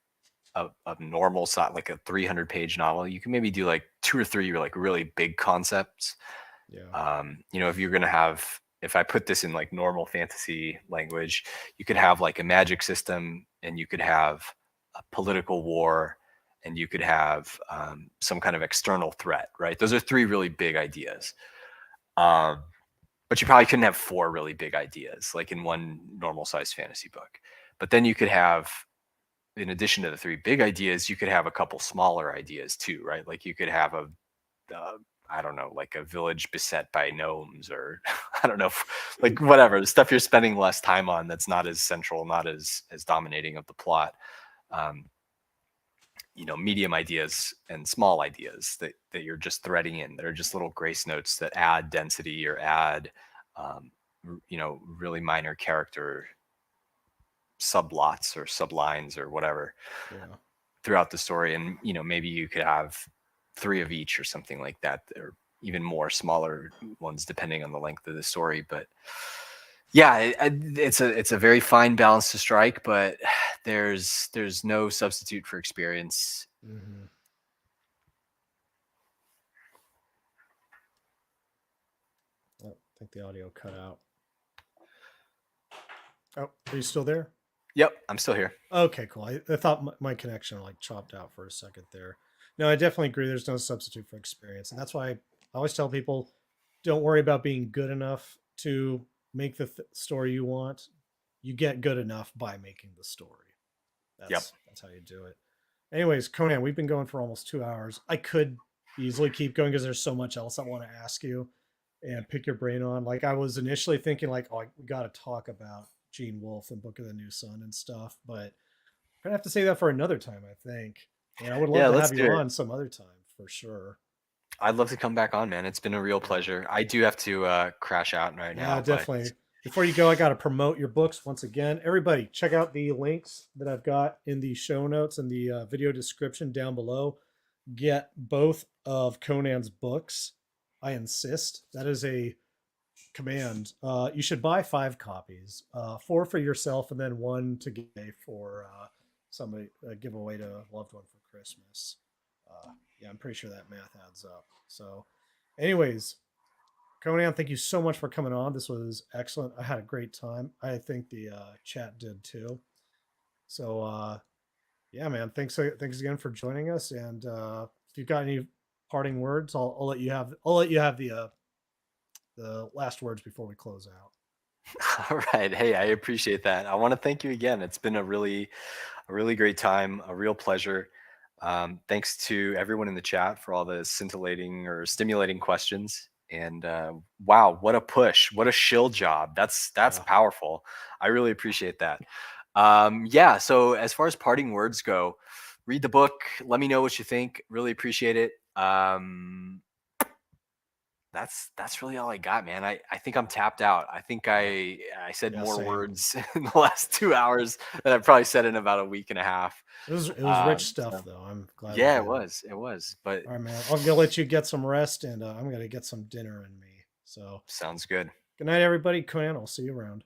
[SPEAKER 2] a normal size, like a 300-page novel, you can maybe do like two or three like really big concepts.
[SPEAKER 1] yeah.
[SPEAKER 2] If you're gonna have, if I put this in like normal fantasy language, you could have like a magic system, and you could have a political war, and you could have some kind of external threat, right? Those are three really big ideas. Um, but you probably couldn't have four really big ideas like in one normal sized fantasy book. But then you could have, in addition to the three big ideas, you could have a couple smaller ideas too, right? Like you could have uh, I don't know, like a village beset by gnomes, or I don't know, like whatever the stuff you're spending less time on that's not as central, not as dominating of the plot. Um, Medium ideas and small ideas that you're just threading in, that are just little grace notes that add density or add, really minor character subplots or sublines or whatever
[SPEAKER 1] Yeah.
[SPEAKER 2] throughout the story. And maybe you could have three of each or something like that, or even more smaller ones depending on the length of the story. But yeah, it's a very fine balance to strike, but there's no substitute for experience.
[SPEAKER 1] Hmm. Oh, I think the audio cut out. Oh, are you still there?
[SPEAKER 2] Yep, I'm still here.
[SPEAKER 1] Okay, cool. I thought my connection like chopped out for a second there. No, I definitely agree. There's no substitute for experience, and that's why I always tell people, don't worry about being good enough to make the story you want. You get good enough by making the story.
[SPEAKER 2] Yep.
[SPEAKER 1] That's how you do it. Anyways, Conan, we've been going for almost 2 hours. I could easily keep going because there's so much else I want to ask you and pick your brain on. Like I was initially thinking, like, oh, we got to talk about Gene Wolfe and Book of the New Sun and stuff, but gonna have to say that for another time, I think. And I would love
[SPEAKER 2] Yeah,
[SPEAKER 1] to
[SPEAKER 2] let's
[SPEAKER 1] have
[SPEAKER 2] do
[SPEAKER 1] you
[SPEAKER 2] it.
[SPEAKER 1] on some other time for sure.
[SPEAKER 2] I'd love to come back on, man. It's been a real
[SPEAKER 1] Yeah.
[SPEAKER 2] pleasure. I do have to crash out right
[SPEAKER 1] Yeah,
[SPEAKER 2] now, but
[SPEAKER 1] definitely. Before you go, I got to promote your books once again. Everybody, check out the links that I've got in the show notes and the video description down below. Get both of Conan's books. I insist. That is a command. You should buy 5 copies, four for yourself, and then one to give for somebody, give away to a loved one for Christmas. Yeah, I'm pretty sure that math adds up. So, anyways, Conan, thank you so much for coming on. This was excellent. I had a great time. I think the chat did too. So, yeah, man, thanks again for joining us. And if you've got any parting words, I'll let you have the the last words before we close out.
[SPEAKER 2] All right. Hey, I appreciate that. I want to thank you again. It's been a really great time, a real pleasure. Thanks to everyone in the chat for all the scintillating or stimulating questions. And wow, what a push! What a shill job! That's
[SPEAKER 1] Yeah.
[SPEAKER 2] powerful. I really appreciate that. Yeah. So as far as parting words go, read the book. Let me know what you think. Really appreciate it. That's really all I got, man. I think I'm tapped out. I think
[SPEAKER 1] Yeah.
[SPEAKER 2] I said
[SPEAKER 1] Yeah.
[SPEAKER 2] more
[SPEAKER 1] Same.
[SPEAKER 2] words in the last 2 hours than I've probably said in about a week and a half.
[SPEAKER 1] It was rich stuff
[SPEAKER 2] So
[SPEAKER 1] though. I'm glad we
[SPEAKER 2] yeah,
[SPEAKER 1] did.
[SPEAKER 2] it was. But
[SPEAKER 1] All right, man. I'm gonna let you get some rest, and I'm gonna get some dinner in me. So
[SPEAKER 2] sounds good.
[SPEAKER 1] good night, everybody. Conan, I'll see you around.